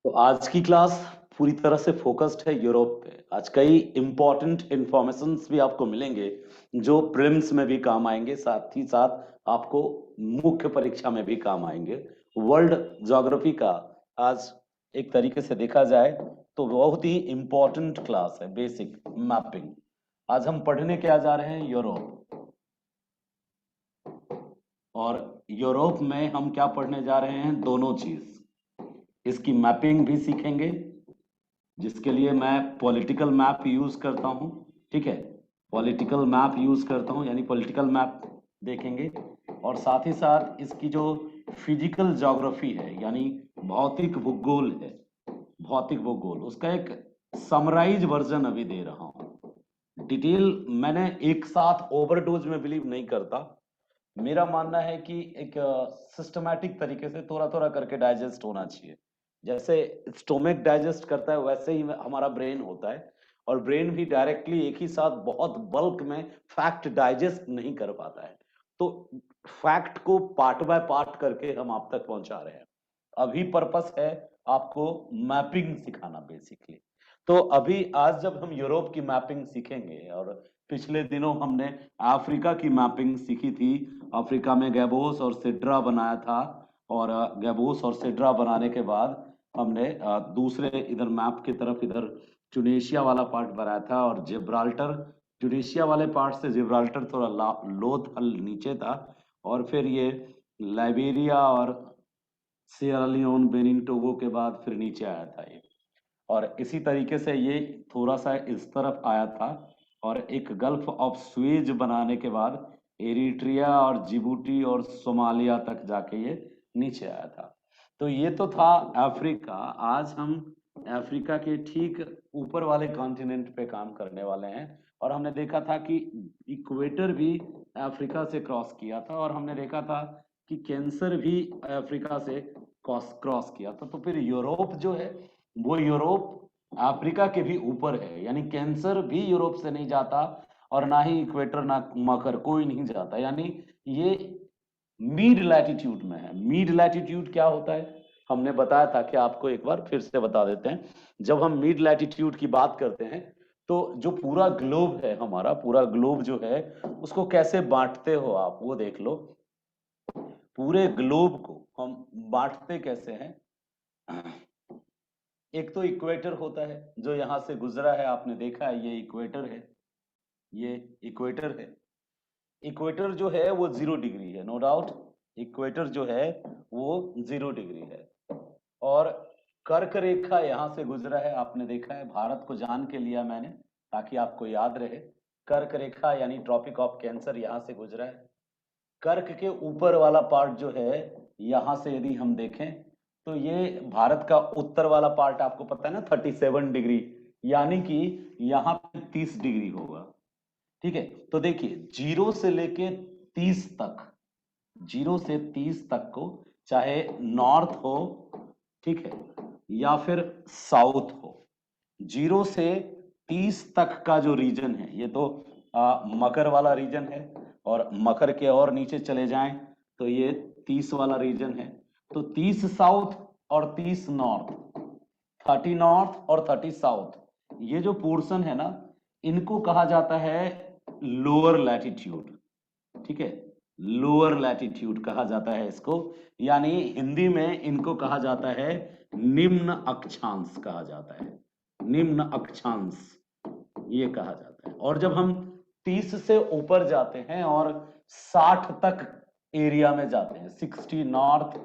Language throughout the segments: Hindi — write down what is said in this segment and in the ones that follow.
तो आज की क्लास पूरी तरह से फोकस्ड है यूरोप पे। आज कई इंपॉर्टेंट इंफॉर्मेशंस भी आपको मिलेंगे जो प्रीलिम्स में भी काम आएंगे, साथ ही साथ आपको मुख्य परीक्षा में भी काम आएंगे। वर्ल्ड ज्योग्राफी का आज एक तरीके से देखा जाए तो बहुत ही इंपॉर्टेंट क्लास है, बेसिक मैपिंग। आज हम पढ़ने क्या जा रहे हैं? यूरोप। और यूरोप में हम क्या पढ़ने जा रहे हैं? दोनों चीज। इसकी मैपिंग भी सीखेंगे, जिसके लिए मैं पॉलिटिकल मैप यूज करता हूं। ठीक है, पॉलिटिकल मैप यूज करता हूं, यानी पॉलिटिकल मैप देखेंगे। और साथ ही साथ इसकी जो फिजिकल ज्योग्राफी है, यानी भौतिक भूगोल है, भौतिक भूगोल, उसका एक समराइज वर्जन अभी दे रहा हूं। डिटेल मैंने एक साथ ओवरडोज में बिलीव नहीं करता। मेरा मानना है कि एक सिस्टमैटिक तरीके से थोड़ा थोड़ा करके डाइजेस्ट होना चाहिए। जैसे स्टोमक डाइजेस्ट करता है वैसे ही हमारा ब्रेन होता है। और ब्रेन भी डायरेक्टली एक ही साथ बहुत बल्क में फैक्ट डाइजेस्ट नहीं कर पाता है। तो फैक्ट को पार्ट बाय पार्ट करके हम आप तक पहुंचा रहे हैं। अभी पर्पस है आपको मैपिंग सिखाना बेसिकली। तो अभी आज जब हम यूरोप की मैपिंग सीखेंगे, और पिछले दिनों हमने अफ्रीका की मैपिंग सीखी थी। अफ्रीका में गैबोस और सिड्रा बनाया था। और गैबोस और सिड्रा बनाने के बाद हमने दूसरे इधर मैप की तरफ इधर ट्यूनेशिया वाला पार्ट बनाया था। और जिब्राल्टर, ट्यूनेशिया वाले पार्ट से जिब्राल्टर थोड़ा लोथ हल नीचे था। और फिर ये लाइबेरिया और सियरा लियोन, बेनिन, टोगो के बाद फिर नीचे आया था ये। और इसी तरीके से ये थोड़ा सा इस तरफ आया था। और एक गल्फ ऑफ स्वेज बनाने के बाद एरिट्रिया और जिबूटी और सोमालिया तक जाके ये नीचे आया था। तो ये तो था अफ्रीका। आज हम अफ्रीका के ठीक ऊपर वाले कॉन्टिनेंट पे काम करने वाले हैं। और हमने देखा था कि इक्वेटर भी अफ्रीका से क्रॉस किया था, और हमने देखा था कि कैंसर भी अफ्रीका से क्रॉस क्रॉस किया था। तो फिर यूरोप जो है वो यूरोप अफ्रीका के भी ऊपर है, यानी कैंसर भी यूरोप से नहीं जाता। और ना ही इक्वेटर ना मकर, कोई नहीं जाता। यानी ये मिड लैटिट्यूड में है। मिड लैटिट्यूड क्या होता है हमने बताया था कि आपको एक बार फिर से बता देते हैं। जब हम मिड लैटिट्यूड की बात करते हैं तो जो पूरा ग्लोब है, हमारा पूरा ग्लोब जो है, उसको कैसे बांटते हो आप वो देख लो। पूरे ग्लोब को हम बांटते कैसे हैं? एक तो इक्वेटर होता है जो यहां से गुजरा है, आपने देखा है, ये इक्वेटर है। ये इक्वेटर है। इक्वेटर जो है वो 0 डिग्री है, नो डाउट। इक्वेटर जो है वो 0 डिग्री है। और कर्क रेखा यहां से गुजरा है, आपने देखा है। भारत को जान के लिया मैंने ताकि आपको याद रहे। कर्क रेखा यानी ट्रॉपिक ऑफ कैंसर यहां से गुजरा है। कर्क के ऊपर वाला पार्ट जो है, यहां से यदि हम देखें तो ये भारत का उत्तर वाला पार्ट, आपको पता है ना, 37 डिग्री, यानी कि यहाँ पे 30 डिग्री होगा। ठीक है, तो देखिए 0 से लेके 30 तक, 0 से 30 तक को, चाहे नॉर्थ हो, ठीक है, या फिर साउथ हो, 0 से 30 तक का जो रीजन है, ये तो मकर वाला रीजन है। और मकर के और नीचे चले जाएं तो ये 30 वाला रीजन है। तो 30 साउथ और 30 नॉर्थ, 30 नॉर्थ और 30 साउथ, ये जो पोर्शन है ना, इनको कहा जाता है लोअर लैटिट्यूड। ठीक है, लोअर लैटिट्यूड कहा जाता है इसको। यानी हिंदी में इनको कहा जाता है निम्न अक्षांश कहा जाता है। निम्न अक्षांश ये कहा जाता है। और जब हम 30 से ऊपर जाते हैं और 60 तक एरिया में जाते हैं, 60 नॉर्थ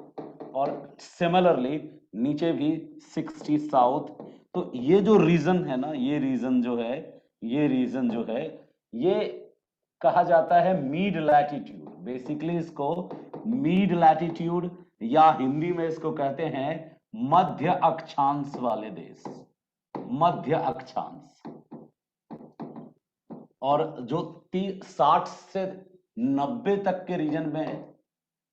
और सिमिलरली नीचे भी 60 साउथ, तो ये जो रीजन है ना, ये रीजन जो है, ये रीजन जो है, ये कहा जाता है मिड लैटिट्यूड। बेसिकली इसको मिड लैटिट्यूड, या हिंदी में इसको कहते हैं मध्य अक्षांश वाले देश, मध्य अक्षांश। और जो 60 से 90 तक के रीजन में है,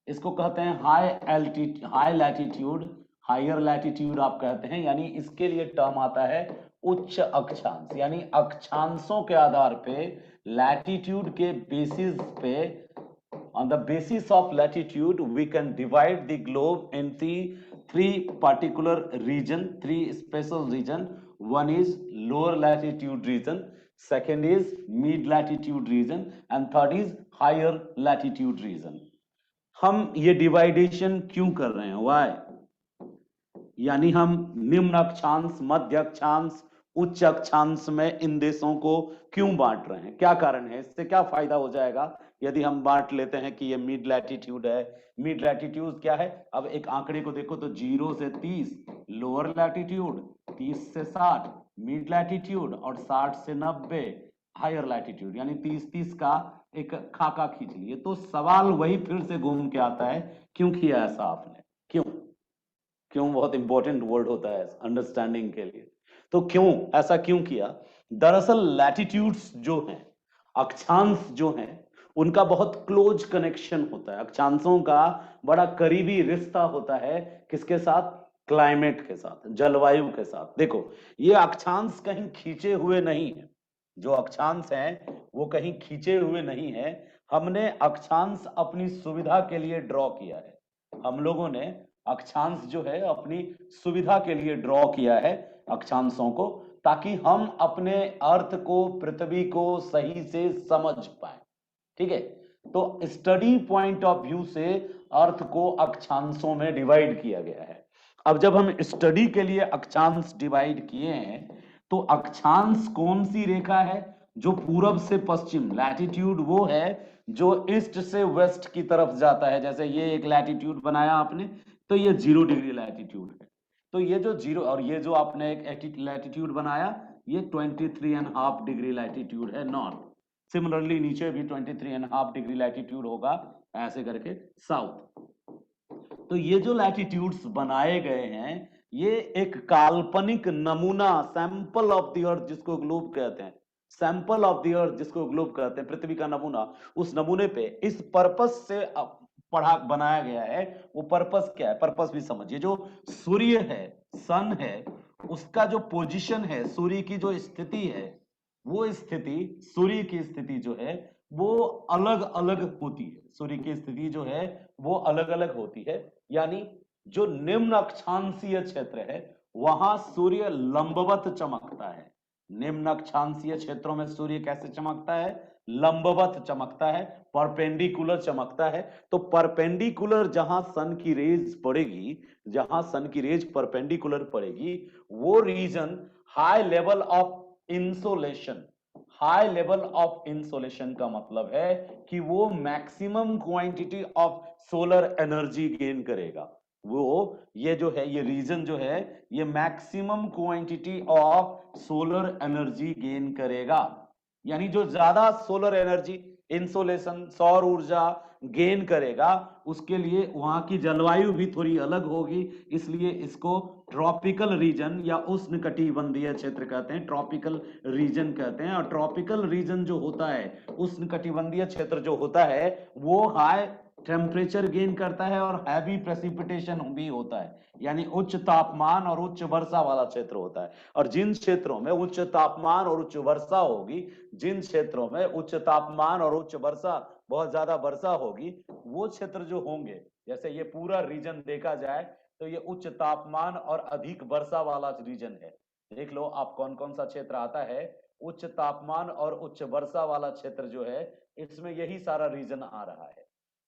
इसको कहते हैं हाई लैटिट्यूड, हायर लैटिट्यूड आप कहते हैं। यानी इसके लिए टर्म आता है उच्च अक्षांश। यानी अक्षांशों के आधार पे, लैटिट्यूड के बेसिस पे On the basis of latitude, we can divide the globe into three particular region, three special region. One is lower latitude region, second is mid latitude region, and third is higher latitude region. हम ये डिवाइडेशन क्यों कर रहे हैं? Why? यानी हम निम्न अक्षांश, मध्य अक्षांश, उच्च अक्षांश में इन देशों को क्यों बांट रहे हैं? क्या कारण है? इससे क्या फायदा हो जाएगा यदि हम बांट लेते हैं कि ये मिड लैटिट्यूड है? मिड लैटिट्यूड क्या है? अब एक आंकड़े को देखो तो 0 से 30 लोअर लैटिट्यूड, 30 से 60 मिड लैटिट्यूड और 60 से 90 हायर लैटिट्यूड, यानी 30-30 का एक खाका खींच लिए। तो सवाल वही फिर से घूम के आता है, क्यों किया ऐसा आपने? क्यों? क्यों बहुत इंपॉर्टेंट वर्ड होता है अंडरस्टैंडिंग के लिए। तो क्यों ऐसा क्यों किया? दरअसल लैटिट्यूड्स जो हैं, अक्षांश जो हैं, उनका बहुत क्लोज कनेक्शन होता है। अक्षांशों का बड़ा करीबी रिश्ता होता है किसके साथ? क्लाइमेट के साथ, जलवायु के साथ। देखो, ये अक्षांश कहीं खींचे हुए नहीं है। जो अक्षांश हैं वो कहीं खींचे हुए नहीं है। हमने अक्षांश अपनी सुविधा के लिए ड्रॉ किया है। हम लोगों ने अक्षांश जो है अपनी सुविधा के लिए ड्रॉ किया है अक्षांशों को, ताकि हम अपने अर्थ को, पृथ्वी को सही से समझ पाए। ठीक है? तो स्टडी पॉइंट ऑफ व्यू से अर्थ को अक्षांशों में डिवाइड किया गया है। अब जब हम स्टडी के लिए अक्षांश डिवाइड किए हैं, तो अक्षांश कौन सी रेखा है? जो पूरब से पश्चिम, लैटिट्यूड वो है जो ईस्ट से वेस्ट की तरफ जाता है। जैसे ये एक लैटिट्यूड बनाया आपने, तो ये 0 डिग्री लैटिट्यूड है। तो ये जो 0, और ये जो आपने एक लैटिट्यूड बनाया, ये 23.5 डिग्री लैटिट्यूड है नॉर्थ। सिमिलरली नीचे भी 23.5 डिग्री लैटिट्यूड होगा, ऐसे करके साउथ। तो ये जो लैटिट्यूड्स बनाए गए हैं, ये एक काल्पनिक नमूना, सैंपल ऑफ द अर्थ जिसको ग्लोब कहते हैं, सैंपल ऑफ द अर्थ जिसको ग्लोब कहते हैं, पृथ्वी का नमूना, उस नमूने पे इस पर्पस से पढ़ा बनाया गया है। वो पर्पस क्या है? पर्पस भी समझिए। जो सूर्य है, सन है, उसका जो पोजीशन है, सूर्य की जो स्थिति है, वो स्थिति, सूर्य की स्थिति जो है वो अलग अलग होती है। सूर्य की स्थिति जो है वो अलग अलग होती है। यानी जो निम्न अक्षांशीय क्षेत्र है वहां सूर्य लंबवत चमकता है। निम्न अक्षांशीय क्षेत्रों में सूर्य कैसे चमकता है? लंबवत चमकता है, परपेंडिकुलर चमकता है। तो परपेंडिकुलर जहां सन की रेज पड़ेगी, जहां सन की रेज परपेंडिकुलर पड़ेगी, वो region high level of insolation. High level of insolation का मतलब है कि वो maximum quantity of solar energy gain करेगा। वो ये जो है, ये रीजन जो है, ये maximum quantity of solar energy gain करेगा। यानी जो ज्यादा सोलर एनर्जी, इंसोलेशन, सौर ऊर्जा गेन करेगा, उसके लिए वहां की जलवायु भी थोड़ी अलग होगी। इसलिए इसको ट्रॉपिकल रीजन या उष्णकटिबंधीय क्षेत्र कहते हैं, ट्रॉपिकल रीजन कहते हैं। और ट्रॉपिकल रीजन जो होता है, उष्णकटिबंधीय क्षेत्र जो होता है, वो हाई टेम्परेचर गेन करता है और हैवी प्रेसिपिटेशन भी होता है। यानी उच्च तापमान और उच्च वर्षा वाला क्षेत्र होता है। और जिन क्षेत्रों में उच्च तापमान और उच्च वर्षा होगी, जिन क्षेत्रों में उच्च तापमान और उच्च वर्षा, बहुत ज्यादा वर्षा होगी, वो क्षेत्र जो होंगे, जैसे ये पूरा रीजन देखा जाए तो ये उच्च तापमान और अधिक वर्षा वाला रीजन है। देख लो आप कौन कौन सा क्षेत्र आता है। उच्च तापमान और उच्च वर्षा वाला क्षेत्र जो है, इसमें यही सारा रीजन आ रहा है।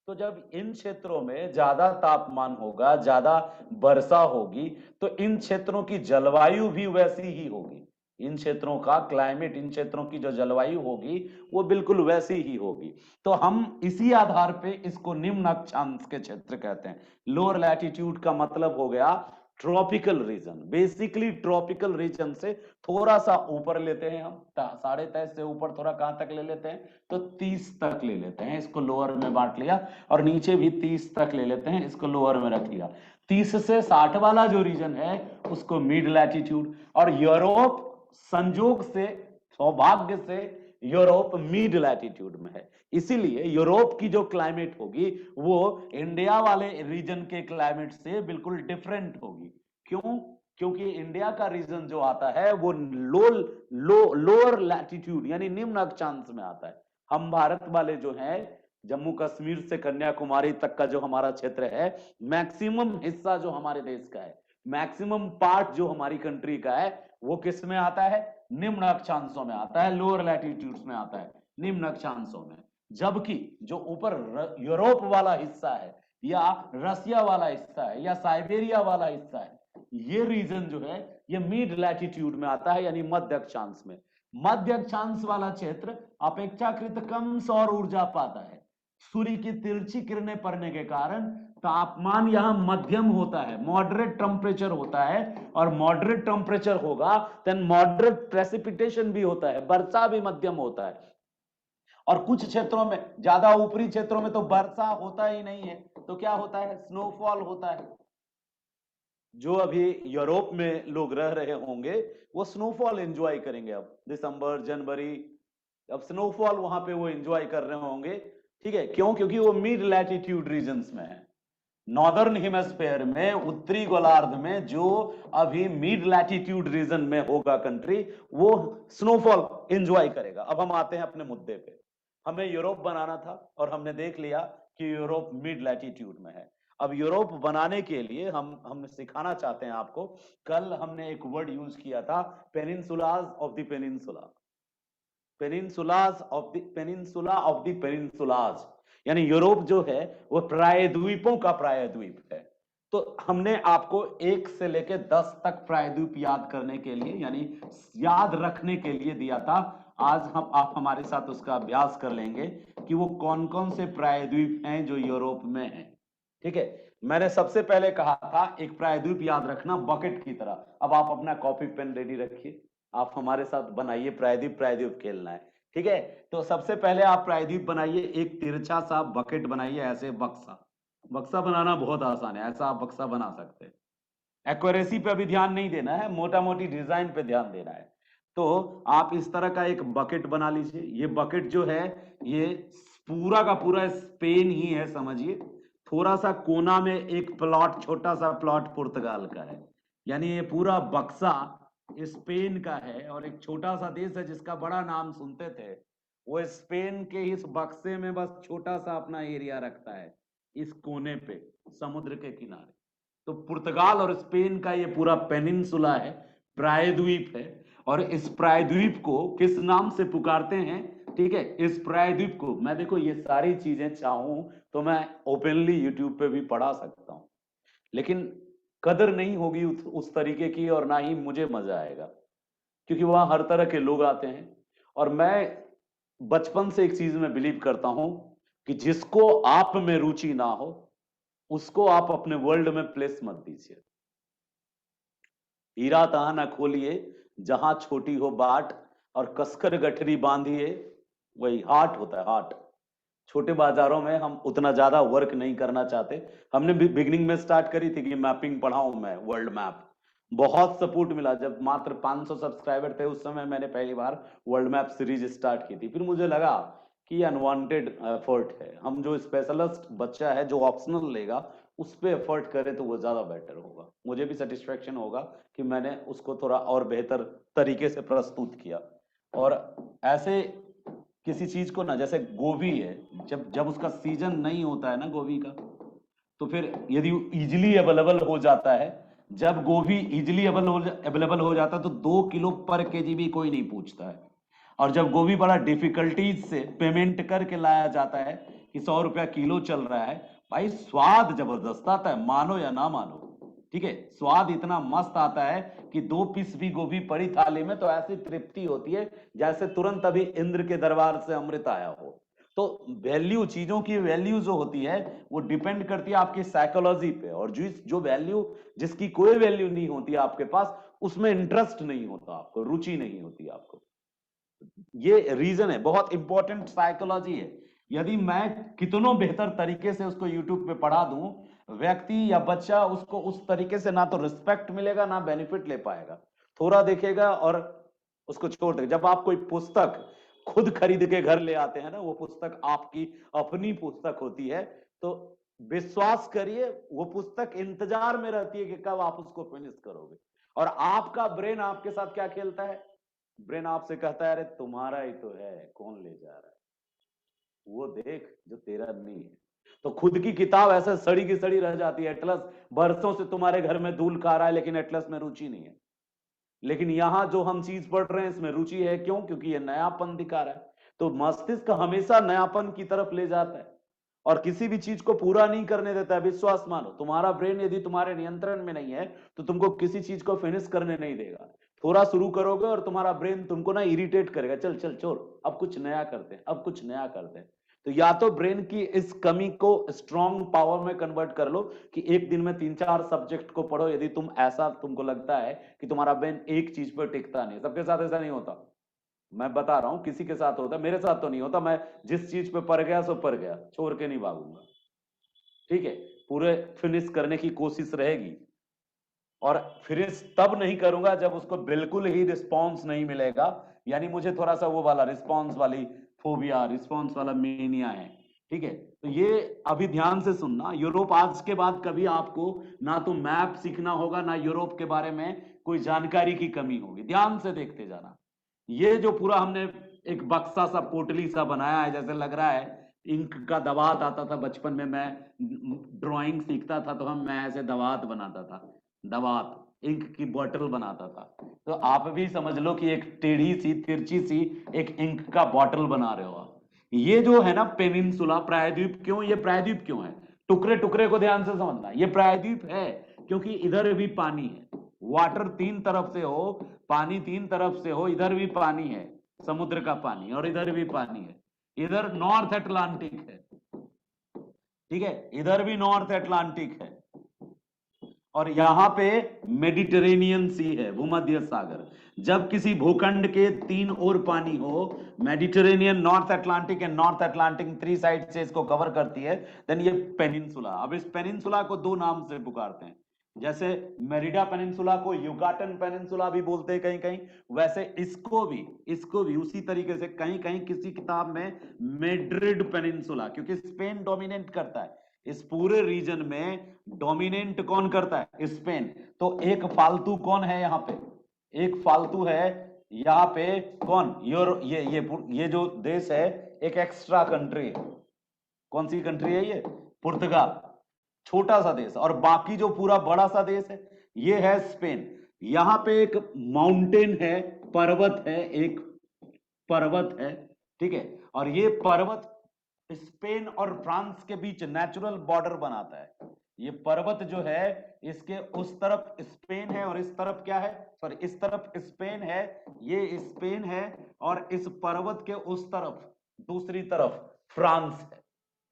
तो जब इन क्षेत्रों में ज्यादा तापमान होगा, ज्यादा वर्षा होगी, तो इन क्षेत्रों की जलवायु भी वैसी ही होगी। इन क्षेत्रों का क्लाइमेट, इन क्षेत्रों की जो जलवायु होगी वो बिल्कुल वैसी ही होगी। तो हम इसी आधार पे इसको निम्न अक्षांश के क्षेत्र कहते हैं। लोअर लैटिट्यूड का मतलब हो गया tropical region. Basically tropical region से थोड़ा सा ऊपर लेते हैं हम, 23.5 से ऊपर थोड़ा कहां तक ले लेते हैं? तो 30 तक ले लेते हैं, इसको लोअर में बांट लिया। और नीचे भी 30 तक ले लेते हैं, इसको लोअर में रख लिया। 30 से 60 वाला जो रीजन है उसको मिड लैटिट्यूड। और यूरोप संजोग से, सौभाग्य से, यूरोप मिड लैटिट्यूड में है। इसीलिए यूरोप की जो क्लाइमेट होगी वो इंडिया वाले रीजन के क्लाइमेट से बिल्कुल डिफरेंट होगी। क्यों? क्योंकि इंडिया का रीजन जो आता है वो लोअर लैटिट्यूड यानी निम्न अक्षांश में आता है। हम भारत वाले जो हैं जम्मू कश्मीर से कन्याकुमारी तक का जो हमारा क्षेत्र है, मैक्सिमम हिस्सा जो हमारे देश का है, मैक्सिमम पार्ट जो हमारी कंट्री का है, वो किस में आता है? निम्न अक्षांशों में आता है, लोअर लैटिट्यूड्स में आता है, निम्न अक्षांशों में। जबकि जो ऊपर यूरोप वाला हिस्सा है, या रसिया वाला हिस्सा है, या साइबेरिया वाला हिस्सा है, ये रीजन जो है ये मिड लैटिट्यूड में आता है, यानी मध्य अक्षांश में। मध्य अक्षांश वाला क्षेत्र अपेक्षाकृत कम सौर ऊर्जा पाता है। सूर्य की तिरछी किरणें पड़ने के कारण तापमान यहां मध्यम होता है, मॉडरेट टेम्परेचर होता है, और मॉडरेट टेम्परेचर होगा देन मॉडरेट प्रेसिपिटेशन भी होता है, वर्षा भी मध्यम होता है। और कुछ क्षेत्रों में, ज्यादा ऊपरी क्षेत्रों में तो वर्षा होता ही नहीं है, तो क्या होता है? स्नोफॉल होता है। जो अभी यूरोप में लोग रह रहे होंगे वो स्नोफॉल एंजॉय करेंगे, अब दिसंबर जनवरी, अब स्नोफॉल वहां पे वो एंजॉय कर रहे होंगे। ठीक है, क्यों? क्योंकि वो मिड लैटिट्यूड रीजन्स में है। नॉर्दर्न हेमिस्फेयर में, उत्तरी गोलार्ध में, जो अभी मिड लैटिट्यूड रीजन में होगा कंट्री, वो स्नोफॉल एंजॉय करेगा। अब हम आते हैं अपने मुद्दे पे। हमें यूरोप बनाना था और हमने देख लिया कि यूरोप मिड लैटिट्यूड में है। अब यूरोप बनाने के लिए हम सिखाना चाहते हैं आपको। कल हमने एक वर्ड यूज किया था, peninsulas of the peninsula, peninsulas of the peninsula of the peninsulas, यानी यूरोप जो है वो प्रायद्वीपों का प्रायद्वीप है। तो हमने आपको 1 से लेकर 10 तक प्रायद्वीप याद करने के लिए, यानी याद रखने के लिए दिया था। आज आप हमारे साथ उसका अभ्यास कर लेंगे कि वो कौन कौन से प्रायद्वीप हैं जो यूरोप में हैं। ठीक है, मैंने सबसे पहले कहा था एक प्रायद्वीप याद रखना बकेट की तरह। अब आप अपना कॉपी पेन रेडी रखिए, आप हमारे साथ बनाइए, प्रायद्वीप प्रायद्वीप खेलना है। ठीक है, तो सबसे पहले आप प्रायद्वीप बनाइए, एक तिरछा सा बकेट बनाइए, ऐसे बक्सा। बक्सा बनाना बहुत आसान है, ऐसा आप बक्सा बना सकते हैं। एक्यूरेसी पे अभी ध्यान नहीं देना है, मोटा मोटी डिजाइन पे ध्यान देना है। तो आप इस तरह का एक बकेट बना लीजिए। ये बकेट जो है ये पूरा का पूरा स्पेन ही है, समझिए। थोड़ा सा कोना में एक प्लॉट, छोटा सा प्लॉट पुर्तगाल का है, यानी ये पूरा बक्सा स्पेन का है। और एक छोटा सा देश है जिसका बड़ा नाम सुनते थे, वो स्पेन के इस बक्से में बस छोटा सा अपना एरिया रखता है, इस कोने पे, समुद्र के किनारे। तो पुर्तगाल और स्पेन का ये पूरा पेनिनसुला है, प्रायद्वीप है। और इस प्रायद्वीप को किस नाम से पुकारते हैं? ठीक है, इस प्रायद्वीप को मैं, देखो ये सारी चीजें चाहूं तो मैं ओपनली यूट्यूब पे भी पढ़ा सकता हूं, लेकिन कदर नहीं होगी उस तरीके की, और ना ही मुझे मजा आएगा, क्योंकि वहां हर तरह के लोग आते हैं। और मैं बचपन से एक चीज में बिलीव करता हूं कि जिसको आप में रुचि ना हो उसको आप अपने वर्ल्ड में प्लेस मत दीजिए। हीरा तहां न खोलिए जहां छोटी हो बाट, और कसकर गठरी बांधिए, वही हाट होता है, हाट। छोटे बाजारों में हम उतना ज्यादा वर्क नहीं करना चाहते। हमने बिगिनिंग में स्टार्ट करी थी कि मैपिंग पढ़ाऊं मैं, वर्ल्ड मैप। बहुत सपोर्ट मिला, जब मात्र 500 सब्सक्राइबर थे उस समय मैंने पहली बार वर्ल्ड मैप सीरीज स्टार्ट की थी। फिर मुझे लगा कि अनवांटेड एफर्ट है, हम जो स्पेशलिस्ट बच्चा है जो ऑप्शनल लेगा उस पर एफर्ट करें तो वो ज्यादा बेटर होगा, मुझे भी सेटिस्फेक्शन होगा कि मैंने उसको थोड़ा और बेहतर तरीके से प्रस्तुत किया। और ऐसे किसी चीज को ना, जैसे गोभी है, जब जब उसका सीजन नहीं होता है ना गोभी का, तो फिर यदि इजिली अवेलेबल हो जाता है, जब गोभी इजिली अवेलेबल हो जाता है तो 2 किलो पर केजी भी कोई नहीं पूछता है। और जब गोभी बड़ा डिफिकल्टीज से पेमेंट करके लाया जाता है कि 100 रुपया किलो चल रहा है, भाई स्वाद जबरदस्त आता है, मानो या ना मानो। ठीक है, स्वाद इतना मस्त आता है कि 2 पीस भी गोभी पड़ी थाली में तो ऐसी तृप्ति होती है जैसे तुरंत अभी इंद्र के दरबार से अमृत आया हो। तो वैल्यू, चीजों की वैल्यू जो होती है वो डिपेंड करती है आपकी साइकोलॉजी पे। और जो वैल्यू, जिसकी कोई वैल्यू नहीं होती आपके पास, उसमें इंटरेस्ट नहीं होता आपको, रुचि नहीं होती आपको। ये रीजन है, बहुत इंपॉर्टेंट साइकोलॉजी है। यदि मैं कितनों बेहतर तरीके से उसको यूट्यूब पे पढ़ा दूं, व्यक्ति या बच्चा उसको उस तरीके से ना तो रिस्पेक्ट मिलेगा ना बेनिफिट ले पाएगा, थोड़ा देखेगा और उसको छोड़ देगा। जब आप कोई पुस्तक खुद खरीद के घर ले आते हैं ना, वो पुस्तक आपकी अपनी पुस्तक होती है, तो विश्वास करिए वो पुस्तक इंतजार में रहती है कि कब आप उसको फिनिश करोगे। और आपका ब्रेन आपके साथ क्या खेलता है? ब्रेन आपसे कहता है अरे तुम्हारा ही तो है, कौन ले जा रहा है। वो देख जो तेरा नहीं है। तो खुद की किताब ऐसे सड़ी की सड़ी रह जाती है। एटलस बरसों से तुम्हारे घर में धूल खा रहा है, लेकिन एटलस में रुचि नहीं है। लेकिन यहां जो हम चीज पढ़ रहे हैं इसमें रुचि है। क्यों? क्योंकि ये नयापन दिखा रहा है। तो मस्तिष्क हमेशा नयापन की तरफ ले जाता है और किसी भी चीज को पूरा नहीं करने देता है। विश्वास मानो, तुम्हारा ब्रेन यदि तुम्हारे नियंत्रण में नहीं है तो तुमको किसी चीज को फिनिश करने नहीं देगा। थोड़ा शुरू करोगे और तुम्हारा ब्रेन तुमको ना इरिटेट करेगा, चल चल छोड़, अब कुछ नया करते हैं, अब कुछ नया करते हैं। तो या तो ब्रेन की इस कमी को स्ट्रॉन्ग पावर में कन्वर्ट कर लो कि एक दिन में 3-4 सब्जेक्ट को पढ़ो। यदि तुम ऐसा तुमको लगता है कि तुम्हारा ब्रेन एक चीज पर टिकता नहीं, सबके साथ ऐसा नहीं होता, मैं बता रहा हूं, किसी के साथ होता, मेरे साथ तो नहीं होता। मैं जिस चीज पे पड़ गया सो पड़ गया, छोड़ के नहीं भागूंगा। ठीक है, पूरे फिनिश करने की कोशिश रहेगी। और फिनिश तब नहीं करूंगा जब उसको बिल्कुल ही रिस्पॉन्स नहीं मिलेगा। यानी मुझे थोड़ा सा वो वाला रिस्पॉन्स वाली फोबिया, रिस्पॉन्स वाला मेनिया है। ठीक है, तो ये अभी ध्यान से सुनना। यूरोप आज के बाद कभी आपको ना तो मैप सीखना होगा, ना यूरोप के बारे में कोई जानकारी की कमी होगी। ध्यान से देखते जाना। ये जो पूरा हमने एक बक्सा सा, पोटली सा बनाया है, जैसे लग रहा है इंक का दवात आता था बचपन में। मैं ड्राइंग सीखता था तो मैं ऐसे दवात बनाता था, दवात, इंक की बॉटल बनाता था। तो आप भी समझ लो कि एक टेढ़ी सी, तिरछी सी एक इंक का बॉटल बना रहे हो आप। ये जो है ना पेनिनसुला, प्रायद्वीप, क्यों ये प्रायद्वीप क्यों है? टुकड़े टुकड़े को ध्यान से समझना। ये प्रायद्वीप है क्योंकि इधर भी पानी है। वाटर तीन तरफ से हो, पानी तीन तरफ से हो, इधर भी पानी है, समुद्र का पानी, और इधर भी पानी है। इधर नॉर्थ अटलांटिक है, ठीक है, इधर भी नॉर्थ अटलांटिक है, और यहां पे मेडिटेरेनियन सी है, भूमध्य सागर। जब किसी भूखंड के तीन ओर पानी हो, Mediterranean, north Atlantic and north Atlantic, 3 side से इसको कवर करती है, देन ये पेनिनसुला। अब इस पेनिनसुला को 2 नाम से पुकारते हैं। जैसे मेरिडा पेनिनसुला को युकाटन पेनिनसुला भी बोलते हैं कहीं कहीं, वैसे इसको भी उसी तरीके से कहीं कहीं किसी किताब में मेड्रिड पेनिनसुला, क्योंकि स्पेन डोमिनेट करता है इस पूरे रीजन में। डोमिनेंट कौन करता है? स्पेन। तो एक फालतू कौन है यहाँ पे? एक फालतू है यहाँ पे, कौन? ये जो देश है एक एक्स्ट्रा कंट्री है। कौन सी कंट्री है ये? पुर्तगाल, छोटा सा देश। और बाकी जो पूरा बड़ा सा देश है ये है स्पेन। यहाँ पे एक माउंटेन है, पर्वत है, एक पर्वत है, ठीक है। और ये पर्वत स्पेन और फ्रांस के बीच नेचुरल बॉर्डर बनाता है। ये पर्वत जो है, इसके उस तरफ स्पेन है और इस तरफ क्या है? सॉरी, इस तरफ स्पेन है, ये स्पेन है, और इस पर्वत के उस तरफ, दूसरी तरफ फ्रांस है।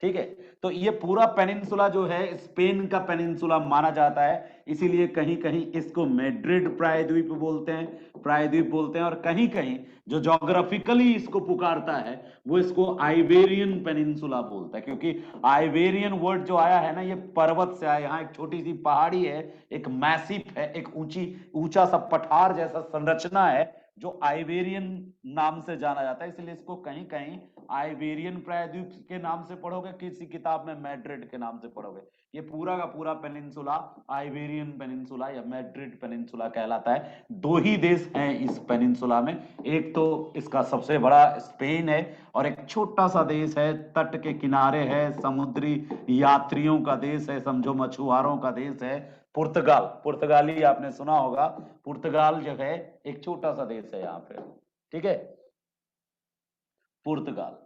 ठीक है, तो ये पूरा पेनिनसुला जो है स्पेन का पेनिनसुला माना जाता है। इसीलिए कहीं कहीं इसको मैड्रिड प्रायद्वीप बोलते हैं, प्रायद्वीप बोलते हैं। और कहीं कहीं जो ज्योग्राफिकली इसको पुकारता है वो इसको आइबेरियन पेनिनसुला बोलता है, क्योंकि आइबेरियन वर्ड जो आया है ना, ये पर्वत से आया। यहाँ एक छोटी सी पहाड़ी है, एक मैसिफ है, एक ऊंचा सा पठार जैसा संरचना है जो आइबेरियन नाम से जाना जाता है। इसलिए इसको कहीं कहीं आइबेरियन प्रायद्वीप के नाम से पढ़ोगे, किसी किताब में मैड्रिड के नाम से पढ़ोगे। ये पूरा का पूरा पेनिनसुला आइबेरियन पेनिनसुला या मैड्रिड पेनिनसुला कहलाता है। 2 ही देश हैं इस पेनिनसुला में, एक तो इसका सबसे बड़ा स्पेन है, और एक छोटा सा देश है, तट के किनारे है, समुद्री यात्रियों का देश है, समझो मछुआरों का देश है, पुर्तगाल। पुर्तगाली आपने सुना होगा, पुर्तगाल जो है एक छोटा सा देश है यहाँ पे, ठीक है, पुर्तगाल।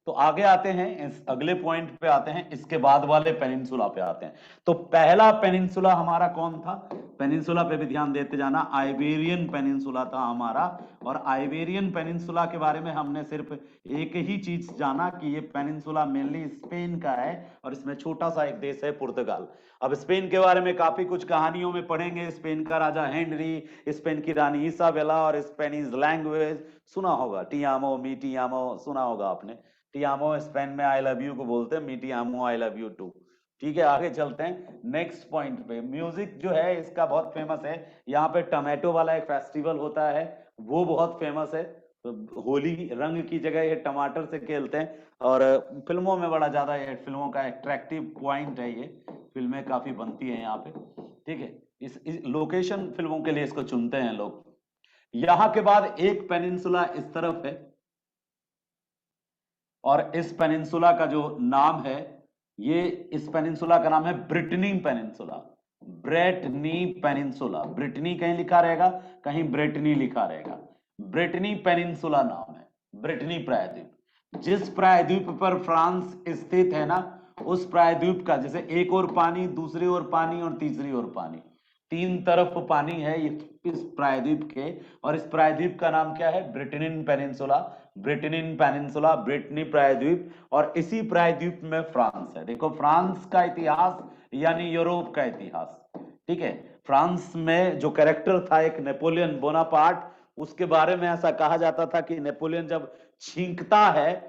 तो आगे आते हैं, इस अगले पॉइंट पे आते हैं, इसके बाद वाले पेनिनसुला पे आते हैं। तो पहला पेनिनसुला हमारा कौन था? पेनिनसुला पे भी ध्यान देते जाना, आइबेरियन पेनिनसुला था हमारा। और आइबेरियन पेनिनसुला के बारे में हमने सिर्फ एक ही चीज जाना कि ये पेनिनसुला मेनली स्पेन का है, और इसमें छोटा सा एक देश है पुर्तगाल। अब स्पेन के बारे में काफी कुछ कहानियों में पढ़ेंगे। स्पेन का राजा हेनरी, स्पेन की रानी इसाबेला, और स्पेनिश लैंग्वेज सुना होगा, टियामो मी टियामो सुना होगा आपने। टियामो स्पेन में आई लव यू को बोलते हैं, मी टियामो आई लव यू टू। ठीक है, आगे चलते हैं नेक्स्ट पॉइंट पे। म्यूजिक जो है इसका बहुत फेमस है। यहाँ पे टमेटो वाला एक फेस्टिवल होता है, वो बहुत फेमस है। तो होली रंग की जगह ये टमाटर से खेलते हैं, और फिल्मों में बड़ा ज्यादा, ये फिल्मों का एट्रैक्टिव पॉइंट है। ये फिल्में काफी बनती हैं यहाँ पे, ठीक है। इस लोकेशन फिल्मों के लिए इसको चुनते हैं लोग। यहां के बाद एक पेनिनसुला इस तरफ है, और इस पेनिनसुला का जो नाम है, ये इस पेनिनसुला का नाम है ब्रिटनी पेनिनसुला। ब्रेटनी पेनिनसुला, ब्रिटनी कहीं लिखा रहेगा, कहीं ब्रेटनी लिखा रहेगा। ब्रिटनी पेनिनसुला नाम है, ब्रिटनी प्रायद्वीप। जिस प्रायद्वीप पर फ्रांस स्थित है ना, उस प्रायद्वीप का, जैसे एक ओर पानी, दूसरी ओर पानी और तीसरी ओर पानी, तीन तरफ पानी है इस प्रायद्वीप के। और इस प्रायद्वीप का नाम क्या है? ब्रिटनिन पेनिनसुला। ब्रिटनिन पेनिनसुला, ब्रिटनी प्रायद्वीप। और इसी प्रायद्वीप में फ्रांस है। देखो, फ्रांस का इतिहास यानी यूरोप का इतिहास, ठीक है। फ्रांस में जो कैरेक्टर था एक नेपोलियन बोनापार्ट, उसके बारे में ऐसा कहा जाता था कि नेपोलियन जब छींकता है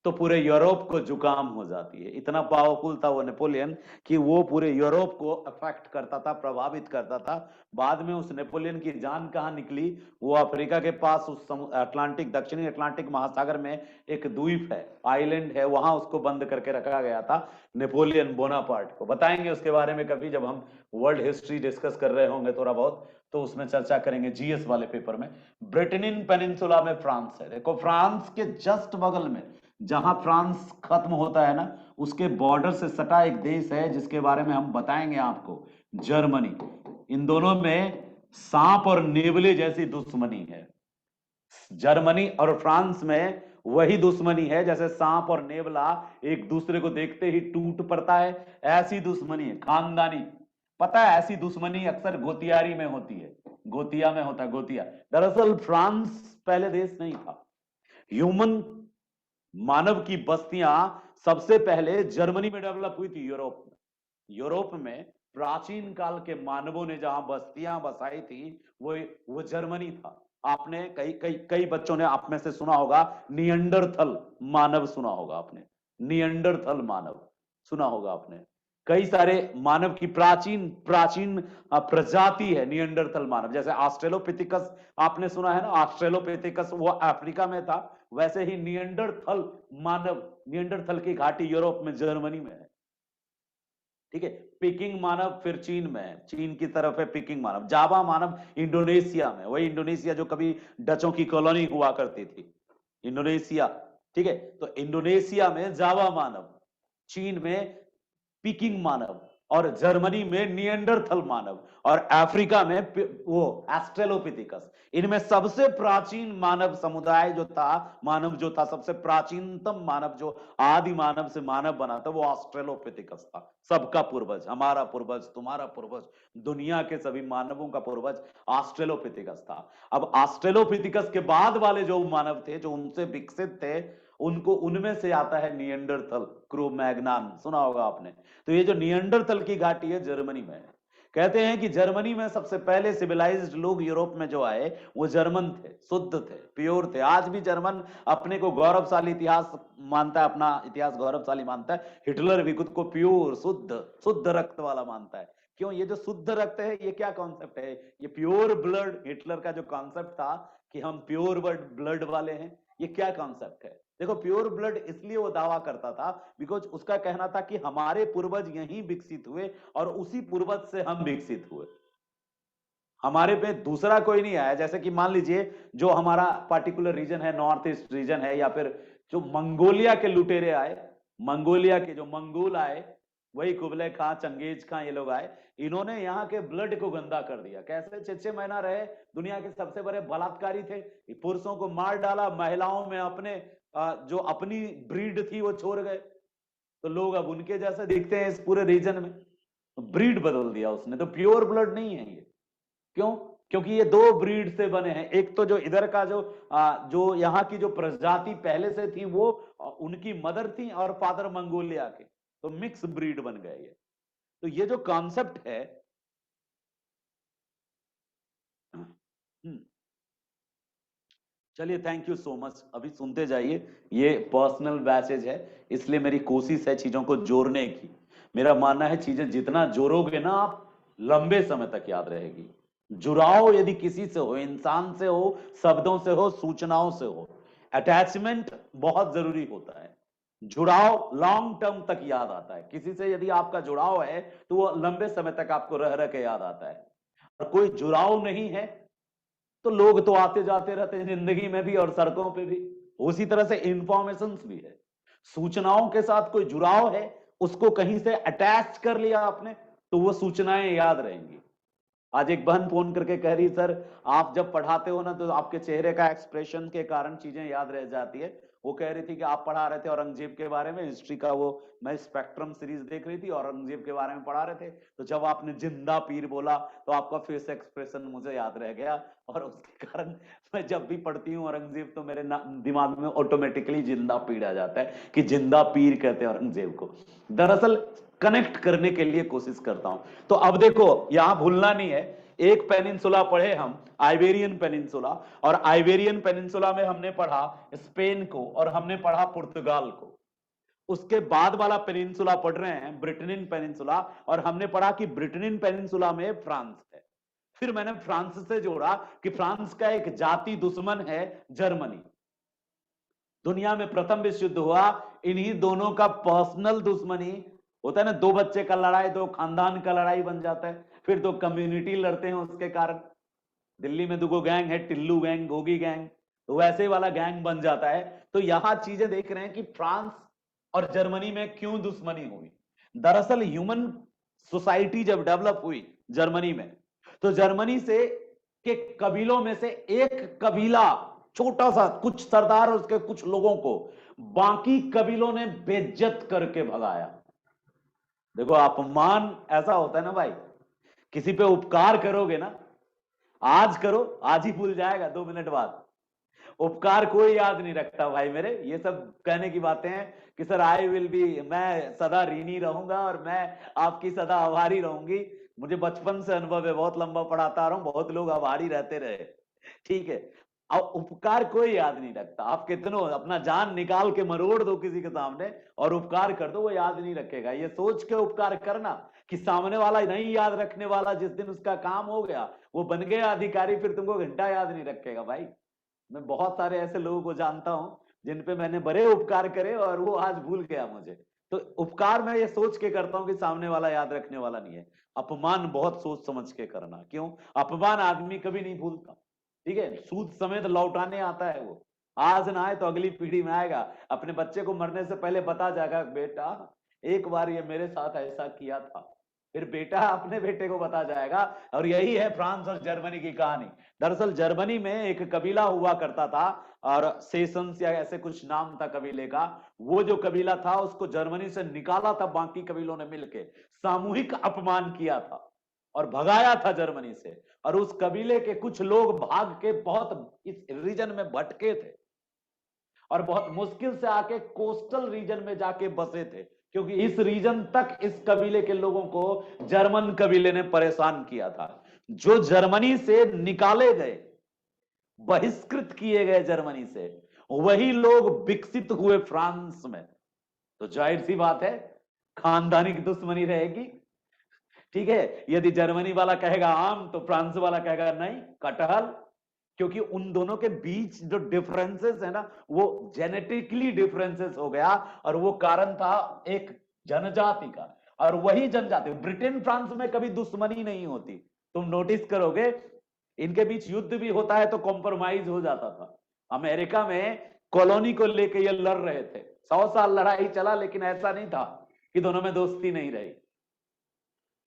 तो पूरे यूरोप को जुकाम हो जाती है। इतना पावरफुल था वो नेपोलियन कि वो पूरे यूरोप को अफेक्ट करता था, प्रभावित करता था। बाद में उस नेपोलियन की जान कहां निकली? वो अफ्रीका के पास उस अटलांटिक, दक्षिणी अटलांटिक महासागर में एक द्वीप है, आइलैंड है, वहां उसको बंद करके रखा गया था नेपोलियन बोनापार्ट को। बताएंगे उसके बारे में कभी, जब हम वर्ल्ड हिस्ट्री डिस्कस कर रहे होंगे थोड़ा बहुत, तो उसमें चर्चा करेंगे जीएस वाले पेपर में। ब्रिटनिन पेनिनसुला में फ्रांस है। देखो, फ्रांस के जस्ट बगल में, जहां फ्रांस खत्म होता है ना, उसके बॉर्डर से सटा एक देश है जिसके बारे में हम बताएंगे आपको, जर्मनी। इन दोनों में सांप और नेवले जैसी दुश्मनी है। जर्मनी और फ्रांस में वही दुश्मनी है जैसे सांप और नेवला एक दूसरे को देखते ही टूट पड़ता है, ऐसी दुश्मनी है, खानदानी। पता है, ऐसी दुश्मनी अक्सर गोतियारी में होती है, गोतिया में होता है, गोतिया। दरअसल फ्रांस पहले देश नहीं था। ह्यूमन, मानव की बस्तियां सबसे पहले जर्मनी में डेवलप हुई थी, यूरोप में। यूरोप में प्राचीन काल के मानवों ने जहां बस्तियां बसाई थी, वो जर्मनी था। आपने कई कई कई बच्चों ने आप में से सुना होगा, नियंडरथल मानव सुना होगा आपने, नियंडरथल मानव सुना होगा आपने। कई सारे मानव की प्राचीन प्राचीन प्रजाति है नियंडरथल मानव। जैसे ऑस्ट्रेलोपिथिकस आपने सुना है ना, ऑस्ट्रेलोपिथिकस वो अफ्रीका में था। वैसे ही नियंडरथल मानव, नियंडरथल की घाटी यूरोप में, जर्मनी में है, ठीक है। पिकिंग मानव फिर चीन में है, चीन की तरफ है पिकिंग मानव। जावा मानव इंडोनेशिया में, वही इंडोनेशिया जो कभी डचों की कॉलोनी हुआ करती थी, इंडोनेशिया, ठीक है। तो इंडोनेशिया में जावा मानव, चीन में पिकिंग मानव, और जर्मनी में नियंडरथल मानव, और अफ्रीका में वो एस्ट्रेलोपिथिकस। इनमें सबसे प्राचीन मानव समुदाय जो था, मानव जो था, सबसे प्राचीनतम मानव जो आदि मानव से मानव बना था, वो ऑस्ट्रेलोपिथिकस था। सबका पूर्वज, हमारा पूर्वज, तुम्हारा पूर्वज, दुनिया के सभी मानवों का पूर्वज ऑस्ट्रेलोपिथिकस था। अब ऑस्ट्रेलोपिथिकस के बाद वाले जो मानव थे, जो उनसे विकसित थे, उनको, उनमें से आता है नियंडरथल, क्रो मैग्नान, सुना होगा आपने। तो ये जो नियंडरथल की घाटी है, जर्मनी में है। कहते हैं कि जर्मनी में सबसे पहले सिविलाइज्ड लोग यूरोप में जो आए, वो जर्मन थे, शुद्ध थे, प्योर थे। आज भी जर्मन अपने को गौरवशाली इतिहास मानता है, अपना इतिहास गौरवशाली मानता है। हिटलर भी खुद को प्योर, शुद्ध शुद्ध रक्त वाला मानता है। क्यों? ये जो शुद्ध रक्त है, ये क्या कॉन्सेप्ट है? ये प्योर ब्लड, हिटलर का जो कॉन्सेप्ट था कि हम प्योर ब्लड वाले हैं, ये क्या कॉन्सेप्ट है? देखो, प्योर ब्लड इसलिए वो दावा करता था बिकॉज उसका कहना था कि हमारे पूर्वज यहीं विकसित हुए और उसी पूर्वज से हम विकसित हुए, हमारे पे दूसरा कोई नहीं आया। जैसे कि मान लीजिए, जो हमारा पर्टिकुलर रीजन है, नॉर्थ ईस्ट रीजन है, या फिर जो मंगोलिया के लुटेरे आए, मंगोलिया के जो मंगोल आए, वही कुबले खां, चंगेज खां, ये लोग आए, इन्होंने यहाँ के ब्लड को गंदा कर दिया। कैसे? 6-6 महीना रहे, दुनिया के सबसे बड़े बलात्कारी थे, पुरुषों को मार डाला, महिलाओं में अपने जो अपनी ब्रीड थी वो छोड़ गए, तो लोग अब उनके जैसे दिखते हैं इस पूरे रीजन में। ब्रीड बदल दिया उसने, तो प्योर ब्लड नहीं है ये। क्यों? क्योंकि ये दो ब्रीड से बने हैं। एक तो जो इधर का जो यहाँ की जो प्रजाति पहले से थी, वो उनकी मदर थी, और फादर मंगोलिया के, तो मिक्स ब्रीड बन गए ये। तो ये जो कॉन्सेप्ट है, चलिए, थैंक यू सो मच, अभी सुनते जाइए। ये पर्सनल मैसेज है, इसलिए मेरी कोशिश है चीजों को जोड़ने की। मेरा मानना है चीजें जितना जोड़ोगे ना आप, लंबे समय तक याद रहेगी। जुड़ाव यदि किसी से हो, इंसान से हो, शब्दों से हो, सूचनाओं से हो, अटैचमेंट बहुत जरूरी होता है। जुड़ाव लॉन्ग टर्म तक याद आता है। किसी से यदि आपका जुड़ाव है, तो वो लंबे समय तक आपको रह रह के याद आता है। और कोई जुड़ाव नहीं है, तो लोग तो आते जाते रहते हैं जिंदगी में भी और सड़कों पे भी। उसी तरह से इंफॉर्मेशन भी है, सूचनाओं के साथ कोई जुड़ाव है, उसको कहीं से अटैच कर लिया आपने तो वो सूचनाएं याद रहेंगी। आज एक बहन फोन करके कह रही, सर आप जब पढ़ाते हो ना तो आपके चेहरे का एक्सप्रेशन के कारण चीजें याद रह जाती है। वो कह रही थी कि आप पढ़ा रहे थे औरंगजेब के बारे में, हिस्ट्री का वो मैं स्पेक्ट्रम सीरीज देख रही थी, औरंगजेब के बारे में पढ़ा रहे थे, तो जब आपने जिंदा पीर बोला तो आपका फेस एक्सप्रेशन मुझे याद रह गया, और उसके कारण मैं जब भी पढ़ती हूँ औरंगजेब तो मेरे दिमाग में ऑटोमेटिकली जिंदा पीर आ जाता है कि जिंदा पीर कहते हैं औरंगजेब को। दरअसल कनेक्ट करने के लिए कोशिश करता हूं। तो अब देखो यहां भूलना नहीं है, एक पेनिनसुला पढ़े हम, आइबेरियन पेनिनसुला, और आइबेरियन पेनिनसुला में हमने पढ़ा स्पेन को और हमने पढ़ा पुर्तगाल को। उसके बाद वाला पेनिनसुला पढ़ रहे हैं ब्रिटेनियन पेनिनसुला, और हमने पढ़ा कि ब्रिटेनियन पेनिनसुला में फ्रांस है। फिर मैंने फ्रांस से जोड़ा कि फ्रांस का एक जाति दुश्मन है जर्मनी। दुनिया में प्रथम विश्व युद्ध हुआ, इन्हीं दोनों का पर्सनल दुश्मनी होता है ना, दो बच्चे का लड़ाई, दो खानदान का लड़ाई बन जाता है, फिर दो कम्युनिटी लड़ते हैं उसके कारण। दिल्ली में दो गैंग है, टिल्लू गैंग, गोगी गैंग, तो वैसे वाला गैंग बन जाता है। तो यहां चीजें देख रहे हैं कि फ्रांस और जर्मनी में क्यों दुश्मनी हुई। दरअसल ह्यूमन सोसाइटी जब डेवलप हुई जर्मनी में, तो जर्मनी से के कबीलों में से एक कबीला छोटा सा, कुछ सरदार और उसके कुछ लोगों को बाकी कबीलों ने बेइज्जत करके भगाया। देखो अपमान ऐसा होता है ना भाई, किसी पे उपकार करोगे ना, आज करो आज ही भूल जाएगा 2 मिनट बाद। उपकार कोई याद नहीं रखता भाई मेरे, ये सब कहने की बातें हैं कि सर आई विल बी, मैं सदा ऋणी रहूंगा और मैं आपकी सदा आभारी रहूंगी। मुझे बचपन से अनुभव है, बहुत लंबा पढ़ाता आ रहा हूं, बहुत लोग आभारी रहते रहे, ठीक है। अब उपकार कोई याद नहीं रखता, आप कितनों अपना जान निकाल के मरोड़ दो किसी के सामने और उपकार कर दो, वो याद नहीं रखेगा। ये सोच के उपकार करना कि सामने वाला नहीं याद रखने वाला, जिस दिन उसका काम हो गया वो बन गया अधिकारी, फिर तुमको घंटा याद नहीं रखेगा भाई। मैं बहुत सारे ऐसे लोगों को जानता हूं जिन पे मैंने बड़े उपकार करे और वो आज भूल गया मुझे। तो उपकार मैं ये सोच के करता हूं कि सामने वाला याद रखने वाला नहीं है। अपमान बहुत सोच समझ के करना, क्यों, अपमान आदमी कभी नहीं भूलता, ठीक है, सूद समेत लौटाने आता है वो। आज ना आए तो अगली पीढ़ी में आएगा, अपने बच्चे को मरने से पहले बता जाएगा बेटा एक बार ये मेरे साथ ऐसा किया था, फिर बेटा अपने बेटे को बता जाएगा। और यही है फ्रांस और जर्मनी की कहानी। दरअसल जर्मनी में एक कबीला हुआ करता था, और सेशंस या ऐसे कुछ नाम था कबीले का। वो जो कबीला था उसको जर्मनी से निकाला था बाकी कबीलों ने मिलके, सामूहिक अपमान किया था और भगाया था जर्मनी से। और उस कबीले के कुछ लोग भाग के बहुत इस रीजन में भटके थे और बहुत मुश्किल से आके कोस्टल रीजन में जाके बसे थे, क्योंकि इस रीजन तक इस कबीले के लोगों को जर्मन कबीले ने परेशान किया था। जो जर्मनी से निकाले गए, बहिष्कृत किए गए जर्मनी से, वही लोग विकसित हुए फ्रांस में। तो जाहिर सी बात है खानदानी की दुश्मनी रहेगी, ठीक है। यदि जर्मनी वाला कहेगा आम तो फ्रांस वाला कहेगा नहीं कटहल, क्योंकि उन दोनों के बीच जो डिफरेंसेस है ना वो जेनेटिकली डिफरेंसेस हो गया, और वो कारण था एक जनजाति का। और वही जनजाति ब्रिटेन फ्रांस में कभी दुश्मनी नहीं होती, तुम नोटिस करोगे इनके बीच युद्ध भी होता है तो कॉम्प्रोमाइज हो जाता था। अमेरिका में कॉलोनी को लेकर ये लड़ रहे थे, 100 साल लड़ाई चला, लेकिन ऐसा नहीं था कि दोनों में दोस्ती नहीं रही,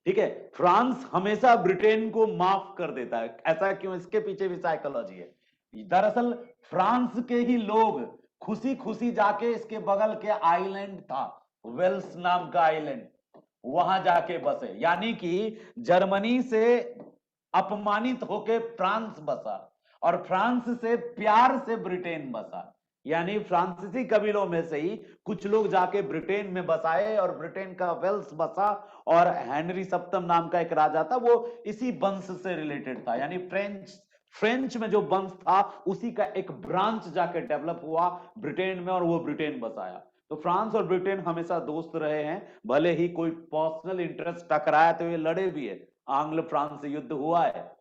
ठीक है। फ्रांस हमेशा ब्रिटेन को माफ कर देता है, ऐसा क्यों, इसके पीछे भी साइकोलॉजी है। दरअसल फ्रांस के ही लोग खुशी खुशी जाके इसके बगल के आइलैंड था वेल्स नाम का आइलैंड, वहां जाके बसे। यानी कि जर्मनी से अपमानित होके फ्रांस बसा और फ्रांस से प्यार से ब्रिटेन बसा। यानी फ्रांसीसी कबीलों में से ही कुछ लोग जाके ब्रिटेन में बसाए और ब्रिटेन का वेल्स बसा। और हेनरी सप्तम नाम का एक राजा था, वो इसी वंश से रिलेटेड था, यानी फ्रेंच में जो वंश था उसी का एक ब्रांच जाके डेवलप हुआ ब्रिटेन में, और वो ब्रिटेन बसाया। तो फ्रांस और ब्रिटेन हमेशा दोस्त रहे हैं, भले ही कोई पर्सनल इंटरेस्ट टकराया तो ये लड़े भी है। आंग्ल फ्रांस युद्ध हुआ है,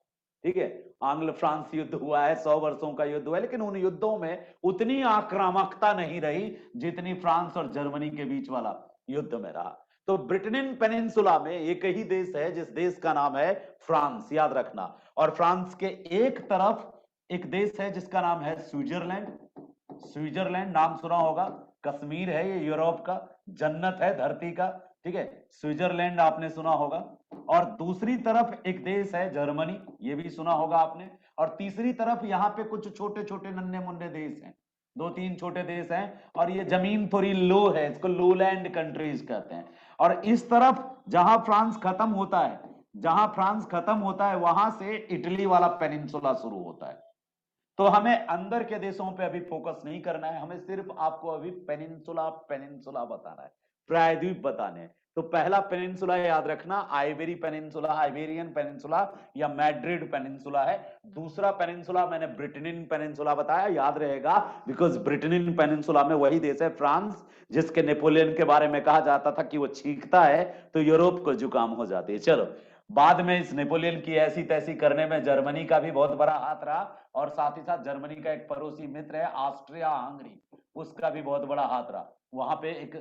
ठीक है, आंग्ल फ्रांस युद्ध हुआ है, 100 वर्षों का युद्ध हुआ है, लेकिन उन युद्धों में उतनी आक्रामकता नहीं रही जितनी फ्रांस और जर्मनी के बीच वाला युद्ध में रहा। तो ब्रिटेन पेनिनसुला में एक ही देश है जिस देश का नाम है फ्रांस, याद रखना। और फ्रांस के एक तरफ एक देश है जिसका नाम है स्विट्जरलैंड, स्विट्जरलैंड नाम सुना होगा, कश्मीर है ये यूरोप का, जन्नत है धरती का, ठीक है, स्विट्जरलैंड आपने सुना होगा। और दूसरी तरफ एक देश है जर्मनी, ये भी सुना होगा आपने। और तीसरी तरफ यहाँ पे कुछ छोटे छोटे नन्हे मुन्ने देश हैं, दो तीन छोटे देश हैं, और ये जमीन थोड़ी लो है, इसको लोलैंड कंट्रीज कहते हैं। और इस तरफ जहां फ्रांस खत्म होता है, जहां फ्रांस खत्म होता है वहां से इटली वाला पेनिनसुला शुरू होता है। तो हमें अंदर के देशों पे अभी फोकस नहीं करना है, हमें सिर्फ आपको अभी पेनिनसुला पेनिनसुला बताना है, प्रायद्वीप बताने हैं। तो पहला पेनिनसुला याद रखना आइबेरी पेनिनसुला, आइबेरियन पेनिनसुला या मैड्रिड पेनिनसुला है। दूसरा पेनिनसुला मैंने ब्रिटेनियन पेनिनसुला बताया, याद रहेगा, बिकॉज ब्रिटेनियन पेनिनसुला में वही देश है फ्रांस, जिसके नेपोलियन के बारे में कहा जाता था कि वो छींकता है तो यूरोप को जुकाम हो जाती है। चलो, बाद में इस नेपोलियन की ऐसी तैसी करने में जर्मनी का भी बहुत बड़ा हाथ रहा, और साथ ही साथ जर्मनी का एक पड़ोसी मित्र है ऑस्ट्रिया हंगरी, उसका भी बहुत बड़ा हाथ रहा। वहां पे एक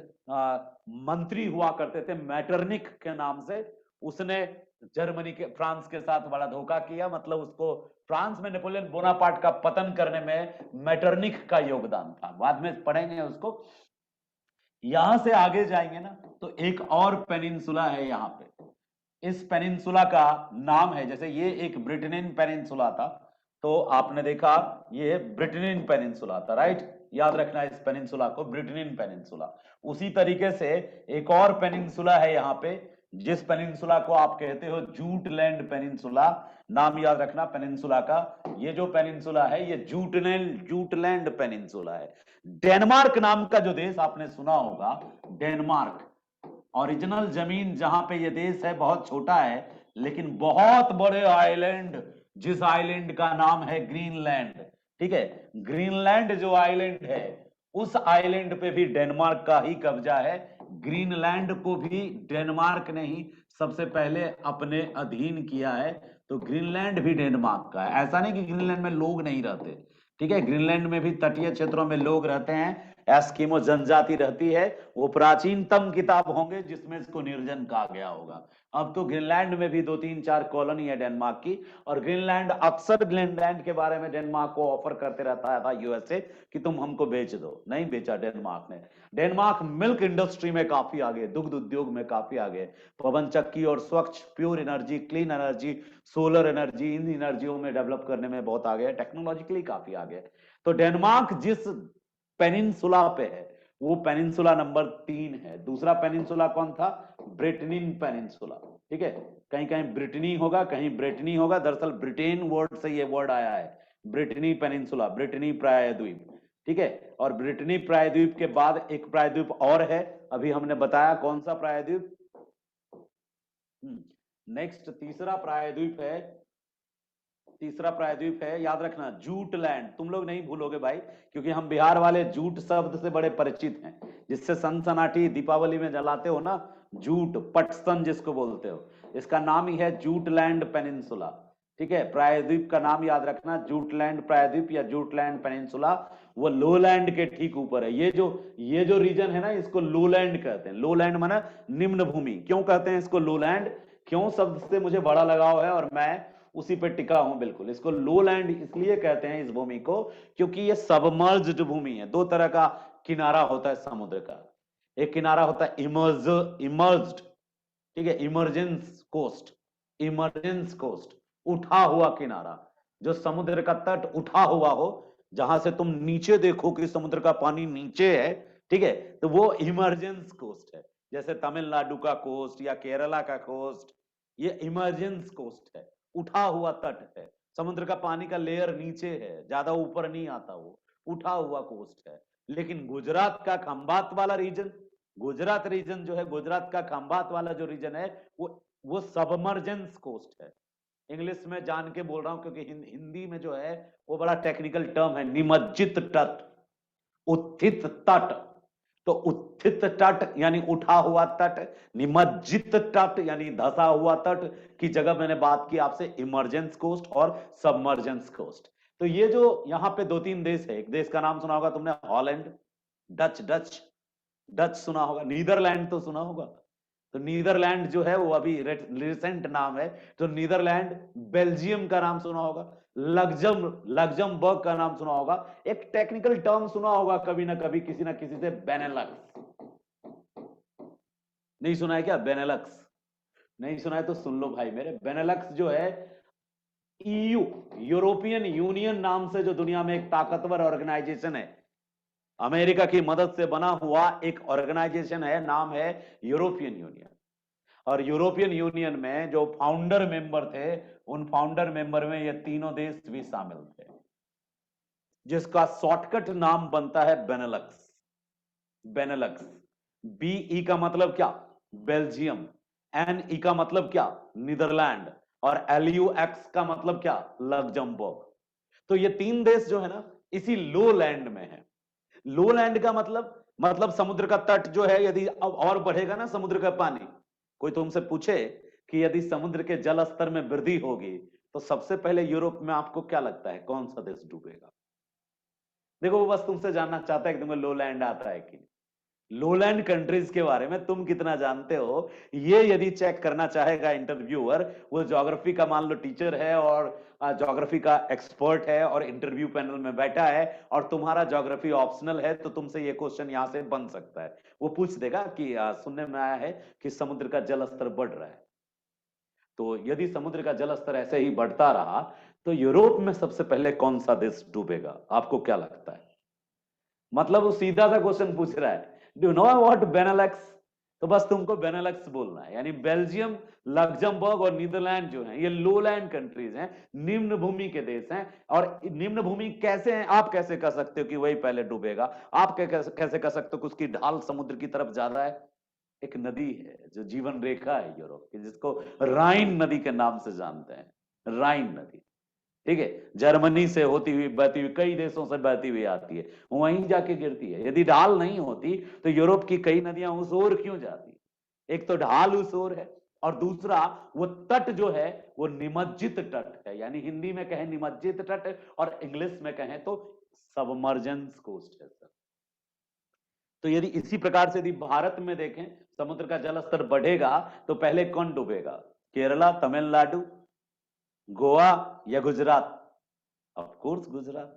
मंत्री हुआ करते थे मैटरनिक के नाम से, उसने जर्मनी के फ्रांस के साथ बड़ा धोखा किया, मतलब उसको फ्रांस में नेपोलियन बोनापार्ट का पतन करने में मैटरनिक का योगदान था, बाद में पढ़ेंगे उसको। यहां से आगे जाएंगे ना तो एक और पेनिनसुला है यहाँ पे, इस पेनिनसुला का नाम है, जैसे ये एक ब्रिटेनियन पेनिनसुला था, तो आपने देखा ये ब्रिटेनियन पेनिनसुला था, राइट, याद रखना इस पेनिनसुला को ब्रिटेनियन पेनिनसुला। उसी तरीके से एक और पेनिनसुला है यहाँ पे, जिस पेनिनसुला को आप कहते हो जूटलैंड पेनिनसुला, नाम याद रखना पेनिनसुला का। ये जो पेनिनसुला है ये जूटलैंड पेनिनसुला है। डेनमार्क नाम का जो देश आपने सुना होगा, डेनमार्क, ओरिजिनल जमीन जहां पे ये देश है बहुत छोटा है, लेकिन बहुत बड़े आइलैंड, जिस आइलैंड का नाम है ग्रीनलैंड, ठीक है, ग्रीनलैंड जो आइलैंड है उस आइलैंड पे भी डेनमार्क का ही कब्जा है। ग्रीनलैंड को भी डेनमार्क ने ही सबसे पहले अपने अधीन किया है, तो ग्रीनलैंड भी डेनमार्क का है। ऐसा नहीं कि ग्रीनलैंड में लोग नहीं रहते, ठीक है, ग्रीनलैंड में भी तटीय क्षेत्रों में लोग रहते हैं, एस्किमो जनजाति रहती है, वो प्राचीनतम किताब होंगे जिसमें इसको निर्जन कहा गया होगा। अब तो ग्रीनलैंड में भी दो तीन चार कॉलोनी है डेनमार्क की, और ग्रीनलैंड अक्सर ग्रीनलैंड के बारे में डेनमार्क को ऑफर करते रहता था यूएसए कि तुम हमको बेच दो, नहीं बेचा डेनमार्क ने। डेनमार्क मिल्क इंडस्ट्री में काफी आगे, दुग्ध उद्योग में काफी आगे, पवन चक्की और स्वच्छ pure energy, clean energy, solar energy, इन एनर्जियों में डेवलप करने में बहुत आगे है, टेक्नोलॉजिकली काफी आगे है। तो डेनमार्क जिस पेनिनसुला पे है वो पेनिनसुला नंबर 3 है। दूसरा पेनिनसुला कौन था? ब्रिटेनियन पेनिनसुला, ठीक है, कहीं कहीं ब्रिटनी होगा कहीं ब्रिटनी होगा, दरअसल ब्रिटेन वर्ड से ये वर्ड आया है, ब्रिटनी पेनिनसुला, ब्रिटनी प्रायद्वीप, ठीक है। और ब्रिटनी प्रायद्वीप के बाद एक प्रायद्वीप और है, अभी हमने बताया, कौन सा प्रायद्वीप? नेक्स्ट तीसरा प्रायद्वीप है, तीसरा प्रायद्वीप है, याद रखना जूटलैंड, तुम लोग नहीं भूलोगे भाई, क्योंकि हम बिहार वाले जूट शब्द से बड़े परिचित हैं, जिससे सनसनाटी दीपावली में जलाते हो ना, जूट पटसन जिसको बोलते हो, इसका नाम ही है जूटलैंड पेनिनसुला, ठीक है। प्रायद्वीप का नाम याद रखना जूटलैंड प्रायद्वीप या जूटलैंड पेनिनसुला, वो लोलैंड के ठीक ऊपर है। ये जो रीजन है ना इसको लोलैंड कहते हैं। लोलैंड माना निम्न भूमि। क्यों कहते हैं इसको लोलैंड? क्यों शब्द से मुझे बड़ा लगाव है और मैं उसी पे टिका हूं बिल्कुल। इसको लोलैंड इसलिए कहते हैं इस भूमि को क्योंकि ये सबमर्ज्ड भूमि है। दो तरह का किनारा होता है समुद्र का, एक किनारा होता है इमर्ज्ड, ठीक है, इमरजेंस कोस्ट, इमरजेंस कोस्ट, उठा हुआ किनारा, जो समुद्र का तट उठा हुआ हो, जहां से तुम नीचे देखो कि समुद्र का पानी नीचे है, ठीक है, तो वो इमरजेंस कोस्ट है। जैसे तमिलनाडु का कोस्ट या केरला का कोस्ट, ये इमरजेंस कोस्ट है, उठा हुआ तट है, समुद्र का पानी का लेयर नीचे है, ज्यादा ऊपर नहीं आता, वो उठा हुआ कोस्ट है। लेकिन गुजरात का खंबात वाला रीजन, गुजरात रीजन जो है, गुजरात का खंबात वाला जो रीजन है, वो सबमर्जेंस कोस्ट है। इंग्लिश में जान के बोल रहा हूं क्योंकि हिंदी में जो है वो बड़ा टेक्निकल टर्म है, निमज्जित तट, उत्थित तट। तो उत्थित तट यानी उठा हुआ तट, निमज्जित तट यानी धसा हुआ तट की जगह मैंने बात की आपसे इमरजेंस कोस्ट और सबमर्जेंस कोस्ट। तो ये जो यहाँ पे दो तीन देश है, एक देश का नाम सुना होगा तुमने, हॉलैंड, डच डच डच सुना होगा, नीदरलैंड तो सुना होगा, तो नीदरलैंड जो है वो अभी रिसेंट नाम है, तो नीदरलैंड। बेल्जियम का नाम सुना होगा, लग्जमबर्ग का नाम सुना होगा, एक टेक्निकल टर्म सुना होगा कभी ना कभी किसी ना किसी से, बेनेलक्स। नहीं सुना है क्या बेनेलक्स? नहीं सुना है तो सुन लो भाई मेरे। बेनेलक्स जो है ईयू, यूरोपियन यूनियन नाम से जो दुनिया में एक ताकतवर ऑर्गेनाइजेशन है, अमेरिका की मदद से बना हुआ एक ऑर्गेनाइजेशन है, नाम है यूरोपियन यूनियन। और यूरोपियन यूनियन में जो फाउंडर मेंबर थे, उन फाउंडर मेंबर में ये तीनों देश भी शामिल थे, जिसका शॉर्टकट नाम बनता है बेनेलक्स। बेनेलक्स, बीई का मतलब क्या? बेल्जियम। एनई का मतलब क्या? नीदरलैंड। और एलयूएक्स का मतलब क्या? लग्जमबर्ग। तो ये तीन देश जो है ना, इसी लो लैंड में है। लो लैंड का मतलब समुद्र का तट जो है, यदि अब और बढ़ेगा ना समुद्र का पानी, कोई तुमसे पूछे कि यदि समुद्र के जल स्तर में वृद्धि होगी तो सबसे पहले यूरोप में आपको क्या लगता है कौन सा देश डूबेगा? देखो वो बस तुमसे जानना चाहता है कि तुम्हें लो लैंड आता है कि नहीं। लोलैंड कंट्रीज के बारे में तुम कितना जानते हो, ये यदि चेक करना चाहेगा इंटरव्यूअर, वो ज्योग्राफी का मान लो टीचर है और ज्योग्राफी का एक्सपर्ट है और इंटरव्यू पैनल में बैठा है, और तुम्हारा ज्योग्राफी ऑप्शनल है, तो तुमसे ये क्वेश्चन यहां से बन सकता है। वो पूछ देगा कि सुनने में आया है कि समुद्र का जल स्तर बढ़ रहा है, तो यदि समुद्र का जल स्तर ऐसे ही बढ़ता रहा तो यूरोप में सबसे पहले कौन सा देश डूबेगा? आपको क्या लगता है? मतलब वो सीधा सा क्वेश्चन पूछ रहा है, डू नो व्हाट बेनेलक्स? तो बस तुमको बेनेलक्स बोलना है। यानी बेल्जियम, लग्जमबर्ग और नीदरलैंड जो हैं, ये लोलैंड कंट्रीज हैं, निम्न भूमि के देश हैं। और निम्न भूमि कैसे हैं? आप कैसे कह सकते हो कि वही पहले डूबेगा? आप कैसे कह सकते हो कि उसकी ढाल समुद्र की तरफ ज्यादा है? एक नदी है जो जीवन रेखा है यूरोप की, जिसको राइन नदी के नाम से जानते हैं, राइन नदी। ठीक है, जर्मनी से होती हुई बहती हुई कई देशों से बहती हुई आती है, वहीं जाके गिरती है। यदि ढाल नहीं होती तो यूरोप की कई नदियां उस ओर क्यों जाती? एक तो ढाल उस ओर है, और दूसरा वो तट जो है वो निमज्जित तट है। यानी हिंदी में कहें निमज्जित तट, और इंग्लिश में कहें तो सबमर्जेंस कोस्ट है सर। तो यदि इसी प्रकार से यदि भारत में देखें, समुद्र का जल स्तर बढ़ेगा तो पहले कौन डूबेगा? केरला, तमिलनाडु, गोवा या गुजरात? Of course Gujarat.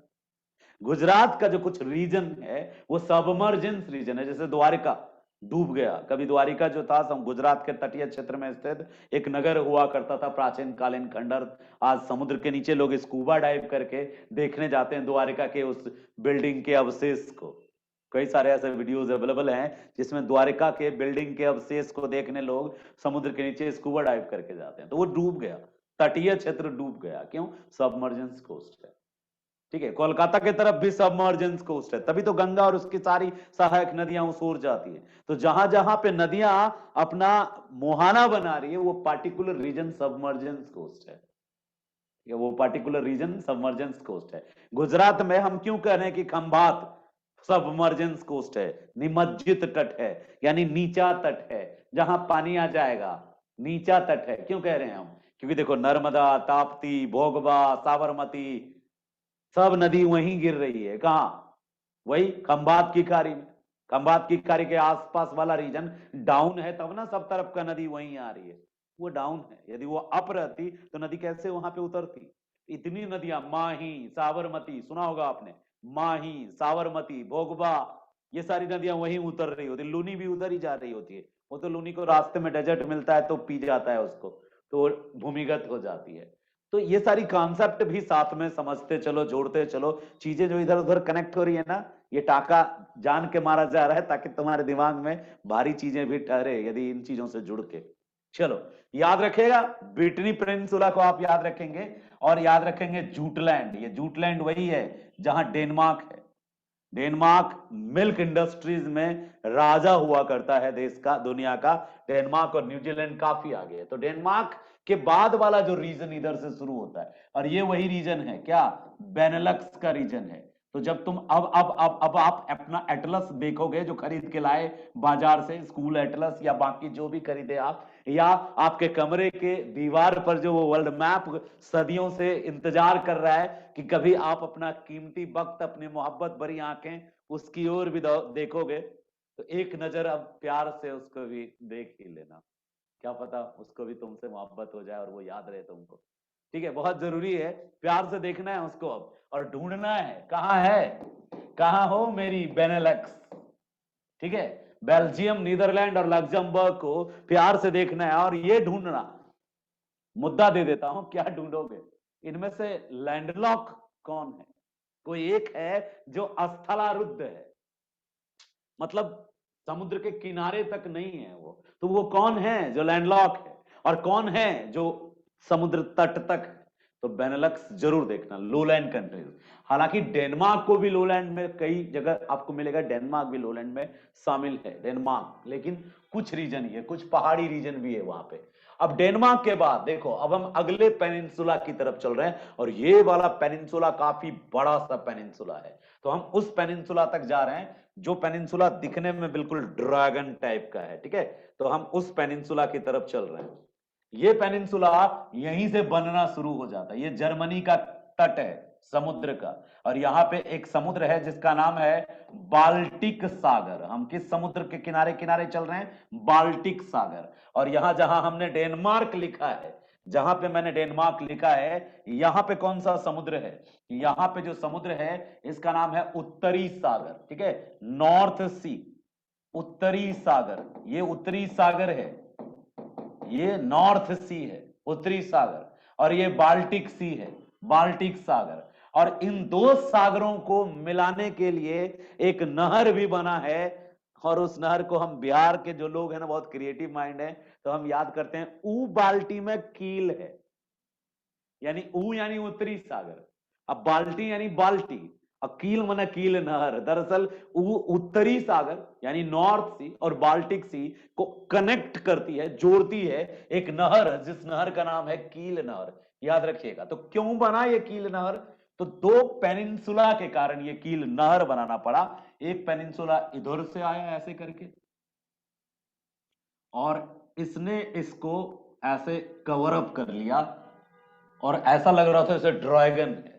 गुजरात का जो कुछ रीजन है वो सबमर्जेंस रीजन है। जैसे द्वारिका डूब गया, कभी द्वारिका जो था गुजरात के तटीय क्षेत्र में स्थित एक नगर हुआ करता था, प्राचीन कालीन खंडर। आज समुद्र के नीचे लोग स्कूबा डाइव करके देखने जाते हैं द्वारिका के उस बिल्डिंग के अवशेष को। कई सारे ऐसे वीडियोस अवेलेबल हैं जिसमें द्वारिका के बिल्डिंग के अवशेष को देखने लोग समुद्र के नीचे स्कूबा डाइव करके जाते हैं। तो वो डूब गया, तटीय क्षेत्र डूब गया। क्यों? सबमर्जेंस कोस्ट है। ठीक है, कोलकाता की तरफ भी सबमर्जेंस कोस्ट है, तभी तो गंगा और उसकी सारी सहायक नदियां उस ओर जाती है। तो जहां जहां पे नदियां अपना मुहाना बना रही है, वो पार्टिकुलर रीजन सबमर्जेंस कोस्ट है, वो पार्टिकुलर रीजन सबमर्जेंस कोस्ट है। गुजरात में हम क्यों कह रहे हैं कि खंभात सबमर्जेंस कोस्ट है, निमज्जित तट है, यानी नीचा तट है, जहां पानी आ जाएगा, नीचा तट है। क्यों कह रहे हैं हम? क्योंकि देखो नर्मदा, ताप्ती, भोगवा, साबरमती, सब नदी वहीं गिर रही है। कहां? वही खंभात की खाड़ी में। खंभात की खाड़ी के आसपास वाला रीजन डाउन है, तब ना सब तरफ का नदी वहीं आ रही है। वो डाउन है, यदि वो अप रहती तो नदी कैसे वहां पे उतरती? इतनी नदियां, माही, साबरमती, सुना होगा आपने, माही, साबरमती, भोगवा, ये सारी नदियां वहीं उतर रही होती। लूनी भी उधर ही जा रही होती है। वो तो लूनी को रास्ते में डेजर्ट मिलता है तो पी जाता है उसको, तो भूमिगत हो जाती है। तो ये सारी कॉन्सेप्ट भी साथ में समझते चलो, जोड़ते चलो, चीजें जो इधर उधर कनेक्ट हो रही है ना, ये टाका जान के मारा जा रहा है ताकि तुम्हारे दिमाग में भारी चीजें भी ठहरे यदि इन चीजों से जुड़ के। चलो याद रखिएगा, ब्रिटनी पेनिनसुला को आप याद रखेंगे, और याद रखेंगे जूटलैंड। ये जूटलैंड वही है जहां डेनमार्क है। डेनमार्क मिल्क इंडस्ट्रीज में राजा हुआ करता है देश का, दुनिया का। डेनमार्क और न्यूजीलैंड काफी आगे है। तो डेनमार्क के बाद वाला जो रीजन इधर से शुरू होता है, और ये वही रीजन है क्या? बेनेलक्स का रीजन है। तो जब तुम अब आप अपना एटलस देखोगे जो खरीद के लाए बाजार से, स्कूल एटलस या बाकी जो भी खरीदे आप, या आपके कमरे के दीवार पर जो वो वर्ल्ड मैप सदियों से इंतजार कर रहा है कि कभी आप अपना कीमती वक्त, अपनी मोहब्बत भरी आंखें उसकी ओर भी देखोगे, तो एक नजर अब प्यार से उसको भी देख ही लेना, क्या पता उसको भी तुमसे मोहब्बत हो जाए और वो याद रहे तुमको। ठीक है, बहुत जरूरी है, प्यार से देखना है उसको अब, और ढूंढना है कहाँ है, कहाँ हो मेरी बेनेलक्स। ठीक है, बेल्जियम, नीदरलैंड और लग्जमबर्ग को प्यार से देखना है, और ये ढूंढना, मुद्दा दे देता हूं, क्या ढूंढोगे, इनमें से लैंडलॉक कौन है? कोई एक है जो स्थलारुद्ध है, मतलब समुद्र के किनारे तक नहीं है वो, तो वो कौन है जो लैंडलॉक है, और कौन है जो समुद्र तट तक है? तो बेनेलक्स जरूर देखना, लोलैंड कंट्रीज। हालांकि डेनमार्क को भी लोलैंड में कई जगह आपको मिलेगा, डेनमार्क भी लोलैंड में शामिल है, डेनमार्क, लेकिन कुछ रीजन ही है, कुछ पहाड़ी रीजन भी है वहां पे। अब डेनमार्क के बाद देखो, अब हम अगले पेनिनसुला की तरफ चल रहे हैं, और ये वाला पेनिनसुला काफी बड़ा सा पेनिनसुला है, तो हम उस पेनिनसुला तक जा रहे हैं जो पेनिनसुला दिखने में बिल्कुल ड्रैगन टाइप का है। ठीक है, तो हम उस पेनिनसुला की तरफ चल रहे हैं। ये पेनिनसुला यहीं से बनना शुरू हो जाता है, ये जर्मनी का तट है समुद्र का, और यहाँ पे एक समुद्र है जिसका नाम है बाल्टिक सागर। हम किस समुद्र के किनारे किनारे चल रहे हैं? बाल्टिक सागर। और यहां जहां हमने डेनमार्क लिखा है, जहां पे मैंने डेनमार्क लिखा है, यहां पे कौन सा समुद्र है? यहां पे जो समुद्र है इसका नाम है उत्तरी सागर। ठीक है, नॉर्थ सी, उत्तरी सागर, ये उत्तरी सागर है, ये नॉर्थ सी है, उत्तरी सागर, और ये बाल्टिक सी है, बाल्टिक सागर। और इन दो सागरों को मिलाने के लिए एक नहर भी बना है, और उस नहर को हम, बिहार के जो लोग हैं ना, बहुत क्रिएटिव माइंड है, तो हम याद करते हैं ऊ बाल्टी में कील है, यानी ऊ यानी उत्तरी सागर, अब बाल्टी यानी बाल्टी, और कील मना कील नहर। दरअसल वो उत्तरी सागर यानी नॉर्थ सी और बाल्टिक सी को कनेक्ट करती है, जोड़ती है एक नहर, जिस नहर का नाम है कील नहर, याद रखिएगा। तो क्यों बना ये कील नहर? तो दो पेनिनसुला के कारण ये कील नहर बनाना पड़ा। एक पेनिनसुला इधर से आया ऐसे करके, और इसने इसको ऐसे कवर अप कर लिया, और ऐसा लग रहा था जैसे ड्रैगन है,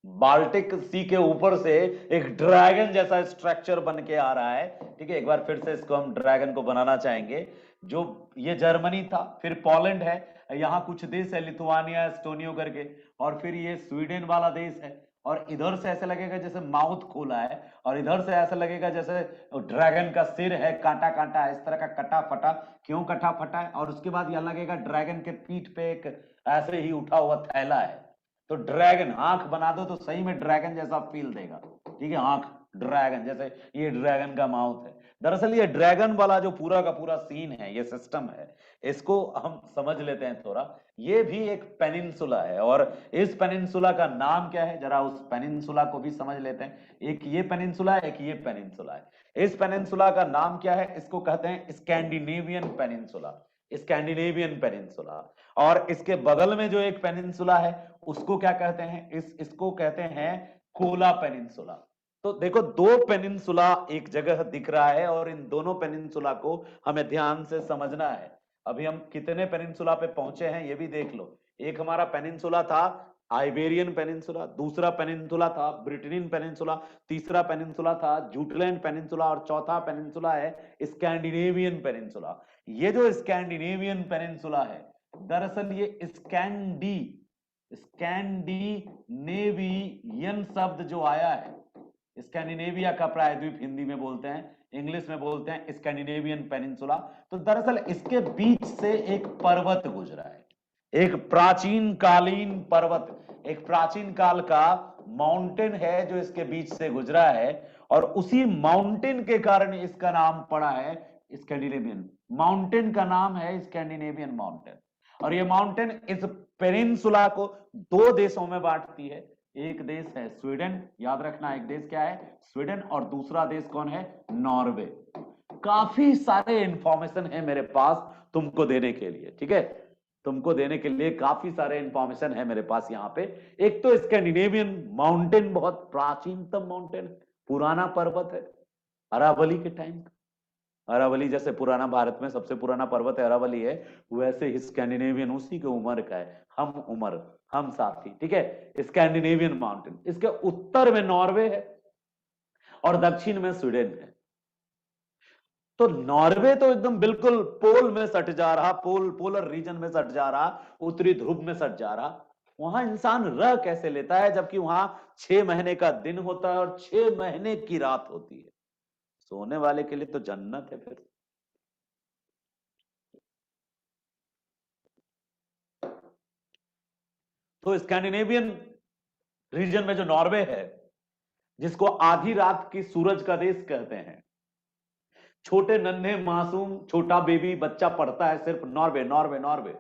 बाल्टिक सी के ऊपर से एक ड्रैगन जैसा स्ट्रक्चर बन के आ रहा है। ठीक है, एक बार फिर से इसको हम ड्रैगन को बनाना चाहेंगे। जो ये जर्मनी था, फिर पोलैंड है, यहाँ कुछ देश है लिथुआनिया, एस्टोनियो करके, और फिर ये स्वीडन वाला देश है। और इधर से ऐसे लगेगा जैसे माउथ खोला है, और इधर से ऐसा लगेगा जैसे ड्रैगन का सिर है, कांटा कांटा इस तरह का कटा फटा। क्यों कटा फटा है? और उसके बाद यह लगेगा ड्रैगन के पीठ पे एक ऐसे ही उठा हुआ थैला है। तो ड्रैगन आंख बना दो तो सही में ड्रैगन जैसा फील देगा। ठीक है, आंख ड्रैगन जैसे, ये ड्रैगन का माउथ है। दरअसल ये ड्रैगन वाला जो पूरा का पूरा सीन है, ये सिस्टम है, इसको हम समझ लेते हैं थोड़ा। ये भी एक पेनिनसुला है, और इस पेनिनसुला का नाम क्या है, जरा उस पेनिनसुला को भी समझ लेते हैं। एक ये पेनिनसुला है, एक ये पेनिनसुला है। इस पेनिनसुला का नाम क्या है? इसको कहते हैं स्कैंडिनेवियन पेनिनसुला, स्कैंडिनेवियन पेनिनसुला। और इसके बगल में जो एक पेनिनसुला है उसको क्या कहते हैं? इसको कहते हैं कोला पेनिनसुला। तो देखो, दो पेनिनसुला एक जगह दिख रहा है, और इन दोनों पेनिनसुला को हमें ध्यान से समझना है। अभी हम कितने पेनिनसुला पे पहुंचे हैं ये भी देख लो। एक हमारा पेनिनसुला था आइबेरियन पेनिनसुला, दूसरा पेनिनसुला था ब्रिटेनियन पेनिनसुला, तीसरा पेनिनसुला था जूटलैंड पेनिनसुला, और चौथा पेनिनसुला है स्कैंडिनेवियन पेनिनसुला। ये जो स्कैंडिनेवियन पेनिनसुला है, दरअसल ये स्कैंडिनेवियन शब्द जो आया है, स्कैंडिनेविया का प्रायद्वीप हिंदी में बोलते हैं, इंग्लिश में बोलते हैं स्कैंडिनेवियन पेनिनसुला। तो दरअसल इसके बीच से एक पर्वत गुजरा है, एक प्राचीन कालीन पर्वत, एक प्राचीन काल का माउंटेन है जो इसके बीच से गुजरा है, और उसी माउंटेन के कारण इसका नाम पड़ा है स्कैंडिनेवियन। माउंटेन का नाम है स्कैंडिनेवियन माउंटेन। और ये माउंटेन इस पेनिनसुला को दो देशों में बांटती है। एक देश है स्वीडन, याद रखना, एक देश क्या है? स्वीडन। और दूसरा देश कौन है? नॉर्वे। काफी सारे इंफॉर्मेशन है मेरे पास तुमको देने के लिए। ठीक है, तुमको देने के लिए काफी सारे इंफॉर्मेशन है मेरे पास यहाँ पे। एक तो स्कैंडिनेवियन माउंटेन बहुत प्राचीनतम माउंटेन, पुराना पर्वत है, अरावली के टाइम का। अरावली जैसे पुराना भारत में सबसे पुराना पर्वत है अरावली है, वैसे ही स्कैंडिनेवियन उसी के उम्र का है, हम उम्र, हम साथी। ठीक है, स्कैंडिनेवियन माउंटेन। इसके उत्तर में नॉर्वे है और दक्षिण में स्वीडन है। तो नॉर्वे तो एकदम बिल्कुल पोल में सट जा रहा, पोलर रीजन में सट जा रहा, उत्तरी ध्रुव में सट जा रहा। वहां इंसान रह कैसे लेता है, जबकि वहां 6 महीने का दिन होता है और 6 महीने की रात होती है। सोने वाले के लिए तो जन्नत है फिर। तो स्कैंडिनेवियन रीजन में जो नॉर्वे है, जिसको आधी रात की सूरज का देश कहते हैं, छोटे नन्हे मासूम छोटा बेबी बच्चा पढ़ता है सिर्फ नॉर्वे नॉर्वे नॉर्वे।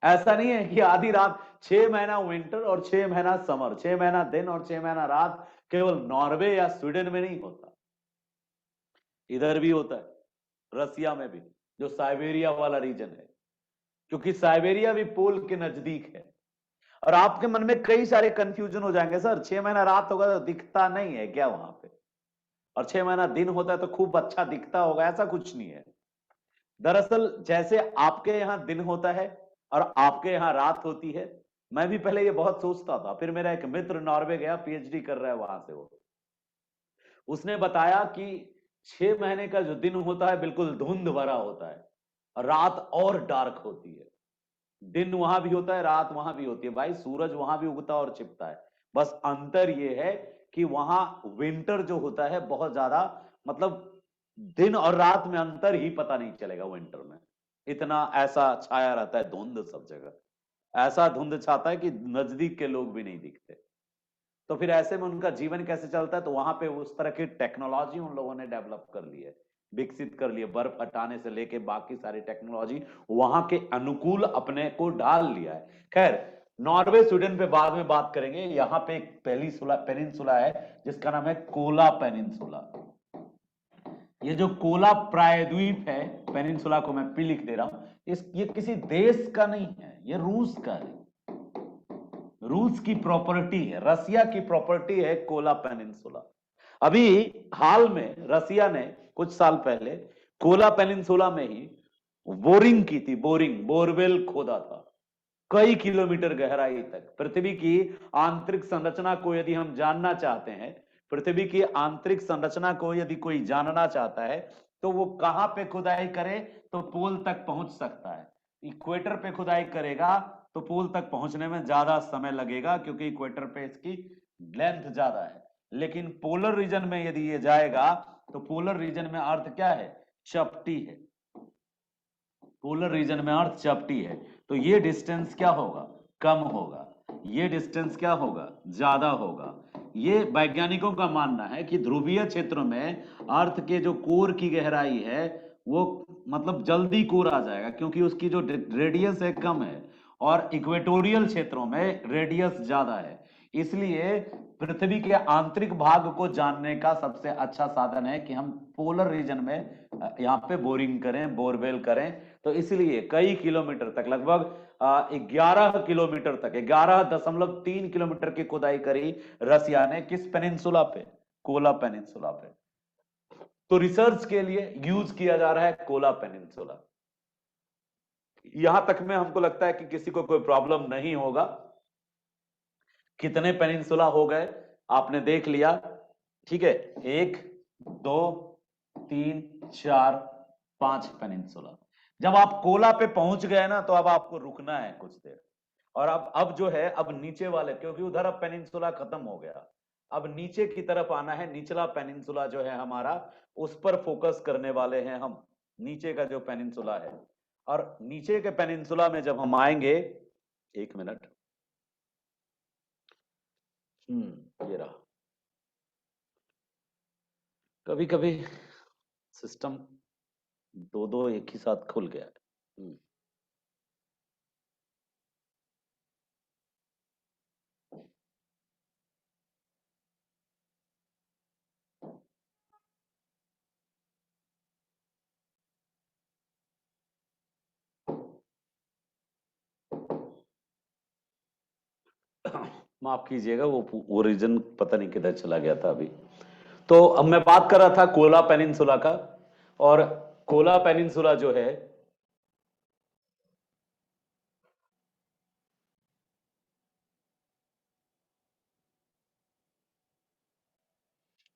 ऐसा नहीं है कि आधी रात, 6 महीना विंटर और 6 महीना समर, 6 महीना दिन और 6 महीना रात केवल नॉर्वे या स्वीडन में नहीं होता, इधर भी होता है, रसिया में भी, जो साइबेरिया वाला रीजन है, क्योंकि साइबेरिया भी पोल के नजदीक है। और आपके मन में कई सारे कंफ्यूजन हो जाएंगे, सर 6 महीना रात होगा तो दिखता नहीं है क्या वहां पे, और 6 महीना दिन होता है तो खूब अच्छा दिखता होगा? ऐसा कुछ नहीं है। दरअसल जैसे आपके यहां दिन होता है और आपके यहां रात होती है, मैं भी पहले ये बहुत सोचता था, फिर मेरा एक मित्र नॉर्वे गया, पीएचडी कर रहा है वहां से वो, उसने बताया कि 6 महीने का जो दिन होता है बिल्कुल धुंध भरा होता है, और रात और डार्क होती है। दिन वहां भी होता है, रात वहां भी होती है भाई, सूरज वहां भी उगता और छिपता है। बस अंतर यह है कि वहां विंटर जो होता है बहुत ज्यादा, मतलब दिन और रात में अंतर ही पता नहीं चलेगा विंटर में, इतना ऐसा छाया रहता है धुंध सब जगह, ऐसा धुंध छाता है कि नजदीक के लोग भी नहीं दिखते। तो फिर ऐसे में उनका जीवन कैसे चलता है? तो वहां पे उस तरह की टेक्नोलॉजी उन लोगों ने डेवलप कर ली है, विकसित कर लिए, बर्फ हटाने से लेके बाकी सारी टेक्नोलॉजी वहां के अनुकूल अपने को डाल लिया है। खैर, नॉर्वे स्वीडन पे बाद में बात करेंगे। यहाँ पे एक पेनिनसुला है जिसका नाम है कोला पेनिनसुला। ये जो कोला प्रायद्वीप है, पेनिनसुला को मैं पी लिख दे रहा हूं, ये किसी देश का नहीं है, ये रूस का है, रूस की प्रॉपर्टी है, रसिया की प्रॉपर्टी है कोला पेनिनसुला। अभी हाल में रसिया ने कुछ साल पहले कोला पेनिनसुला में ही बोरिंग की थी, बोरवेल खोदा था, कई किलोमीटर गहराई तक। पृथ्वी की आंतरिक संरचना को यदि हम जानना चाहते हैं, पृथ्वी की आंतरिक संरचना को यदि कोई जानना चाहता है, तो वो कहां पे खुदाई करे तो पोल तक पहुंच सकता है। इक्वेटर पे खुदाई करेगा तो पोल तक पहुंचने में ज्यादा समय लगेगा, क्योंकि इक्वेटर पे इसकी लेंथ ज्यादा है। लेकिन पोलर रीजन में यदि ये जाएगा, तो पोलर रीजन में अर्थ क्या है? चपटी है। पोलर रीजन में अर्थ चपटी है, तो ये डिस्टेंस क्या होगा? कम होगा। ये डिस्टेंस क्या होगा? ज्यादा होगा। ये वैज्ञानिकों का मानना है कि ध्रुवीय क्षेत्रों में अर्थ के जो कोर की गहराई है वो मतलब जल्दी कोर आ जाएगा, क्योंकि उसकी जो रेडियस है कम है, और इक्वेटोरियल क्षेत्रों में रेडियस ज्यादा है। इसलिए पृथ्वी के आंतरिक भाग को जानने का सबसे अच्छा साधन है कि हम पोलर रीजन में यहाँ पे बोरिंग करें, बोरवेल करें। तो इसलिए कई किलोमीटर तक, लगभग 11 किलोमीटर तक, 11.3 किलोमीटर की खुदाई करी रसिया ने, किस पेनिनसुला पे? कोला पेनिनसुला पे। तो रिसर्च के लिए यूज किया जा रहा है कोला पेनिनसुला। यहां तक में हमको लगता है कि किसी को कोई प्रॉब्लम नहीं होगा। कितने पेनिनसुला हो गए आपने देख लिया, ठीक है? 1 2 3 4 5 पेनिनसुला। जब आप कोला पे पहुंच गए ना, तो अब आपको रुकना है कुछ देर, और अब जो है, अब नीचे वाले, क्योंकि उधर अब पेनिनसुला खत्म हो गया, अब नीचे की तरफ आना है। निचला पेनिनसुला जो है हमारा, उस पर फोकस करने वाले हैं हम, नीचे का जो पेनिनसुला है। और नीचे के पेनिनसुला में जब हम आएंगे, 1 मिनट, ये रहा। कभी कभी सिस्टम दो दो एक ही साथ खुल गया है। माफ कीजिएगा, वो रीजन पता नहीं किधर चला गया था अभी। तो अब मैं बात कर रहा था कोला पेनिनसुला का, और कोला पेनिनसुला जो है,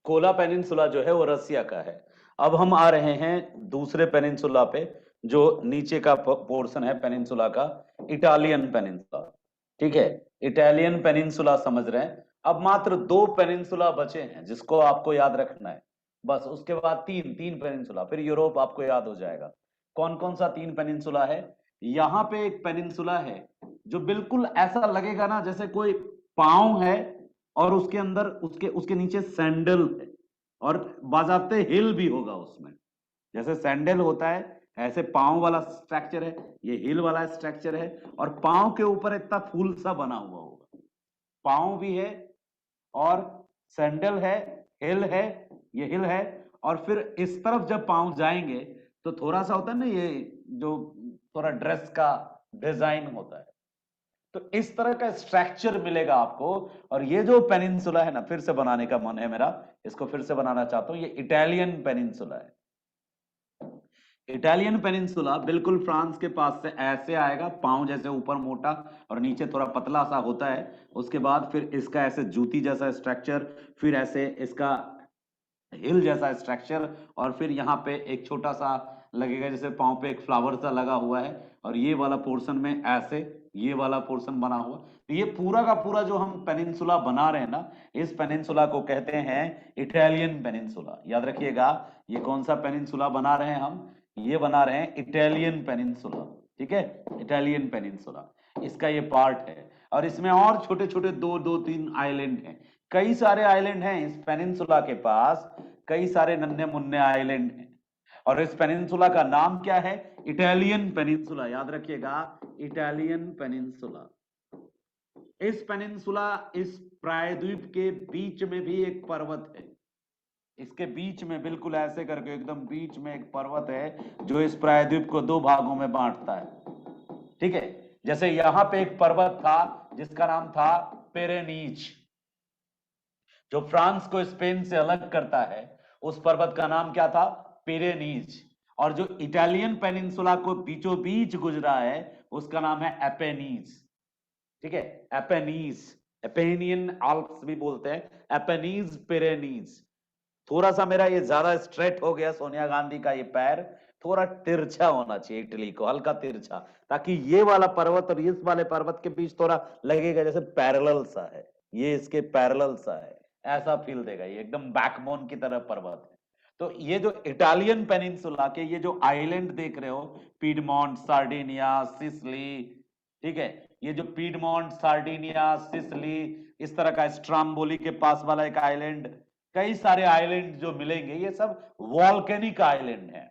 कोला पेनिनसुला जो है वो रसिया का है। अब हम आ रहे हैं दूसरे पेनिनसुला पे, जो नीचे का पोर्शन है पेनिनसुला का, इटालियन पेनिनसुला। ठीक है, इटालियन पेनिनसुला समझ रहे हैं। अब मात्र 2 पेनिनसुला बचे हैं जिसको आपको याद रखना है, बस। उसके बाद तीन तीन पेनिनसुला, फिर यूरोप आपको याद हो जाएगा। कौन कौन सा 3 पेनिनसुला है? यहाँ पे एक पेनिनसुला है जो बिल्कुल ऐसा लगेगा ना जैसे कोई पांव है और उसके अंदर उसके उसके नीचे सैंडल है, और बाजाते हिल भी होगा उसमें। जैसे सैंडल होता है ऐसे पांव वाला स्ट्रक्चर है, ये हिल वाला स्ट्रक्चर है, और पांव के ऊपर इतना फूल सा बना हुआ होगा। पांव भी है और सैंडल है, हिल है, ये हिल है। और फिर इस तरफ जब पांव जाएंगे तो थोड़ा सा होता है ना, ये जो थोड़ा ड्रेस का डिजाइन होता है, तो इस तरह का स्ट्रक्चर मिलेगा आपको। और ये जो पेनिनसुला है ना, फिर से बनाने का मन है मेरा, इसको फिर से बनाना चाहता हूं। ये इटालियन पेनिनसुला है। इटालियन पेनिनसुला बिल्कुल फ्रांस के पास से ऐसे आएगा, पांव जैसे ऊपर मोटा और नीचे थोड़ा पतला सा होता है। उसके बाद फिर इसका ऐसे जूती जैसा स्ट्रक्चर, फिर ऐसे इसका हिल जैसा स्ट्रक्चर, और फिर यहाँ पे एक छोटा सा लगेगा जैसे पांव पे एक फ्लावर सा लगा हुआ है, और ये वाला पोर्शन में ऐसे ये वाला पोर्शन बना हुआ। तो ये पूरा का पूरा जो हम पेनिनसुला बना रहे हैं ना, इस पेनिनसुला को कहते हैं इटालियन पेनिनसुला। याद रखिएगा, ये कौन सा पेनिनसुला बना रहे हैं हम? ये बना रहे हैं इटालियन पेनिनसुला। ठीक है, इटालियन पेनिनसुला इसका ये पार्ट है। और इसमें और छोटे छोटे 2-2-3 आइलैंड हैं। कई सारे आइलैंड हैं इस पेनिनसुला के पास, कई सारे नन्हे मुन्ने आइलैंड हैं। और इस पेनिनसुला का नाम क्या है? Italian peninsula. याद रखिएगा, इटालियन पेनिनसुला। इस पेनिनसुला, इस प्रायद्वीप के बीच में भी एक पर्वत है। इसके बीच में बिल्कुल ऐसे करके एकदम बीच में एक पर्वत है जो इस प्रायद्वीप को 2 भागों में बांटता है। ठीक है, जैसे यहां पे एक पर्वत था जिसका नाम था पेरेनीज, जो फ्रांस को स्पेन से अलग करता है, उस पर्वत का नाम क्या था? पिरेनीज। और जो इटालियन पेनिनसुला को बीचों बीच गुजरा है उसका नाम है एपेनीज। ठीक है, एपेनीज, एपेनियन आल्प्स भी बोलते हैं, एपेनीज पिरेनीज। थोड़ा सा मेरा ये ज्यादा स्ट्रेट हो गया, सोनिया गांधी का ये पैर थोड़ा तिरछा होना चाहिए, इटली को हल्का तिरछा, ताकि ये वाला पर्वत और इस वाले पर्वत के बीच थोड़ा लगेगा जैसे पैरेलल सा है, ये इसके पैरेलल सा है, ऐसा फील देगा। ये एकदम बैकबोन की तरह पर्वत है। तो ये जो इटालियन पेनिनसुला के ये जो आइलैंड देख रहे हो, पीडमोंट, सार्डिनिया, सिसली, ठीक है, ये जो पीडमोंट, सार्डिनिया, सिसली, इस तरह का स्ट्राम्बोली के पास वाला एक आइलैंड, कई सारे आइलैंड जो मिलेंगे ये सब वॉल्केनिक आइलैंड है।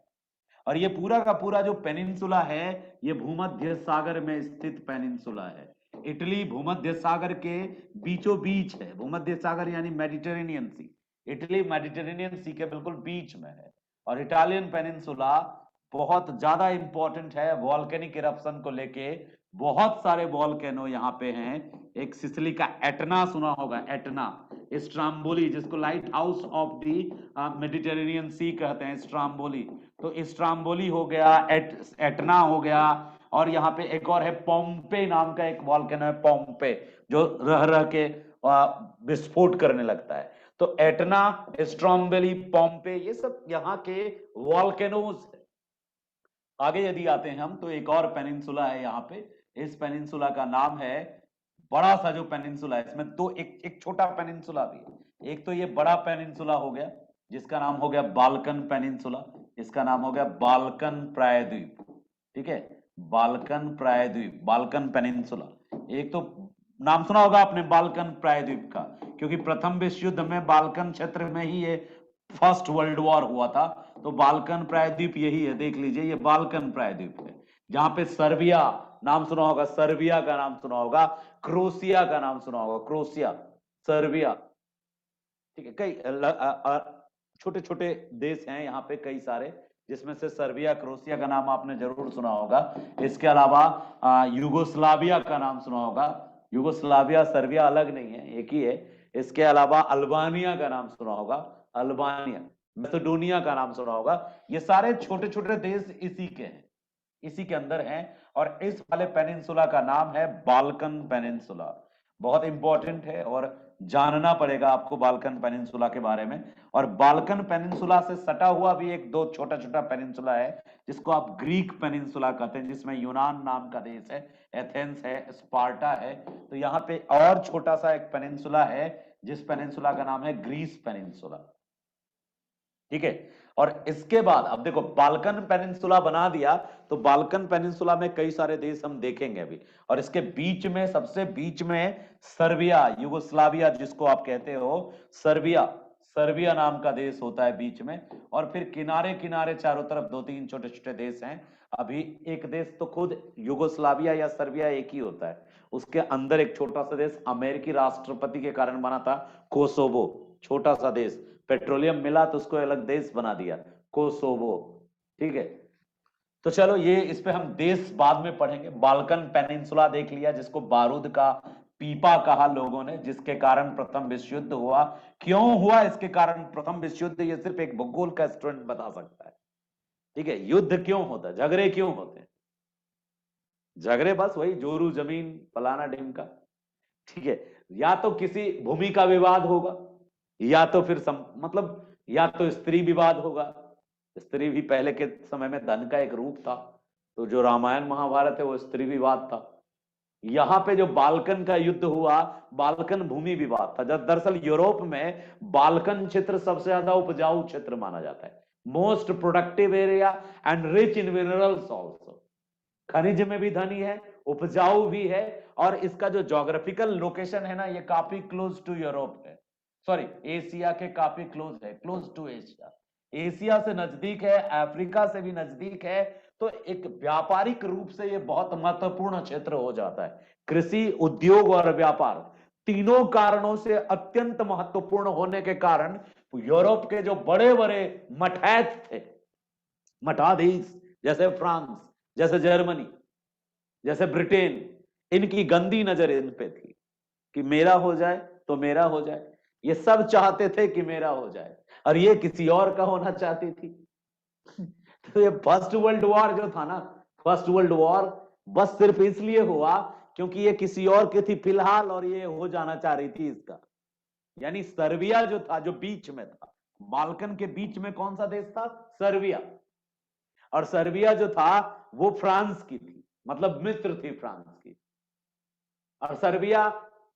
और ये पूरा का पूरा जो पेनिनसुला है ये भूमध्य सागर में स्थित पेनिनसुला है। इटली भूमध्य सागर के बीचों बीच है। भूमध्य सागर यानी मेडिटेरेनियन सी, इटली मेडिटेरेनियन सी के बिल्कुल बीच में है। और इटालियन पेनिनसुला बहुत ज्यादा इंपॉर्टेंट है वॉल्केनिक इरप्शन को लेके। बहुत सारे वॉल्केनो यहाँ पे हैं। एक सिसिली का एटना सुना होगा, एटना, स्ट्राम्बोली जिसको light house of the Mediterranean sea कहते हैं, स्ट्राम्बोली। तो स्ट्राम्बोली हो गया, एटना हो गया, और यहाँ पे एक और है पोम्पे नाम का एक वॉल्केनो है, पोम्पे, जो रह रह के विस्फोट करने लगता है। तो एटना, स्ट्राम्बोली, पोम्पे, ये सब यहाँ के वॉल्केनोज है। आगे यदि आते हैं हम तो एक और पेनिनसुला है यहाँ पे। इस पेनिनसुला का नाम है, बड़ा सा जो पेनिनसुला है इसमें दो, एक छोटा पेनिनसुला भी है। एक तो ये बड़ा पेनिनसुला हो गया जिसका नाम हो गया बाल्कन पेनिनसुला, इसका नाम हो गया बाल्कन प्रायद्वीप। ठीक है, बाल्कन प्रायद्वीप, बाल्कन पेनिनसुला। एक तो नाम सुना होगा आपने बाल्कन प्रायद्वीप का, क्योंकि प्रथम विश्व युद्ध में बाल्कन क्षेत्र में ही ये फर्स्ट वर्ल्ड वॉर हुआ था। तो बाल्कन प्रायद्वीप यही है, देख लीजिए, ये बाल्कन प्रायद्वीप है जहां पे सर्बिया, नाम सुना होगा, सर्बिया का नाम सुना होगा, क्रोशिया का नाम सुना होगा, क्रोशिया, सर्बिया। ठीक है, कई छोटे छोटे देश हैं यहाँ पे कई सारे, जिसमें से सर्बिया, क्रोशिया का नाम आपने जरूर सुना होगा। इसके अलावा युगोस्लाविया का नाम सुना होगा। युगोस्लाविया, सर्बिया अलग नहीं है, एक ही है। इसके अलावा अल्बानिया का नाम सुना होगा, अल्बानिया, मैसेडोनिया का नाम सुना होगा। ये सारे छोटे छोटे देश इसी के हैं, इसी के अंदर हैं। और इस वाले पेनिनसुला का नाम है बाल्कन पेनिनसुला। बहुत इंपॉर्टेंट है और जानना पड़ेगा आपको बाल्कन पेनिनसुला के बारे में। और बाल्कन पेनिनसुला से सटा हुआ भी एक दो छोटा छोटा पेनिनसुला है जिसको आप ग्रीक पेनिनसुला कहते हैं, जिसमें यूनान नाम का देश है, एथेंस है, स्पार्टा है। तो यहाँ पे और छोटा सा एक पेनिनसुला है जिस पेनिनसुला का नाम है ग्रीस पेनिनसुला। ठीक है। और इसके बाद अब देखो बाल्कन पेनिनसुला बना दिया तो बाल्कन पेनिनसुला में कई सारे देश हम देखेंगे अभी। और इसके बीच में सबसे बीच में सर्बिया, युगोस्लाविया जिसको आप कहते हो, सर्बिया, सर्बिया नाम का देश होता है बीच में। और फिर किनारे किनारे चारों तरफ दो तीन छोटे छोटे देश हैं। अभी एक देश तो खुद युगोस्लाविया या सर्बिया एक ही होता है, उसके अंदर एक छोटा सा देश अमेरिकी राष्ट्रपति के कारण बना था, कोसोवो, छोटा सा देश। पेट्रोलियम मिला तो उसको अलग देश बना दिया, कोसोवो। ठीक है। तो चलो ये इस पे हम देश बाद में पढ़ेंगे। बाल्कन पेनिनसुला देख लिया जिसको बारूद का पीपा कहा लोगों ने, जिसके कारण प्रथम विश्व युद्ध हुआ। क्यों हुआ इसके कारण प्रथम विश्व युद्ध, ये सिर्फ एक भूगोल का स्टूडेंट बता सकता है। ठीक है। युद्ध क्यों होता है, झगड़े क्यों होते हैं? झगड़े बस वही जोरू जमीन फलाना ढिमका। ठीक है। या तो किसी भूमि का विवाद होगा, या तो फिर मतलब या तो स्त्री विवाद होगा। स्त्री भी पहले के समय में धन का एक रूप था, तो जो रामायण महाभारत है वो स्त्री विवाद था। यहां पे जो बाल्कन का युद्ध हुआ, बाल्कन भूमि विवाद था। जब दरअसल यूरोप में बाल्कन क्षेत्र सबसे ज्यादा उपजाऊ क्षेत्र माना जाता है, most productive area and rich in minerals also. खनिज में भी धनी है, उपजाऊ भी है, और इसका जो ज्योग्राफिकल लोकेशन है ना, ये काफी क्लोज टू यूरोप है, सॉरी एशिया के काफी क्लोज है, क्लोज टू एशिया। एशिया से नजदीक है, अफ्रीका से भी नजदीक है। तो एक व्यापारिक रूप से ये बहुत महत्वपूर्ण क्षेत्र हो जाता है। कृषि, उद्योग और व्यापार तीनों कारणों से अत्यंत महत्वपूर्ण होने के कारण यूरोप के जो बड़े बड़े मठैत थे, मठाधीश, जैसे फ्रांस, जैसे जर्मनी, जैसे ब्रिटेन, इनकी गंदी नजर इन पे थी कि मेरा हो जाए तो मेरा हो जाए। ये सब चाहते थे कि मेरा हो जाए, और ये किसी और का होना चाहती थी। तो ये फर्स्ट वर्ल्ड वॉर जो था ना, फर्स्ट वर्ल्ड वॉर बस सिर्फ इसलिए हुआ क्योंकि ये किसी और की थी फिलहाल, और ये हो जाना चाह रही थी इसका। यानी सर्बिया जो था, जो बीच में था, बाल्कन के बीच में कौन सा देश था? सर्बिया। और सर्बिया जो था वो फ्रांस की थी, मतलब मित्र थी फ्रांस की। और सर्बिया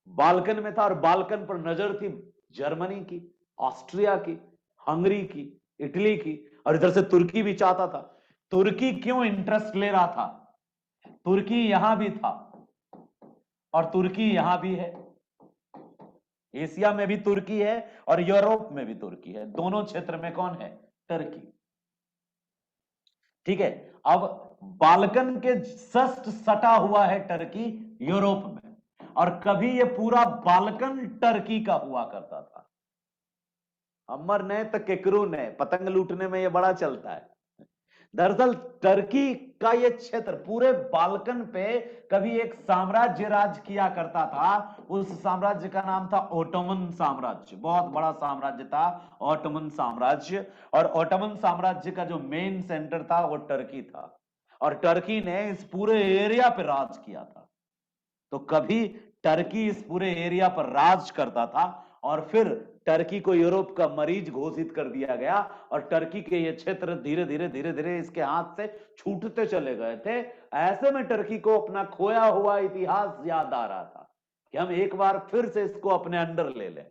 बाल्कन में था, और बाल्कन पर नजर थी जर्मनी की, ऑस्ट्रिया की, हंगरी की, इटली की, और इधर से तुर्की भी चाहता था। तुर्की क्यों इंटरेस्ट ले रहा था? तुर्की यहां भी था और तुर्की यहां भी है। एशिया में भी तुर्की है और यूरोप में भी तुर्की है। दोनों क्षेत्र में कौन है? टर्की। ठीक है। अब बाल्कन के जस्ट सटा हुआ है टर्की यूरोप में, और कभी ये पूरा बाल्कन टर्की का हुआ करता था। अमर ने तो केकरू ने, पतंग लूटने में ये बड़ा चलता है। दरअसल टर्की का ये क्षेत्र पूरे बाल्कन पे कभी एक साम्राज्य राज किया करता था। उस साम्राज्य का नाम था ओटोमन साम्राज्य। बहुत बड़ा साम्राज्य था ओटोमन साम्राज्य। और ओटोमन साम्राज्य का जो मेन सेंटर था वो टर्की था, और टर्की ने इस पूरे एरिया पे राज किया था। तो कभी टर्की इस पूरे एरिया पर राज करता था, और फिर टर्की को यूरोप का मरीज घोषित कर दिया गया, और टर्की के ये क्षेत्र धीरे धीरे धीरे धीरे इसके हाथ से छूटते चले गए थे। ऐसे में टर्की को अपना खोया हुआ इतिहास याद आ रहा था कि हम एक बार फिर से इसको अपने अंडर ले लें।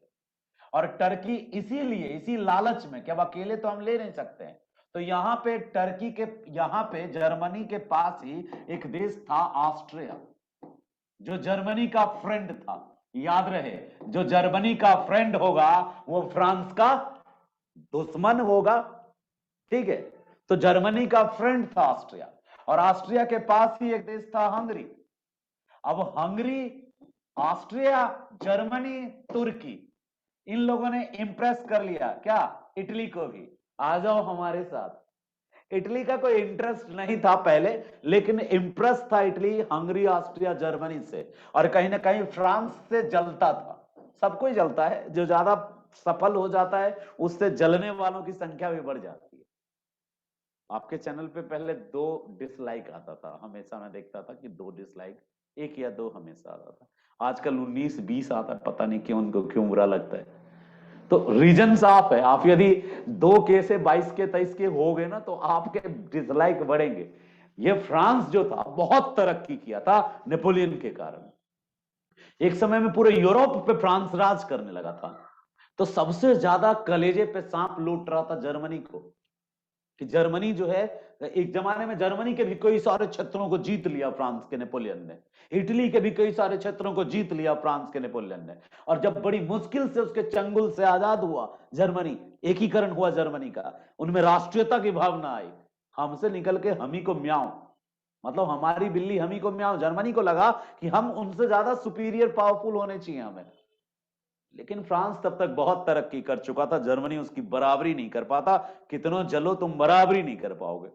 और टर्की इसीलिए, इसी लालच में कि अब अकेले तो हम ले नहीं सकते हैं, तो यहां पे टर्की के, यहां पे जर्मनी के पास ही एक देश था ऑस्ट्रिया, जो जर्मनी का फ्रेंड था। याद रहे, जो जर्मनी का फ्रेंड होगा वो फ्रांस का दुश्मन होगा। ठीक है। तो जर्मनी का फ्रेंड था ऑस्ट्रिया, और ऑस्ट्रिया के पास ही एक देश था हंगरी। अब हंगरी, ऑस्ट्रिया, जर्मनी, तुर्की, इन लोगों ने इंप्रेस कर लिया क्या? इटली को भी, आ जाओ हमारे साथ। इटली का कोई इंटरेस्ट नहीं था पहले, लेकिन इंप्रेस था इटली हंगरी, ऑस्ट्रिया, जर्मनी से। और कहीं ना कहीं फ्रांस से जलता था। सबको ही जलता है, जो ज्यादा सफल हो जाता है उससे जलने वालों की संख्या भी बढ़ जाती है। आपके चैनल पे पहले 2 डिसलाइक आता था, हमेशा मैं देखता था कि 2 डिसलाइक, 1 या 2 हमेशा आता था। आजकल 19 20 आता है, पता नहीं क्यों उनको क्यों बुरा लगता है। तो रीजन साफ है, आप यदि 2 के से 22 के 23 के हो गए ना तो आपके डिसलाइक बढ़ेंगे। ये फ्रांस जो था बहुत तरक्की किया था नेपोलियन के कारण। एक समय में पूरे यूरोप पे फ्रांस राज करने लगा था। तो सबसे ज्यादा कलेजे पे सांप लूट रहा था जर्मनी को, कि जर्मनी जो है, एक जमाने में जर्मनी के भी कई सारे क्षेत्रों को जीत लिया फ्रांस के नेपोलियन ने, इटली के भी कई सारे क्षेत्रों को जीत लिया फ्रांस के नेपोलियन ने। और जब बड़ी मुश्किल से उसके चंगुल से आजाद हुआ जर्मनी, एकीकरण हुआ जर्मनी का, उनमें राष्ट्रीयता की भावना आई, हमसे निकल के हम ही को म्याऊं, मतलब हमारी बिल्ली हम ही को म्याऊं। जर्मनी को लगा कि हम उनसे ज्यादा सुपीरियर पावरफुल होने चाहिए हमें। लेकिन फ्रांस तब तक बहुत तरक्की कर चुका था, जर्मनी उसकी बराबरी नहीं कर पाता। कितनों चलो तुम बराबरी नहीं कर पाओगे,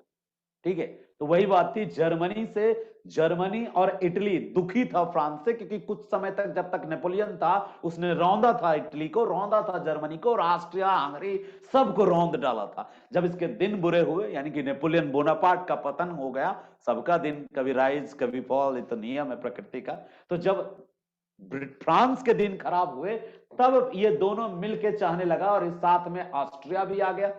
ठीक है। तो वही बात थी, जर्मनी से, जर्मनी और इटली दुखी था फ्रांस से, क्योंकि कुछ समय तक जब तक नेपोलियन था उसने रौंदा था इटली को, रौंदा था जर्मनी को, ऑस्ट्रिया हंगरी सबको रौंद डाला था। जब इसके दिन बुरे हुए, यानी कि नेपोलियन बोनापार्ट का पतन हो गया, सबका दिन कभी राइज कभी फॉल, ये तो नियम है प्रकृति का। तो जब फ्रांस के दिन खराब हुए तब ये दोनों मिलके चाहने लगा, और इस साथ में ऑस्ट्रिया भी आ गया,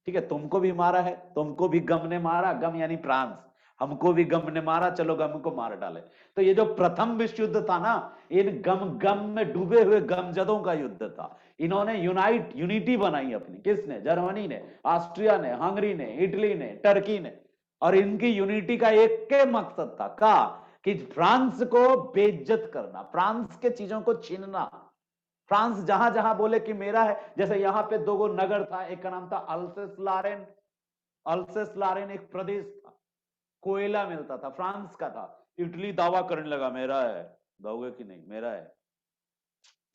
ठीक है। तुमको भी मारा है, तुमको भी गम ने मारा, गम यानी फ्रांस, हमको भी गम ने मारा, चलो गम को मार डाले। तो ये जो प्रथम विश्व युद्ध था ना, इन गम गम में डूबे हुए गमजदों का युद्ध था। इन्होंने यूनिटी बनाई अपनी, किसने? जर्मनी ने, ऑस्ट्रिया ने, हंगरी ने, इटली ने, टर्की ने। और इनकी यूनिटी का एक के मकसद था का कि फ्रांस को बेइज्जत करना, फ्रांस के चीजों को छीनना। फ्रांस जहां जहां बोले कि मेरा है, जैसे यहां पे 2 नगर था, एक का नाम था अल्सेस लारेन, अल्सेस लारेन एक प्रदेश था, कोयला मिलता था, फ्रांस का था। इटली दावा करने लगा मेरा है, दोगे कि नहीं, मेरा है।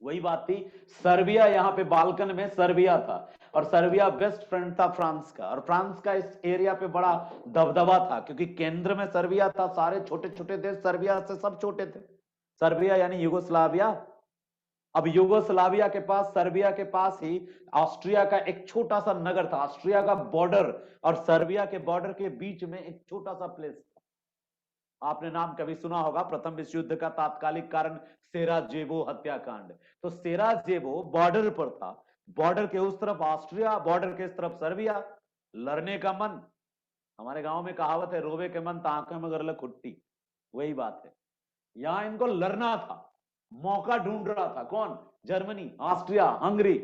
वही बात थी, सर्बिया यहां पे बाल्कन में सर्बिया था, और सर्बिया बेस्ट फ्रेंड था फ्रांस का, और फ्रांस का इस एरिया पे बड़ा दबदबा था, क्योंकि केंद्र में सर्बिया था, सारे छोटे छोटे देश सर्बिया से सब छोटे थे। सर्बिया यानी युगोस्लाविया। अब युगोस्लाविया के पास, सर्बिया के पास ही ऑस्ट्रिया का एक छोटा सा नगर था, ऑस्ट्रिया का बॉर्डर और सर्बिया के बॉर्डर के बीच में एक छोटा सा प्लेस था। आपने नाम कभी सुना होगा, प्रथम विश्व युद्ध का तात्कालिक कारण सेराजेवो हत्याकांड। तो सेराजेवो बॉर्डर पर था, बॉर्डर के उस तरफ ऑस्ट्रिया, बॉर्डर के इस तरफ सर्बिया। लड़ने का मन, हमारे गांव में कहावत है, रोवे के मन तो आंखों में गरल खुट्टी, वही बात है। यहां इनको लड़ना था, मौका ढूंढ रहा था कौन? Germany, Austria, Hungary.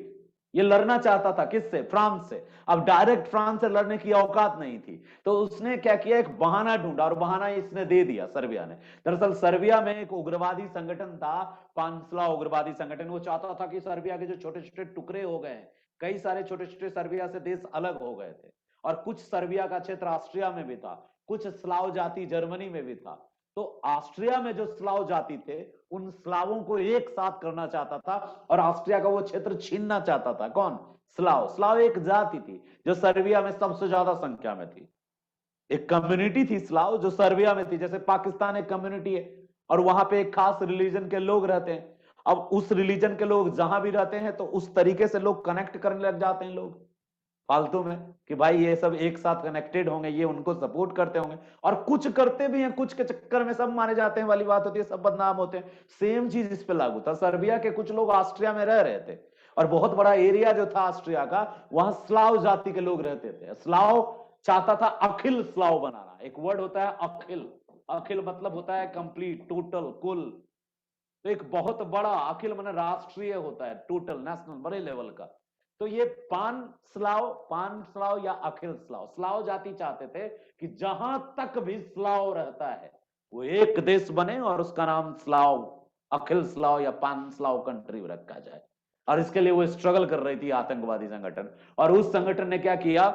ये लड़ना चाहता था किससे? फ्रांस से। अब डायरेक्ट फ्रांस से लड़ने की औकात नहीं थी, तो उसने क्या किया, एक बहाना ढूंढा, और बहाना इसने दे दिया सर्बिया ने। दरअसल सर्बिया में एक उग्रवादी संगठन था, पांसला उग्रवादी संगठन। वो चाहता था कि सर्बिया के जो छोटे छोटे टुकड़े हो गए, कई सारे छोटे छोटे सर्बिया से देश अलग हो गए थे, और कुछ सर्बिया का क्षेत्र ऑस्ट्रिया में भी था, कुछ स्लाव जाति जर्मनी में भी था। तो ऑस्ट्रिया में जो स्लाव जाति थे, उन स्लावों को एक साथ करना चाहता था, और ऑस्ट्रिया का वो क्षेत्र छीनना चाहता था। कौन? स्लाव। स्लाव एक जाति थी जो सर्बिया में सबसे ज्यादा संख्या में थी, एक कम्युनिटी थी स्लाव जो सर्बिया में थी। जैसे पाकिस्तान एक कम्युनिटी है, और वहां पे एक खास रिलीजन के लोग रहते हैं। अब उस रिलीजन के लोग जहां भी रहते हैं, तो उस तरीके से लोग कनेक्ट करने लग जाते हैं लोग फालतू में, कि भाई ये सब एक साथ कनेक्टेड होंगे, ये उनको सपोर्ट करते होंगे, और कुछ करते भी हैं, कुछ के चक्कर में सब माने जाते हैं वाली बात होती है, सब बदनाम होते हैं। सेम चीज इस पे लागू था। सर्बिया के कुछ लोग ऑस्ट्रिया में रह रहे थे, और बहुत बड़ा एरिया जो था ऑस्ट्रिया का, वहां स्लाव जाति के लोग रहते थे। स्लाव चाहता था अखिल स्लाव बनाना। एक वर्ड होता है अखिल, अखिल मतलब होता है कंप्लीट, टोटल, कुल। तो एक बहुत बड़ा अखिल माने राष्ट्रीय होता है, टोटल, नेशनल, बड़े लेवल का। तो ये पान स्लाव या अखिल स्लाव, स्लाव जाति चाहते थे कि जहां तक भी स्लाव रहता है वो एक देश बने, और उसका नाम स्लाव, अखिल स्लाव या पान स्लाव कंट्री रखा जाए। और इसके लिए वो स्ट्रगल कर रही थी आतंकवादी संगठन। और उस संगठन ने क्या किया,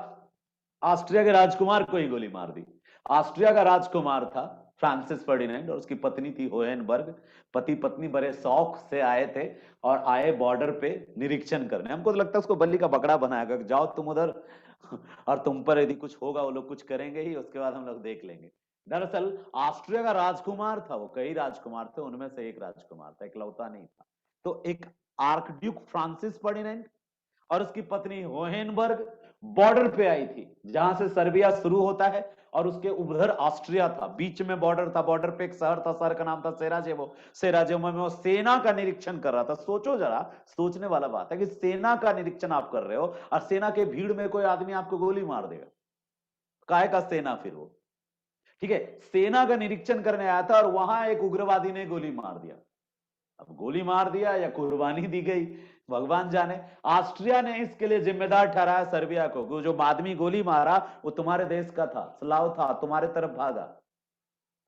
ऑस्ट्रिया के राजकुमार को ही गोली मार दी। ऑस्ट्रिया का राजकुमार था फ्रांसिस फर्डिनेंड, और उसकी पत्नी थी होहेनबर्ग। पति पत्नी बड़े शौक से आए थे, और आए बॉर्डर पे निरीक्षण करने। हमको तो लगता है उसको बल्ली का बकरा बनाया, जाओ तुम उधर, और तुम पर यदि कुछ होगा वो लोग कुछ करेंगे ही, उसके बाद हम लोग देख लेंगे। दरअसल ऑस्ट्रिया का राजकुमार था वो, कई राजकुमार थे, उनमें से एक राजकुमार था, इकलौता नहीं था। तो एक आर्कड्यूक फ्रांसिस फर्डिनेंड और उसकी पत्नी होहेनबर्ग, बॉर्डर पे आई थी, जहां से सर्बिया शुरू होता है और उसके उधर ऑस्ट्रिया था, बीच में बॉर्डर था, बॉर्डर पे एक शहर था, शहर का नाम था सेराजेवो। सेराजेवो में वो सेना का निरीक्षण कर रहा था। सोचो जरा, सोचने वाला बात है कि सेना का निरीक्षण आप कर रहे हो और सेना के भीड़ में कोई आदमी आपको गोली मार देगा, काहे का सेना फिर वो, ठीक है। सेना का निरीक्षण करने आया था और वहां एक उग्रवादी ने गोली मार दिया। अब गोली मार दिया या कुर्बानी दी गई, भगवान जाने। ऑस्ट्रिया ने इसके लिए जिम्मेदार ठहराया सर्बिया को। वो जो आदमी गोली मारा वो तुम्हारे देश का था, स्लाव था, तुम्हारे तरफ भागा,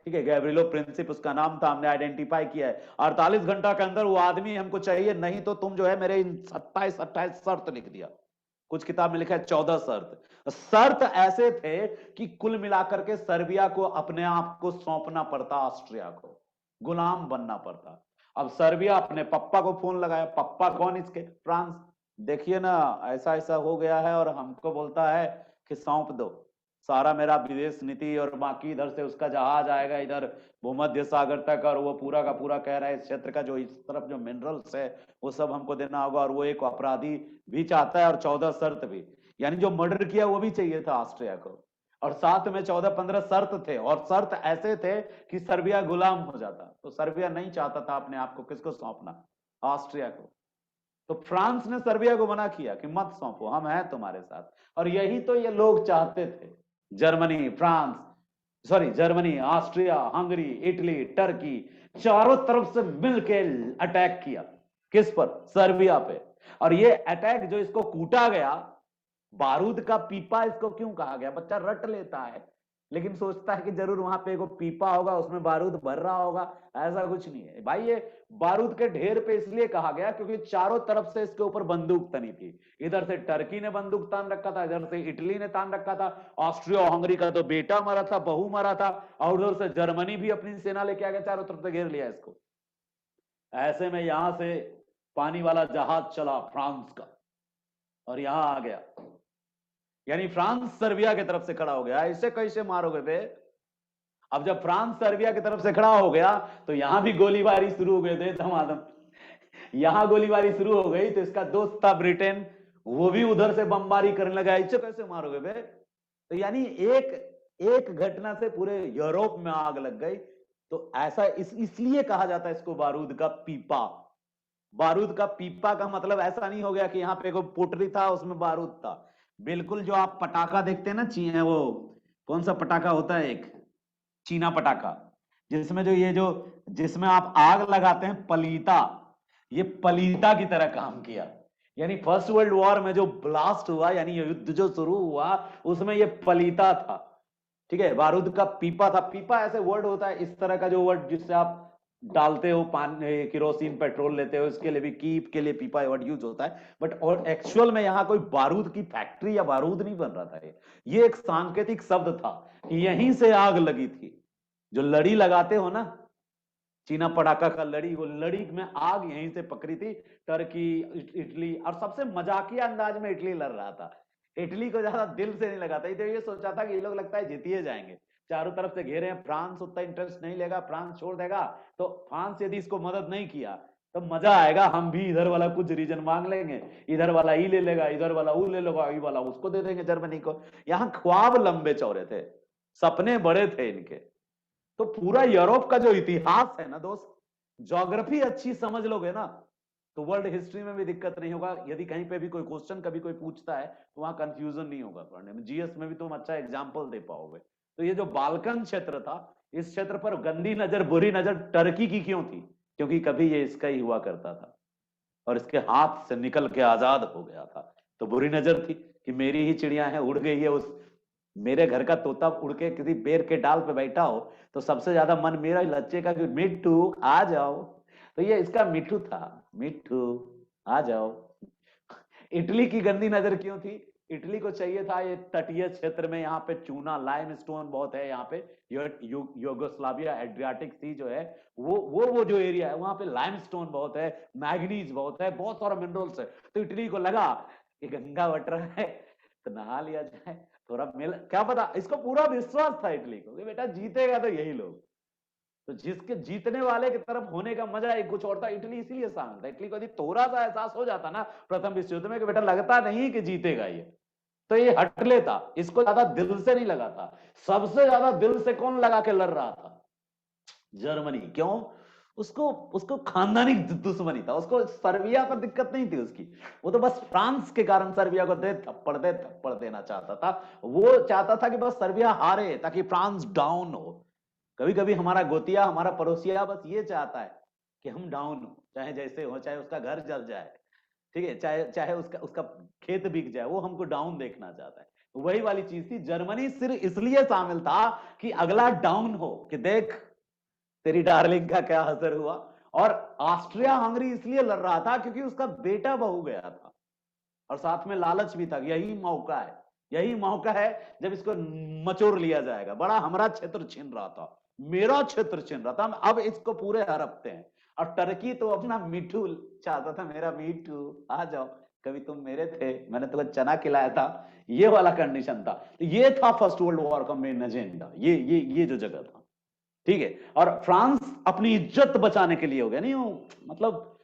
ठीक है। गैब्रिलो प्रिंसिप उसका नाम था, हमने आइडेंटिफाई किया है। 48 घंटा के अंदर वो आदमी हमको चाहिए, नहीं तो तुम जो है मेरे इन 27-28 शर्त लिख दिया। कुछ किताब में लिखा है 14 शर्त। शर्त ऐसे थे कि कुल मिलाकर के सर्बिया को अपने आप को सौंपना पड़ता, ऑस्ट्रिया को गुलाम बनना पड़ता। अब सर्बिया अपने पप्पा को फोन लगाया। पप्पा कौन इसके? फ्रांस। देखिए ना, ऐसा ऐसा हो गया है और हमको बोलता है कि सौंप दो सारा मेरा विदेश नीति, और बाकी इधर से उसका जहाज आएगा इधर भूमध्य सागर तक, और वो पूरा का पूरा कह रहा है इस क्षेत्र का जो इस तरफ जो मिनरल्स है वो सब हमको देना होगा। और वो एक अपराधी भी चाहता है और 14 शर्त भी, यानी जो मर्डर किया वो भी चाहिए था ऑस्ट्रिया को। और साथ में 14-15 शर्त थे, और शर्त ऐसे थे कि सर्बिया गुलाम हो जाता। तो सर्बिया नहीं चाहता था अपने आप को किसको सौंपना, ऑस्ट्रिया को। तो फ्रांस ने सर्बिया को मना किया कि मत सौंपो, हम हैं तुम्हारे साथ। और यही तो ये लोग चाहते थे, Germany, France, sorry Germany, Austria, Hungary, Italy, Turkey, चारों तरफ से मिलके अटैक किया। किस पर? सर्बिया पे। और ये अटैक जो इसको कूटा गया, बारूद का पीपा इसको क्यों कहा गया? बच्चा रट लेता है लेकिन सोचता है कि जरूर वहां पे एक पीपा होगा, उसमें बारूद भर रहा होगा। ऐसा कुछ नहीं है भाई। ये बारूद के ढेर पे इसलिए कहा गया क्योंकि चारों तरफ से इसके ऊपर बंदूक तनी थी। इधर से टर्की ने बंदूक तान रखा था, इधर से इटली ने तान रखा था, ऑस्ट्रिया हंगरी का तो बेटा मरा था, बहू मरा था, और उधर से जर्मनी भी अपनी सेना लेके आ गया, चारों तरफ से घेर लिया इसको। ऐसे में यहां से पानी वाला जहाज चला फ्रांस का और यहां आ गया, यानी फ्रांस सर्बिया की तरफ से खड़ा हो गया। इसे कैसे मारोगे बे? अब जब फ्रांस सर्बिया की तरफ से खड़ा हो गया तो यहां भी गोलीबारी शुरू हो गए थे धमाधम। यहां गोलीबारी शुरू हो गई तो इसका दोस्त था ब्रिटेन, वो भी उधर से बमबारी करने लगा। इसे कैसे मारोगे बे? तो यानी एक घटना से पूरे यूरोप में आग लग गई। तो ऐसा इसलिए कहा जाता है इसको बारूद का पीपा। बारूद का पीपा का मतलब ऐसा नहीं हो गया कि यहाँ पे कोई पोटली था उसमें बारूद था। बिल्कुल जो आप पटाखा देखते हैं ना, वो कौन सा पटाखा होता है, एक चीना पटाखा, जिसमें जिसमें आप आग लगाते हैं, पलीता, ये पलीता की तरह काम किया। यानी फर्स्ट वर्ल्ड वॉर में जो ब्लास्ट हुआ, यानी युद्ध जो शुरू हुआ, उसमें ये पलीता था, ठीक है। बारूद का पीपा था। पीपा ऐसे वर्ड होता है, इस तरह का जो वर्ड जिससे आप डालते हो पानी, किरोसिन, पेट्रोल लेते हो, इसके लिए भी कीप के लिए पीपा वर्ड यूज होता है। बट और एक्चुअल में यहाँ कोई बारूद की फैक्ट्री या बारूद नहीं बन रहा था। ये एक सांकेतिक शब्द था, यहीं से आग लगी थी। जो लड़ी लगाते हो ना, चीना पटाखा का लड़ी, वो लड़ी में आग यहीं से पकड़ी थी। टर्की, इटली, और सबसे मजाकिया अंदाज में इटली लड़ रहा था। इटली को ज्यादा दिल से नहीं लगा था, तो ये सोचा था कि ये लोग लगता है जीतिए जाएंगे, चारों तरफ से घेरे हैं, फ्रांस उतना इंटरेस्ट नहीं लेगा, फ्रांस छोड़ देगा। तो फ्रांस यदि इसको मदद नहीं किया तो मजा आएगा, हम भी इधर वाला कुछ रीजन मांग लेंगे, इधर वाला ई ले लेगा, इधर वाला वो ले लेगा, ई वाला उसको दे देंगे जर्मनी को। यहाँ ख्वाब लंबे चौड़े थे, सपने बड़े थे इनके। तो पूरा यूरोप का जो इतिहास है ना दोस्त, ज्योग्राफी अच्छी समझ लोगे ना तो वर्ल्ड हिस्ट्री में भी दिक्कत नहीं होगा। यदि कहीं पे भी कोई क्वेश्चन कभी कोई पूछता है तो वहां कंफ्यूजन नहीं होगा पढ़ने में, जीएस में भी तुम अच्छा एग्जाम्पल दे पाओगे। तो ये जो बाल्कन क्षेत्र था, इस क्षेत्र पर गंदी नजर, बुरी नजर टर्की की क्यों थी? क्योंकि कभी ये इसका ही हुआ करता था और इसके हाथ से निकल के आजाद हो गया था। तो बुरी नजर थी कि मेरी ही चिड़िया है, उड़ गई है, उस मेरे घर का तोता उड़ के किसी पेड़ के डाल पे बैठा हो तो सबसे ज्यादा मन मेरा ही लच्चे का कि मिट्टू आ जाओ। तो ये इसका मिट्टू था, मिट्टू आ जाओ। इटली की गंदी नजर क्यों थी? इटली को चाहिए था ये तटीय क्षेत्र में, यहाँ पे चूना, लाइम स्टोन बहुत है यहाँ पे। यूगोस्लाविया, एड्रियाटिक सी जो है, वो जो एरिया है वहां पे लाइम स्टोन बहुत है, मैग्नीज बहुत है, बहुत सारा मिनरल्स है। तो इटली को लगा कि गंगा बट रहा है तो नहा लिया जाए, थोड़ा मिल, क्या पता, इसको पूरा विश्वास था इटली को कि बेटा जीतेगा तो यही लोग। तो जिसके जीतने वाले की तरफ होने का मजा एक कुछ और था। इटली इसीलिए शांत था। इटली को यदि थोड़ा सा एहसास हो जाता ना प्रथम विश्व युद्ध में कि बेटा लगता नहीं कि जीतेगा ये, तो ये हटले था, इसको ज्यादा दिल से नहीं लगा था। सबसे ज्यादा दिल से कौन लगा के लड़ रहा था? जर्मनी। क्यों? उसको उसको खानदानी दुश्मनी था, उसको सर्बिया पर दिक्कत नहीं थी उसकी। वो तो बस फ्रांस के कारण सर्बिया को दे थप्पड़ देना चाहता था। वो चाहता था कि बस सर्बिया हारे ताकि फ्रांस डाउन हो। कभी कभी हमारा गोतिया, हमारा पड़ोसिया बस ये चाहता है कि हम डाउन हो, चाहे जैसे हो, चाहे उसका घर जल जाए, ठीक है, चाहे चाहे उसका उसका खेत बिक जाए, वो हमको डाउन देखना चाहता है। वही वाली चीज थी। जर्मनी सिर्फ इसलिए शामिल था कि अगला डाउन हो, कि देख तेरी डार्लिंग का क्या असर हुआ। और ऑस्ट्रिया हंगरी इसलिए लड़ रहा था क्योंकि उसका बेटा बहू गया था, और साथ में लालच भी था, यही मौका है, यही मौका है जब इसको मचोर लिया जाएगा। बड़ा हमारा क्षेत्र छीन रहा था, मेरा क्षेत्र छीन रहा था, हम अब इसको पूरे हड़पते हैं। और टर्की तो अपना मिठू चाहता था, मेरा मिठू आ जाओ, कभी तुम मेरे थे, मैंने तुम्हें चना खिलाया था, ये वाला कंडीशन था। तो ये था फर्स्ट वर्ल्ड वॉर का मेन एजेंडा, ये जो जगह था, ठीक है। और फ्रांस अपनी इज्जत बचाने के लिए हो गया, नहीं हो मतलब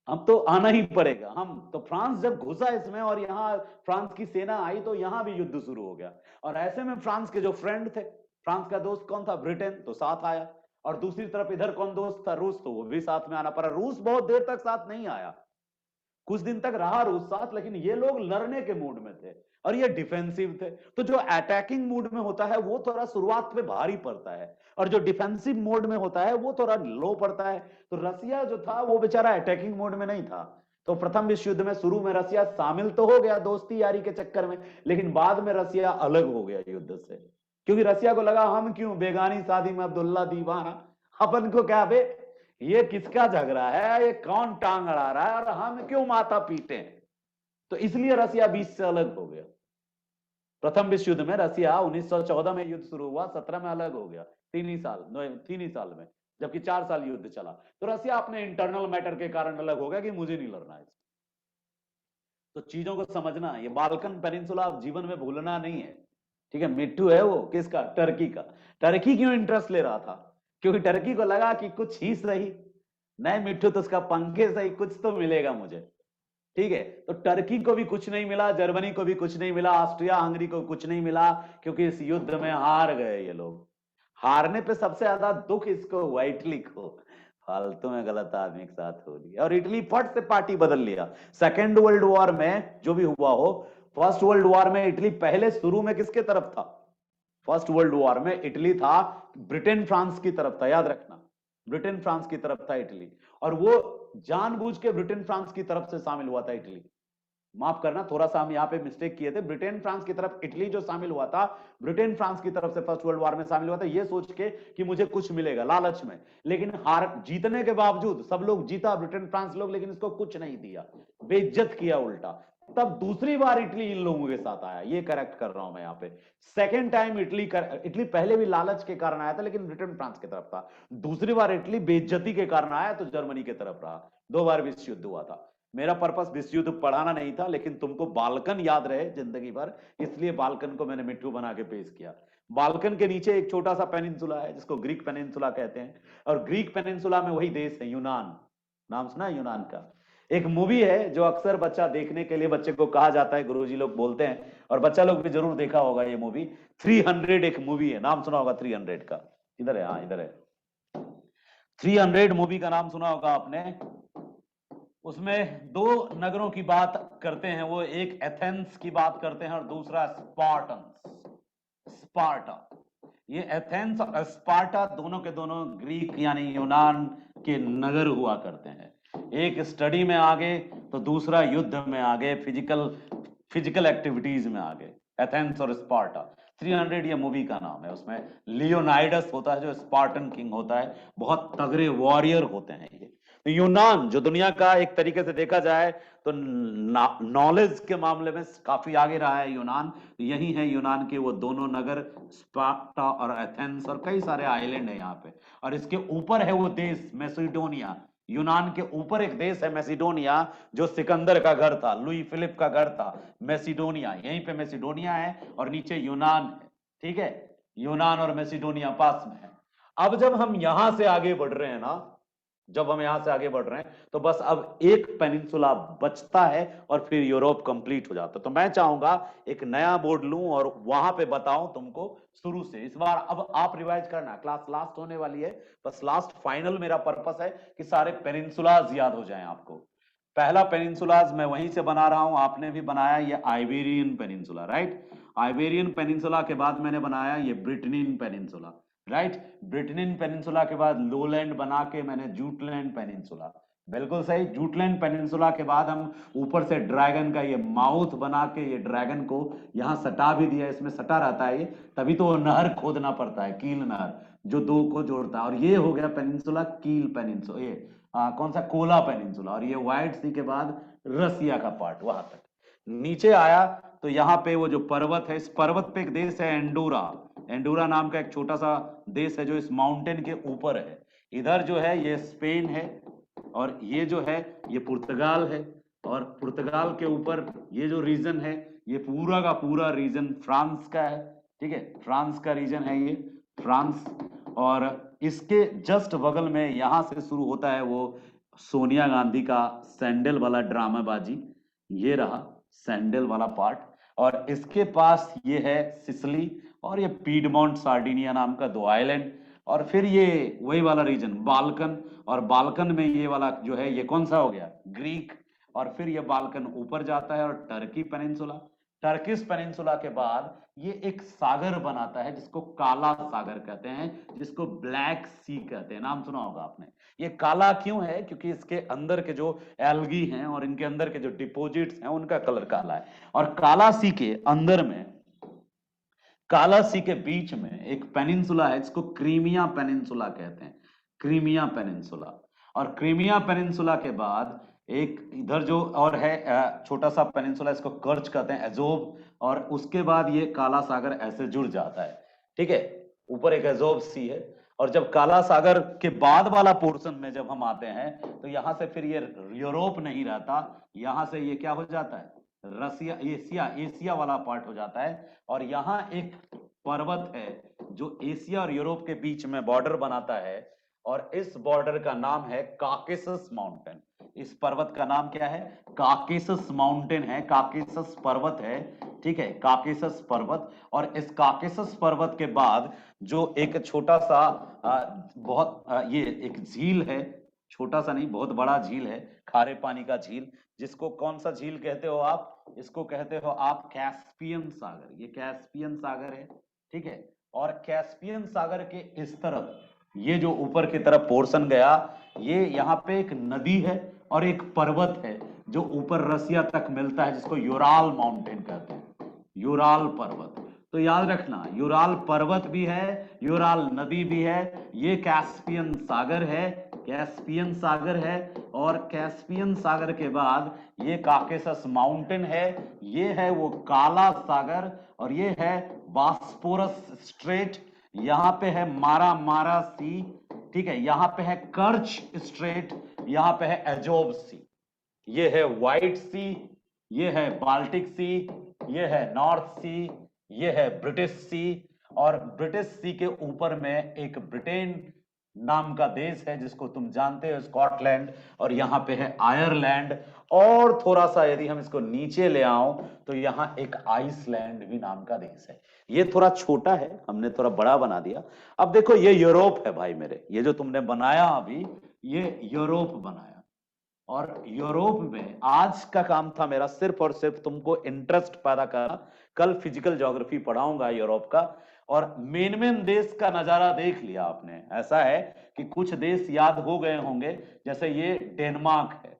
हम तो आना ही पड़ेगा, हम तो फ्रांस जब घुसा इसमें और यहाँ फ्रांस की सेना आई तो यहाँ भी युद्ध शुरू हो गया। और ऐसे में फ्रांस के जो फ्रेंड थे, फ्रांस का दोस्त कौन था? ब्रिटेन, तो साथ आया। और दूसरी तरफ इधर कौन दोस्त था? रूस, तो वो भी साथ में आना पड़ा। रूस बहुत देर तक साथ नहीं आया, कुछ दिन तक रहा रूस साथ, लेकिन ये लोग लड़ने के मूड में थे और ये डिफेंसिव थे। तो जो अटैकिंग मूड में होता है वो थोड़ा शुरुआत में भारी पड़ता है, और जो डिफेंसिव मोड में होता है वो थोड़ा लो पड़ता है। तो रसिया जो था वो बेचारा अटैकिंग मोड में नहीं था। तो प्रथम विश्व युद्ध में शुरू में रसिया शामिल तो हो गया दोस्ती यारी के चक्कर में, लेकिन बाद में रसिया अलग हो गया युद्ध से, क्योंकि रसिया को लगा हम क्यों बेगानी शादी में अब्दुल्ला दीवाना, अपन को क्या बे, ये किसका झगड़ा है, ये कौन टांग अड़ा रहा है, और हम क्यों माथा पीटे। तो इसलिए रसिया बीच से अलग हो गया। प्रथम विश्व युद्ध में रसिया 1914 में युद्ध शुरू हुआ, 17 में अलग हो गया, 3 ही साल में, जबकि 4 साल युद्ध चला। तो रसिया अपने इंटरनल मैटर के कारण अलग हो गया कि मुझे नहीं लड़ना है। तो चीजों को समझना, ये बाल्कन पेनिनसुला जीवन में भूलना नहीं है, ठीक है। मिट्टू है वो किसका? टर्की का। टर्की क्यों इंटरेस्ट ले रहा था? क्योंकि टर्की को लगा कि कुछ ही सही, नहीं मिट्टू तो उसका पंखे सही, कुछ तो मिलेगा मुझे, ठीक है। तो टर्की को भी कुछ नहीं मिला, जर्मनी को भी कुछ नहीं मिला, ऑस्ट्रिया हंगरी को कुछ नहीं मिला, क्योंकि इस युद्ध में हार गए ये लोग। हारने पे सबसे ज्यादा दुख इसको हुआ, इटली को, फालतू में गलत आदमी के साथ हो लिया, और इटली फट से पार्टी बदल लिया। सेकेंड वर्ल्ड वॉर में जो भी हुआ हो, फर्स्ट वर्ल्ड वॉर में इटली पहले शुरू में किसके तरफ था? फर्स्ट वर्ल्ड वॉर में इटली था ब्रिटेन फ्रांस की तरफ था, याद रखना, ब्रिटेन फ्रांस की तरफ था इटली। और वो जानबूझ के ब्रिटेन फ्रांस की तरफ से शामिल हुआ था इटली। माफ करना, थोड़ा सा हम यहाँ पे मिस्टेक किए थे, ब्रिटेन फ्रांस की तरफ इटली जो शामिल हुआ था, ब्रिटेन फ्रांस की तरफ से फर्स्ट वर्ल्ड वॉर में शामिल हुआ था ये सोच के कि मुझे कुछ मिलेगा, लालच में। लेकिन हार जीतने के बावजूद, सब लोग जीता ब्रिटेन फ्रांस लोग, लेकिन इसको कुछ नहीं दिया, बेइज्जत किया उल्टा। तब दूसरी बार इटली इन लोगों के साथ आया, ये करेक्ट कर रहा हूं मैं यहाँ पे। सेकेंड टाइम इटली पहले भी लालच के कारण आया था, लेकिन ब्रिटेन फ्रांस की तरफ था। दूसरी बार इटली बेइज्जती के कारण आया तो जर्मनी की तरफ रहा। 2 बार विश्व युद्ध हुआ था। मेरा पर्पस विश्व युद्ध पढ़ाना नहीं था, लेकिन तुमको बाल्कन याद रहे जिंदगी भर, इसलिए बाल्कन को मैंने मिट्टू बना के पेश किया। बाल्कन के नीचे एक छोटा सा पेनिनसुला है जिसको ग्रीक पेनिनसुला कहते हैं, और ग्रीक पेनिनसुला में वही देश है यूनान। नाम सुना है यूनान का? एक मूवी है जो अक्सर बच्चा देखने के लिए बच्चे को कहा जाता है, गुरुजी लोग बोलते हैं, और बच्चा लोग भी जरूर देखा होगा ये मूवी। 300 एक मूवी है, नाम सुना होगा 300 का? इधर है, हाँ इधर है। 300 मूवी का नाम सुना होगा आपने। उसमें 2 नगरों की बात करते हैं वो, एक एथेंस की बात करते हैं और दूसरा स्पार्टा। ये एथेंस और स्पार्टा दोनों के दोनों ग्रीक यानी यूनान के नगर हुआ करते हैं। एक स्टडी में आगे तो दूसरा युद्ध में आगे, फिजिकल एक्टिविटीज में आगे, एथेंस और स्पार्टा। 300 ये मूवी का नाम है। उसमें लियोनाइडस होता है जो स्पार्टन किंग होता है, बहुत तगड़े वॉरियर होते हैं ये। तो यूनान जो दुनिया का एक तरीके से देखा जाए तो नॉलेज के मामले में काफी आगे रहा है यूनान। यही है यूनान के वो दोनों नगर, स्पार्टा और एथेंस, और कई सारे आइलैंड है यहाँ पे। और इसके ऊपर है वो देश मैसिडोनिया। यूनान के ऊपर एक देश है मैसिडोनिया, जो सिकंदर का घर था, लुई फिलिप का घर था मैसिडोनिया। यहीं पे मैसिडोनिया है और नीचे यूनान है, ठीक है। यूनान और मैसिडोनिया पास में है। अब जब हम यहां से आगे बढ़ रहे हैं ना, जब हम यहां से आगे बढ़ रहे हैं तो बस अब एक पेनिनसुला बचता है और फिर यूरोप कंप्लीट हो जाता है। तो मैं चाहूंगा एक नया बोर्ड लूं और वहां पे बताऊं तुमको शुरू से। इस बार अब आप रिवाइज करना, क्लास लास्ट होने वाली है, बस लास्ट फाइनल मेरा पर्पस है कि सारे पेनिनसुलाज याद हो जाएं आपको। पहला पेनिनसुलाज मैं वहीं से बना रहा हूं, आपने भी बनाया, ये Iberian peninsula, right. Iberian peninsula के बाद मैंने बनाया ये ब्रिटनिन पेनिनसुला, राइट। ब्रिटनिन पेनिनसुला के बाद लोलैंड बना के मैंने जूटलैंड पेनिनसुला, बिल्कुल सही। जूटलैंड पेनिनसुला के बाद हम ऊपर से ड्रैगन का ये माउथ बना के ये ड्रैगन को यहाँ सटा भी दिया, इसमें सटा रहता है ये, तभी तो वो नहर खोदना पड़ता है, कील नहर जो दो को जोड़ता है। और ये हो गया पेनिनसुला कील पेनिनसुला, ये कौन सा, कोला पेनिनसुला। और ये व्हाइट सी के बाद रसिया का पार्ट वहां तक। नीचे आया तो यहाँ पे वो जो पर्वत है, इस पर्वत पे एक देश है एंडोरा। एंडोरा नाम का एक छोटा सा देश है जो इस माउंटेन के ऊपर है। इधर जो है ये स्पेन है और ये जो है ये पुर्तगाल है। और पुर्तगाल के ऊपर ये जो रीजन है ये पूरा का पूरा रीजन फ्रांस का है, ठीक है, फ्रांस का रीजन है ये, फ्रांस। और इसके जस्ट बगल में यहां से शुरू होता है वो सोनिया गांधी का सैंडल वाला ड्रामाबाजी, ये रहा सैंडल वाला पार्ट। और इसके पास ये है सिसिली और ये पीडमोंट सार्डिनिया नाम का दो आइलैंड। और फिर ये वही वाला रीजन बाल्कन, और बाल्कन में ये वाला जो है ये कौन सा हो गया, ग्रीक। और फिर ये बाल्कन ऊपर जाता है और टर्की पेनिनसुला। टर्किश पेनिनसुला के बाद ये एक सागर बनाता है जिसको काला सागर कहते हैं, जिसको ब्लैक सी कहते हैं, नाम सुना होगा आपने। ये काला क्यों है, क्योंकि इसके अंदर के जो एल्गी हैं और इनके अंदर के जो डिपोजिट्स हैं उनका कलर काला है। और काला सी के अंदर में, काला सी के बीच में एक पेनिनसुला है जिसको क्रीमिया पेनिनसुला कहते हैं, क्रीमिया पेनिनसुला। और क्रीमिया पेनिनसुला के बाद एक इधर जो और है छोटा सा पेनिनसुला, इसको कर्च कहते हैं, एजोब। और उसके बाद ये काला सागर ऐसे जुड़ जाता है, ठीक है, ऊपर एक एजोब सी है। और जब काला सागर के बाद वाला पोर्शन में जब हम आते हैं तो यहां से फिर ये यूरोप नहीं रहता, यहां से ये क्या हो जाता है, रसिया, एशिया, एशिया वाला पार्ट हो जाता है। और यहाँ एक पर्वत है जो एशिया और यूरोप के बीच में बॉर्डर बनाता है, और इस बॉर्डर का नाम है काकेसस माउंटेन। इस पर्वत का नाम क्या है, काकेसस माउंटेन है, काकेसस पर्वत है, ठीक है, काकेसस पर्वत। और इस काकेसस पर्वत के बाद जो एक छोटा सा ये एक झील है, छोटा सा नहीं बहुत बड़ा झील है, खारे पानी का झील, जिसको कौन सा झील कहते हो आप, इसको कहते हो आप कैस्पियन सागर। ये कैस्पियन सागर है, ठीक है। और कैस्पियन सागर के इस तरफ ये जो ऊपर की तरफ पोर्शन गया, ये यहाँ पे एक नदी है और एक पर्वत है जो ऊपर रसिया तक मिलता है, जिसको यूराल माउंटेन कहते हैं, यूराल पर्वत। तो याद रखना, यूराल पर्वत भी है, यूराल नदी भी है, ये कैस्पियन सागर है, कैस्पियन सागर है। और कैस्पियन सागर के बाद ये काकेसस माउंटेन है, ये है वो काला सागर, और ये है बास्पोरस स्ट्रेट, यहाँ पे है मारा मारा सी, ठीक है, यहाँ पे है कर्च स्ट्रेट, यहाँ पे है एजोब सी, ये है व्हाइट सी, ये है बाल्टिक सी, ये है नॉर्थ सी, ये है ब्रिटिश सी। और ब्रिटिश सी के ऊपर में एक ब्रिटेन नाम का देश है जिसको तुम जानते हो, स्कॉटलैंड। और यहाँ पे है आयरलैंड। और थोड़ा सा यदि हम इसको नीचे ले आओ तो यहाँ एक आइसलैंड भी नाम का देश है। ये थोड़ा छोटा है, हमने थोड़ा बड़ा बना दिया। अब देखो ये यूरोप है भाई मेरे, ये जो तुमने बनाया अभी ये यूरोप बनाया। और यूरोप में आज का काम था मेरा सिर्फ और सिर्फ तुमको इंटरेस्ट पैदा करना। कल फिजिकल ज्योग्राफी पढ़ाऊंगा यूरोप का। और मेन मेन देश का नजारा देख लिया आपने, ऐसा है कि कुछ देश याद हो गए होंगे, जैसे ये डेनमार्क है।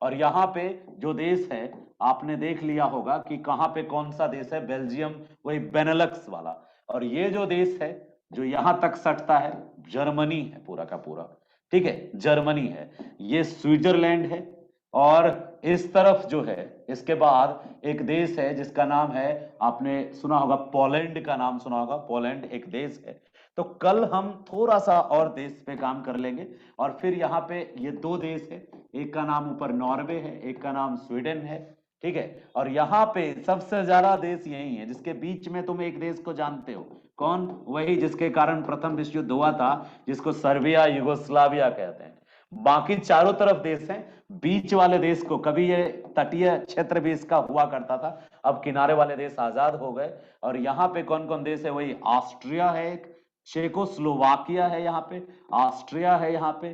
और यहाँ पे जो देश है आपने देख लिया होगा कि कहाँ पे कौन सा देश है, बेल्जियम, वही बेनेलक्स वाला। और ये जो देश है जो यहाँ तक सटता है, जर्मनी है पूरा का पूरा, ठीक है, जर्मनी है। ये स्विट्जरलैंड है। और इस तरफ जो है इसके बाद एक देश है जिसका नाम है, आपने सुना होगा, पोलैंड का नाम सुना होगा, पोलैंड एक देश है। तो कल हम थोड़ा सा और देश पे काम कर लेंगे। और फिर यहाँ पे ये दो देश है, एक का नाम ऊपर नॉर्वे है, एक का नाम स्वीडन है, ठीक है। और यहाँ पे सबसे ज्यादा देश यही है, जिसके बीच में तुम एक देश को जानते हो, कौन, वही जिसके कारण प्रथम विश्व युद्ध हुआ था, जिसको सर्बिया युगोस्लाविया कहते हैं। बाकी चारों तरफ देश हैं। बीच वाले देश को, कभी ये तटीय क्षेत्र भी इसका हुआ करता था, अब किनारे वाले देश आजाद हो गए। और यहाँ पे कौन कौन देश है, वही ऑस्ट्रिया है, एक चेकोस्लोवाकिया है, यहाँ पे ऑस्ट्रिया है, यहाँ पे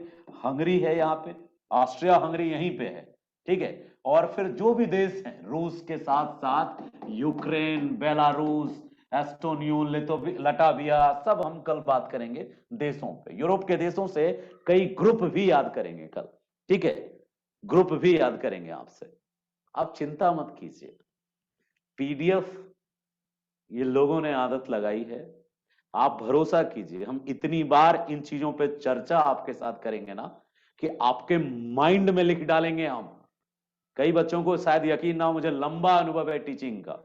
हंगरी है, यहाँ पे ऑस्ट्रिया हंगरी यहीं पे है, ठीक है। और फिर जो भी देश हैं रूस के साथ साथ यूक्रेन, बेलारूस, एस्टोनिया, लटाविया, सब हम कल बात करेंगे देशों पे। यूरोप के देशों से कई ग्रुप भी याद करेंगे कल, ठीक है, ग्रुप भी याद करेंगे आपसे। आप चिंता मत कीजिए, पीडीएफ ये लोगों ने आदत लगाई है, आप भरोसा कीजिए। हम इतनी बार इन चीजों पे चर्चा आपके साथ करेंगे ना कि आपके माइंड में लिख डालेंगे हम। कई बच्चों को शायद यकीन ना हो, मुझे लंबा अनुभव है टीचिंग का,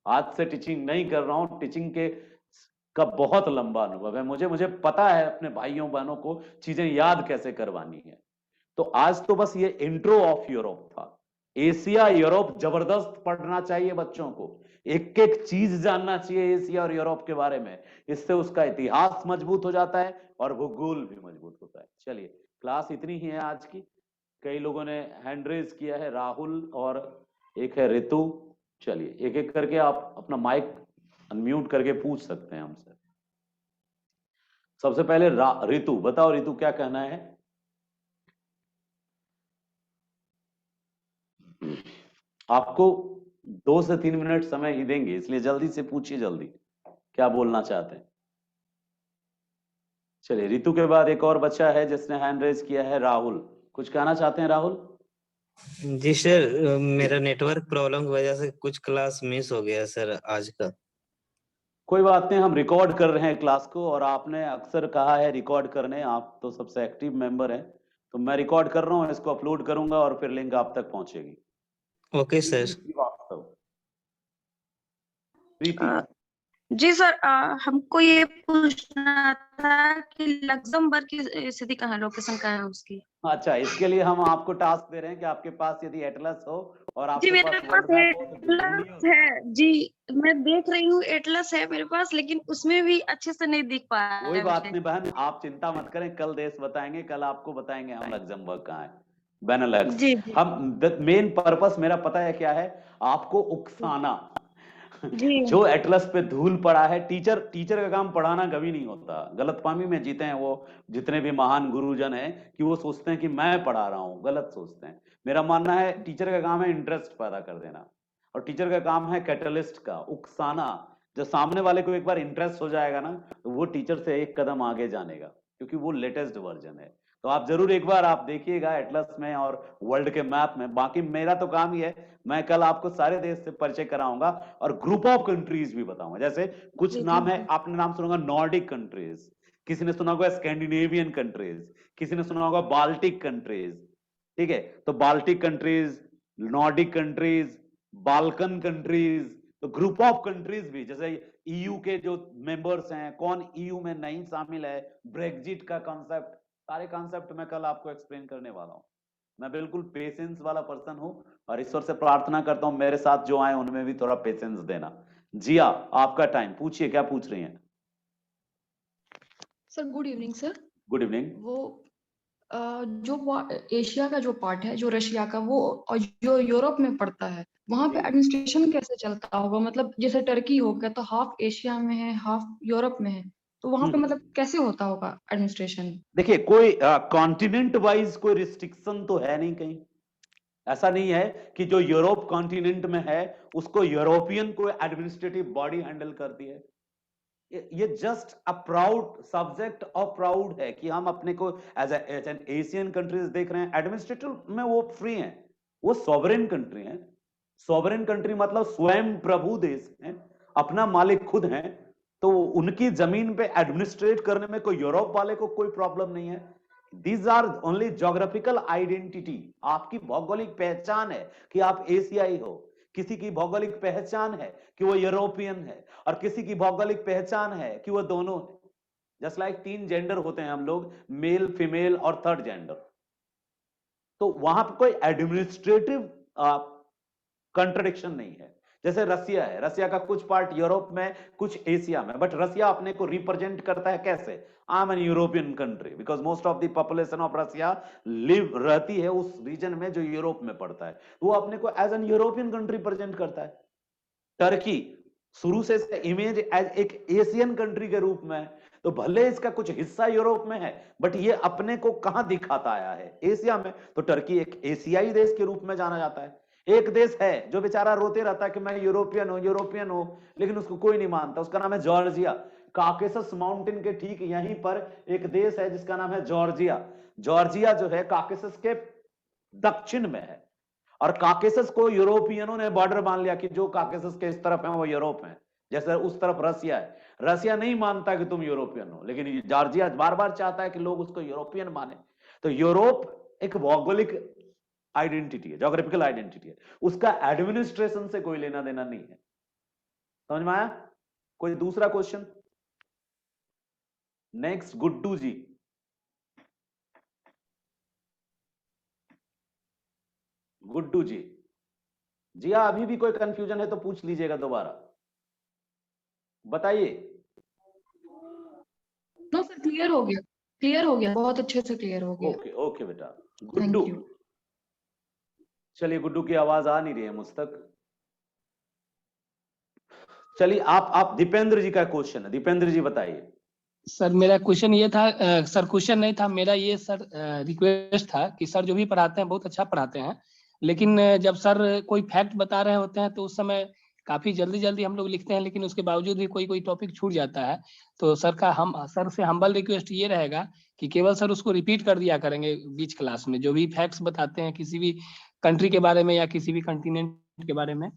आज से टीचिंग नहीं कर रहा हूं, टीचिंग के का बहुत लंबा अनुभव है मुझे पता है अपने भाइयों बहनों को चीजें याद कैसे करवानी है। तो आज तो बस ये इंट्रो ऑफ यूरोप था। एशिया यूरोप जबरदस्त पढ़ना चाहिए बच्चों को, एक एक चीज जानना चाहिए एशिया और यूरोप के बारे में, इससे उसका इतिहास मजबूत हो जाता है और भूगोल भी मजबूत होता है। चलिए, क्लास इतनी ही है आज की। कई लोगों ने हैंड रेज किया है, राहुल और एक है ऋतु। चलिए एक एक करके आप अपना माइक अनम्यूट करके पूछ सकते हैं हमसे। सबसे पहले ऋतु, बताओ ऋतु क्या कहना है? आपको 2 से 3 मिनट समय ही देंगे, इसलिए जल्दी से पूछिए, जल्दी क्या बोलना चाहते हैं। चलिए, ऋतु के बाद एक और बच्चा है जिसने हैंड रेज किया है, राहुल। कुछ कहना चाहते हैं राहुल? जी सर, मेरा नेटवर्क प्रॉब्लम की वजह से कुछ क्लास मिस हो गया सर आज का। कोई बात नहीं, हम रिकॉर्ड कर रहे हैं क्लास को, और आपने अक्सर कहा है रिकॉर्ड करने, आप तो सबसे एक्टिव मेंबर हैं, तो मैं रिकॉर्ड कर रहा हूं, इसको अपलोड करूंगा और फिर लिंक आप तक पहुंचेगी। Okay sir. श्रीवास्तव, प्रीति। जी सर, हमको ये पूछना था कि लग्जमबर्ग की स्थिति कहाँ, लोकेशन कहाँ है उसकी? अच्छा, इसके लिए हम आपको टास्क दे रहे हैं कि आपके पास यदि एटलस हो और जी आपके मेरे पास पास वर्ल्ड मैप हो तो एटलस है जी, मैं देख रही हूँ एटलस है मेरे पास, लेकिन उसमें भी अच्छे से नहीं दिख पा रहा है। कोई बात नहीं बहन, आप चिंता मत करें, कल देश बताएंगे, कल आपको बताएंगे हम लग्जमबर्ग कहाँ है, बेनेलक्स। जी हम मेन पर्पस मेरा पता है क्या है, आपको उकसाना। जी जो एटलस पे धूल पड़ा है, टीचर का काम पढ़ाना कभी नहीं होता। गलतफहमी में जीते हैं वो जितने भी महान गुरुजन हैं कि वो सोचते हैं कि मैं पढ़ा रहा हूं, गलत सोचते हैं। मेरा मानना है टीचर का काम है इंटरेस्ट पैदा कर देना, और टीचर का काम है कैटलिस्ट का उकसाना। जो सामने वाले को एक बार इंटरेस्ट हो जाएगा ना, तो वो टीचर से एक कदम आगे जानेगा, क्योंकि वो लेटेस्ट वर्जन है। तो आप जरूर एक बार आप देखिएगा एटलस में और वर्ल्ड के मैप में। बाकी मेरा तो काम ही है, मैं कल आपको सारे देश से परिचय कराऊंगा और ग्रुप ऑफ कंट्रीज भी बताऊंगा। जैसे कुछ नाम है, आपने नाम सुना होगा नॉर्डिक कंट्रीज, किसी ने सुना होगा स्कैंडिनेवियन कंट्रीज, किसी ने सुना होगा बाल्टिक कंट्रीज, ठीक है। तो Baltic countries, Nordic countries, Balkan countries, तो ग्रुप ऑफ कंट्रीज भी, जैसे ईयू के जो मेंबर्स हैं, कौन ईयू में नहीं शामिल है, ब्रेग्जिट का कॉन्सेप्ट, सारे कॉन्सेप्ट मैं कल आपको एक्सप्लेन करने वाला हूं। मैं बिल्कुल पेशेंस वाला पर्सन हूं, और ईश्वर से प्रार्थना करता हूं मेरे साथ जो आए उनमें भी थोड़ा पेशेंस देना। जिया, आपका टाइम, पूछिए क्या पूछ रही हैं? Sir good evening sir. Good evening. वो जो एशिया का जो पार्ट है, जो रशिया का, वो और जो यूरोप में पड़ता है, वहां पे एडमिनिस्ट्रेशन कैसे चलता होगा? मतलब जैसे टर्की हो गया तो हाफ एशिया में है, हाफ यूरोप में है, तो वहां पे मतलब कैसे होता होगा एडमिनिस्ट्रेशन? देखिए, कोई कॉन्टिनेंट वाइज कोई रिस्ट्रिक्शन तो है नहीं कहीं। ऐसा नहीं है कि जो यूरोप कॉन्टिनेंट में है उसको यूरोपियन को एडमिनिस्ट्रेटिव बॉडी हैंडल करती है। ये just a proud subject of proud है कि हम अपने को एज एन एशियन कंट्रीज देख रहे हैं। एडमिनिस्ट्रेटिव में वो फ्री हैं, वो सॉवरेन कंट्री हैं। सॉवरेन कंट्री मतलब स्वयं प्रभु देश हैं, अपना मालिक खुद हैं, तो उनकी जमीन पे एडमिनिस्ट्रेट करने में कोई यूरोप वाले को कोई प्रॉब्लम नहीं है। These are only geographical identity, आपकी भौगोलिक पहचान है कि आप एशियाई हो। किसी की भौगोलिक पहचान है कि वो यूरोपियन है, और किसी की भौगोलिक पहचान है कि वो दोनों है। जस्ट लाइक 3 जेंडर होते हैं हम लोग, मेल, फीमेल और थर्ड जेंडर। तो वहां पर कोई एडमिनिस्ट्रेटिव कंट्रडिक्शन नहीं है। जैसे रसिया है, रसिया का कुछ पार्ट यूरोप में, कुछ एशिया में, बट रसिया अपने को रिप्रेजेंट करता है कैसे? I am an European country, because most of the population of Russia live रहती है उस रीजन में जो यूरोप में पड़ता है, वो अपने को as an European country present करता है। टर्की शुरू से इमेज एज एक एशियन कंट्री के रूप में है, तो भले इसका कुछ हिस्सा यूरोप में है, बट ये अपने को कहां दिखाता आया है? एशिया में। तो टर्की एक एशियाई देश के रूप में जाना जाता है। एक देश है जो बेचारा रोते रहता है कि मैं यूरोपियन हूं, लेकिन उसको कोई नहीं मानता, उसका नाम है जॉर्जिया। काकेसस माउंटेन के ठीक यहीं पर एक देश है जिसका नाम है जॉर्जिया। जॉर्जिया जो है काकेसस के दक्षिण में है, और काकेसस को यूरोपियनों ने बॉर्डर मान लिया कि जो काकेसस के इस तरफ है वो यूरोप है, जैसे उस तरफ रसिया है। रसिया नहीं मानता कि तुम यूरोपियन हो, लेकिन जॉर्जिया बार बार चाहता है कि लोग उसको यूरोपियन माने। तो यूरोप एक भौगोलिक आइडेंटिटी है, ज्योग्राफिकल आइडेंटिटी है, उसका एडमिनिस्ट्रेशन से कोई लेना देना नहीं है। समझ में आया? कोई दूसरा क्वेश्चन? नेक्स्ट गुड्डू जी। गुड्डू जी, जी हाँ, अभी भी कोई कंफ्यूजन है तो पूछ लीजिएगा दोबारा, बताइए। नो सर, क्लियर हो गया, क्लियर हो गया, बहुत अच्छे से क्लियर हो गया। ओके ओके बेटा। Thank Guddu, you. चलिए गुड्डू की आवाज आ नहीं रही है मुझ तक। चलिए आप दीपेंद्र जी का क्वेश्चन है, दीपेंद्र जी बताइए। सर मेरा क्वेश्चन ये था, सर क्वेश्चन नहीं था मेरा, ये सर रिक्वेस्ट था कि सर जो भी पढ़ाते हैं बहुत अच्छा पढ़ाते हैं, लेकिन जब सर कोई फैक्ट बता रहे होते हैं तो उस समय काफी जल्दी जल्दी हम लोग लिखते हैं, लेकिन उसके बावजूद भी कोई कोई टॉपिक छूट जाता है। तो सर से हम्बल रिक्वेस्ट ये रहेगा कि केवल सर उसको रिपीट कर दिया करेंगे बीच क्लास में, जो भी फैक्ट्स बताते हैं किसी भी कंट्री के बारे में या किसी भी कंटिनेंट के बारे में,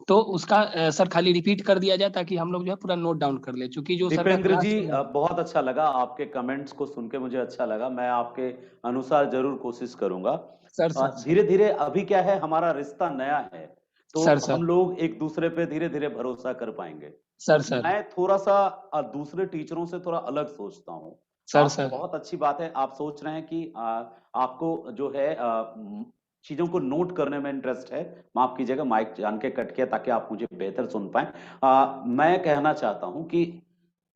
तो उसका सर खाली रिपीट कर दिया जाए ताकि हम लोग जो है पूरा नोट डाउन कर ले, क्योंकि जो सर का दीपेंद्र क्लास जी बहुत अच्छा लगा, आपके कमेंट्स को सुन के मुझे अच्छा लगा, मैं आपके अनुसार जरूर कोशिश करूंगा। सर धीरे धीरे अभी क्या है, हमारा रिश्ता नया है, तो सर हम लोग एक दूसरे पे धीरे धीरे भरोसा कर पाएंगे। सर मैं थोड़ा सा दूसरे टीचरों से थोड़ा अलग सोचता हूँ। सर बहुत अच्छी बात है, आप सोच रहे हैं कि आपको जो है चीजों को नोट करने में इंटरेस्ट है। माफ कीजिएगा, माइक जान के कट किया ताकि आप मुझे बेहतर सुन पाए। मैं कहना चाहता हूं कि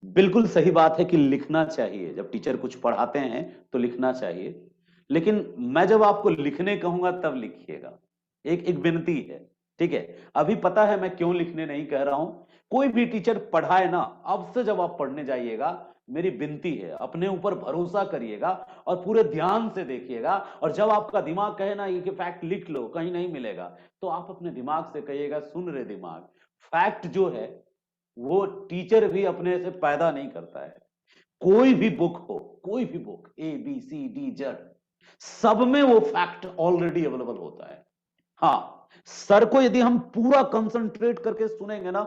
बिल्कुल सही बात है कि लिखना चाहिए, जब टीचर कुछ पढ़ाते हैं तो लिखना चाहिए, लेकिन मैं जब आपको लिखने कहूंगा तब लिखिएगा। एक विनती है, ठीक है? अभी पता है मैं क्यों लिखने नहीं कह रहा हूं। कोई भी टीचर पढ़ाए ना, अब से जब आप पढ़ने जाइएगा, मेरी विनती है अपने ऊपर भरोसा करिएगा और पूरे ध्यान से देखिएगा, और जब आपका दिमाग कहे ना ये कि फैक्ट लिख लो, कहीं नहीं मिलेगा, तो आप अपने दिमाग से कहिएगा, सुन रे दिमाग, फैक्ट जो है वो टीचर भी अपने से पैदा नहीं करता है। कोई भी बुक हो, कोई भी बुक, ABCD सब में वो फैक्ट ऑलरेडी अवेलेबल होता है। हाँ, सर को यदि हम पूरा कंसंट्रेट करके सुनेंगे ना,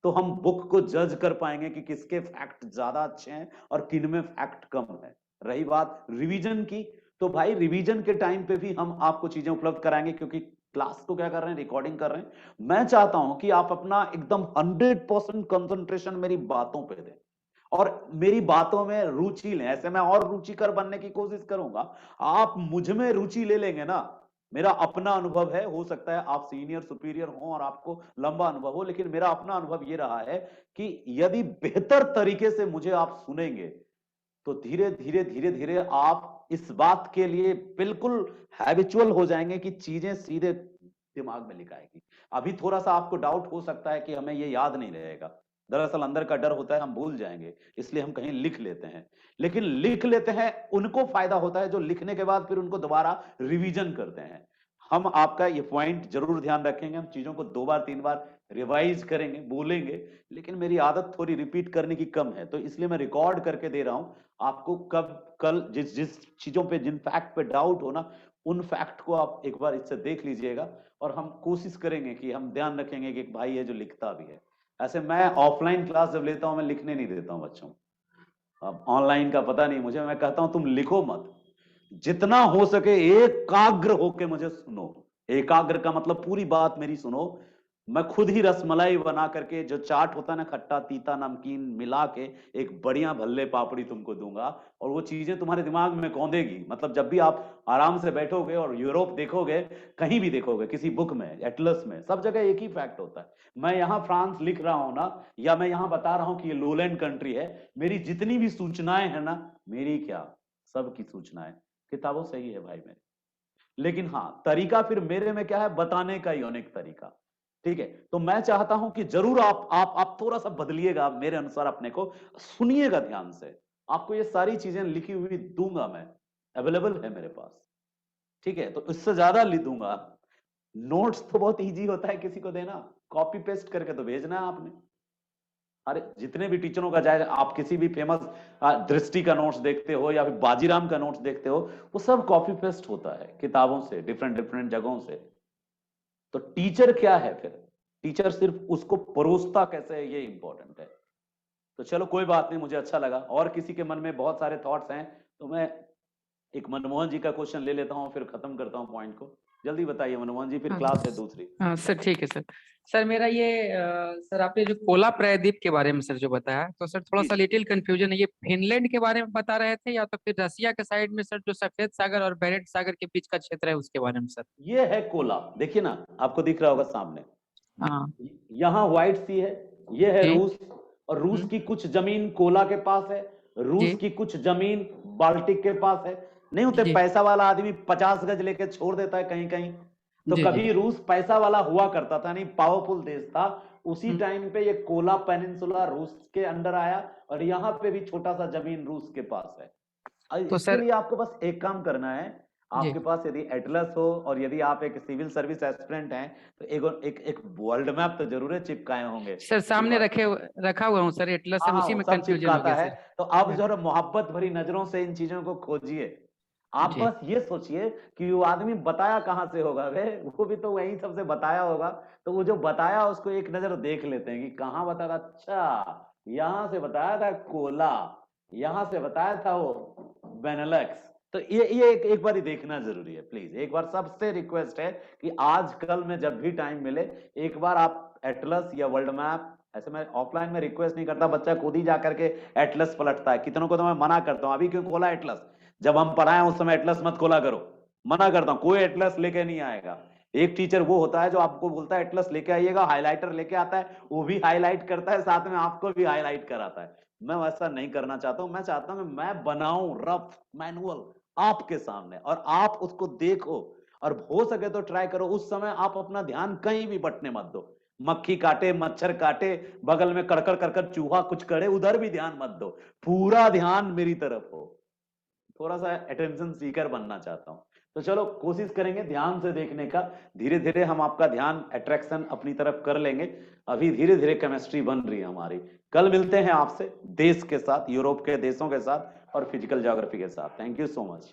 तो हम बुक को जज कर पाएंगे कि किसके फैक्ट ज्यादा अच्छे हैं और किन में फैक्ट कम है। रही बात रिवीजन की, तो भाई रिवीजन के टाइम पे भी हम आपको चीजें उपलब्ध कराएंगे, क्योंकि क्लास को क्या कर रहे हैं, रिकॉर्डिंग कर रहे हैं। मैं चाहता हूं कि आप अपना एकदम 100% कंसंट्रेशन मेरी बातों पे दें और मेरी बातों में रुचि लें। ऐसे मैं और रुचिकर बनने की कोशिश करूंगा। आप मुझ में रुचि ले लेंगे ना, मेरा अपना अनुभव है, हो सकता है आप सीनियर सुपीरियर हो और आपको लंबा अनुभव हो, लेकिन मेरा अपना अनुभव ये रहा है कि यदि बेहतर तरीके से मुझे आप सुनेंगे तो धीरे धीरे धीरे धीरे आप इस बात के लिए बिल्कुल हैबिचुअल हो जाएंगे कि चीजें सीधे दिमाग में लिख आएगी। अभी थोड़ा सा आपको डाउट हो सकता है कि हमें ये याद नहीं रहेगा, दरअसल अंदर का डर होता है हम भूल जाएंगे, इसलिए हम कहीं लिख लेते हैं। लेकिन लिख लेते हैं उनको फायदा होता है जो लिखने के बाद फिर उनको दोबारा रिवीजन करते हैं। हम आपका ये पॉइंट जरूर ध्यान रखेंगे, हम चीजों को 2 बार 3 बार रिवाइज करेंगे, बोलेंगे, लेकिन मेरी आदत थोड़ी रिपीट करने की कम है, तो इसलिए मैं रिकॉर्ड करके दे रहा हूं आपको। कल जिस जिस चीजों पे, जिन फैक्ट पे डाउट हो ना, उन फैक्ट को आप एक बार इससे देख लीजिएगा, और हम कोशिश करेंगे कि हम ध्यान रखेंगे कि एक भाई है जो लिखता भी है। ऐसे मैं ऑफलाइन क्लास जब लेता हूं, मैं लिखने नहीं देता हूं बच्चों। अब ऑनलाइन का पता नहीं मुझे, मैं कहता हूं तुम लिखो मत, जितना हो सके एकाग्र होके मुझे सुनो। एकाग्र का मतलब पूरी बात मेरी सुनो। मैं खुद ही रसमलाई बना करके, जो चाट होता है ना, खट्टा तीता नमकीन मिला के, एक बढ़िया भल्ले पापड़ी तुमको दूंगा, और वो चीजें तुम्हारे दिमाग में कौंधेगी। मतलब जब भी आप आराम से बैठोगे और यूरोप देखोगे, कहीं भी देखोगे, किसी बुक में, एटलस में, सब जगह एक ही फैक्ट होता है। मैं यहाँ फ्रांस लिख रहा हूं ना, या मैं यहाँ बता रहा हूं कि ये लोलैंड कंट्री है, मेरी जितनी भी सूचनाएं है ना, मेरी क्या, सबकी सूचनाएं किताबों से ही है भाई मेरे। लेकिन हाँ, तरीका फिर मेरे में क्या है, बताने का यूनिक तरीका। ठीक है, तो मैं चाहता हूं कि जरूर आप थोड़ा सा बदलिएगा मेरे अनुसार अपने को, सुनिएगा ध्यान से। आपको ये सारी चीजें लिखी हुई दूंगा मैं, अवेलेबल है मेरे पास। ठीक है, तो इससे ज्यादा लिख दूंगा। नोट्स तो बहुत इजी होता है किसी को देना, कॉपी पेस्ट करके तो भेजना है आपने। अरे जितने भी टीचरों का जाए, आप किसी भी फेमस दृष्टि का नोट्स देखते हो या फिर बाजीराम का नोट्स देखते हो, वो सब कॉपी पेस्ट होता है किताबों से, डिफरेंट डिफरेंट जगहों से। तो टीचर क्या है फिर, टीचर सिर्फ उसको परोसता कैसे है, ये इंपॉर्टेंट है। तो चलो कोई बात नहीं, मुझे अच्छा लगा। और किसी के मन में बहुत सारे थॉट्स हैं, तो मैं एक मनमोहन जी का क्वेश्चन ले लेता हूं, फिर खत्म करता हूं पॉइंट को। जल्दी बताइए मनमोहन जी, फिर क्लास है दूसरी। हाँ सर, ठीक है सर। सर मेरा ये सर आपने जो कोला प्रायद्वीप के बारे में सर जो बताया, तो सर थोड़ा सा लिटिल कंफ्यूजन है, ये फिनलैंड के बारे में बता रहे थे या तो फिर रसिया के साइड में सर जो सफेद सागर और बेरेंट सागर के बीच का क्षेत्र है उसके बारे में सर? ये है कोला, देखिए ना, आपको दिख रहा होगा सामने। हाँ यहाँ व्हाइट सी है, ये है जी। रूस, और रूस की कुछ जमीन कोला के पास है, रूस जी। की कुछ जमीन बाल्टिक के पास है। नहीं होते जी। पैसा वाला आदमी 50 गज लेके छोड़ देता है कहीं कहीं, तो जी, कभी जी। रूस पैसा वाला हुआ करता था, नहीं पावरफुल देश था। उसी हम्म। टाइम पे ये कोला पेनिनसुला रूस के अंडर आया, और यहाँ पे भी छोटा सा जमीन रूस के पास है। तो इसके सर लिए आपको बस एक काम करना है, जी। आपके पास यदि एटलस हो और यदि आप एक सिविल सर्विस एस्पिरेंट हैं, तो एक वर्ल्ड मैप तो जरूर चिपकाए होंगे। सर सामने रखा हुआ हूँ सर एटलस, सर हाँ, उसी वो में सब कंफ्यूजन हो चिपकाता गया है। सर। तो आप जो है मोहब्बत भरी नजरों से इन चीजों को खोजिए। आप जी। बस ये सोचिए कि वो आदमी बताया कहाँ से होगा, वे वो भी तो वही सबसे बताया होगा। तो वो जो बताया उसको एक नजर देख लेते हैं कि कहाँ बताया था। अच्छा, यहाँ से बताया था कोला, यहाँ से बताया था वो बेनेलक्स। तो ये एक बार ही देखना जरूरी है, प्लीज। एक बार सबसे रिक्वेस्ट है कि आज कल में जब भी टाइम मिले, एक बार आप एटलस या वर्ल्ड मैप, ऐसे मैं ऑफलाइन में रिक्वेस्ट नहीं करता, बच्चा खुद ही जाकर के एटलस पलटता है। कितनों को तो मैं मना करता हूँ, अभी क्यों खोला एटलस, जब हम पढ़ाए उस समय एटलस मत खोला करो, मना करता हूँ। कोई एटलस लेके नहीं आएगा। एक टीचर वो होता है जो आपको बोलता है एटलस लेके आइएगा, हाईलाइटर लेके आता है, वो भी हाईलाइट करता है, साथ में आपको भी हाईलाइट कराता है। मैं वैसा नहीं करना चाहता हूं। मैं चाहता हूं कि मैं बनाऊं रफ मैनुअल आपके सामने, और आप उसको देखो, और हो सके तो ट्राई करो। उस समय आप अपना ध्यान कहीं भी बटने मत दो, मक्खी काटे, मच्छर काटे, बगल में कड़कड़ कड़कड़ चूहा कुछ करे, उधर भी ध्यान मत दो। पूरा ध्यान मेरी तरफ हो। थोड़ा सा अटेंशन सीकर बनना चाहता हूं। तो चलो कोशिश करेंगे ध्यान से देखने का। धीरे धीरे हम आपका ध्यान अट्रैक्शन अपनी तरफ कर लेंगे। अभी धीरे धीरे केमिस्ट्री बन रही है हमारी। कल मिलते हैं आपसे देश के साथ, यूरोप के देशों के साथ और फिजिकल ज्योग्राफी के साथ। Thank you so much.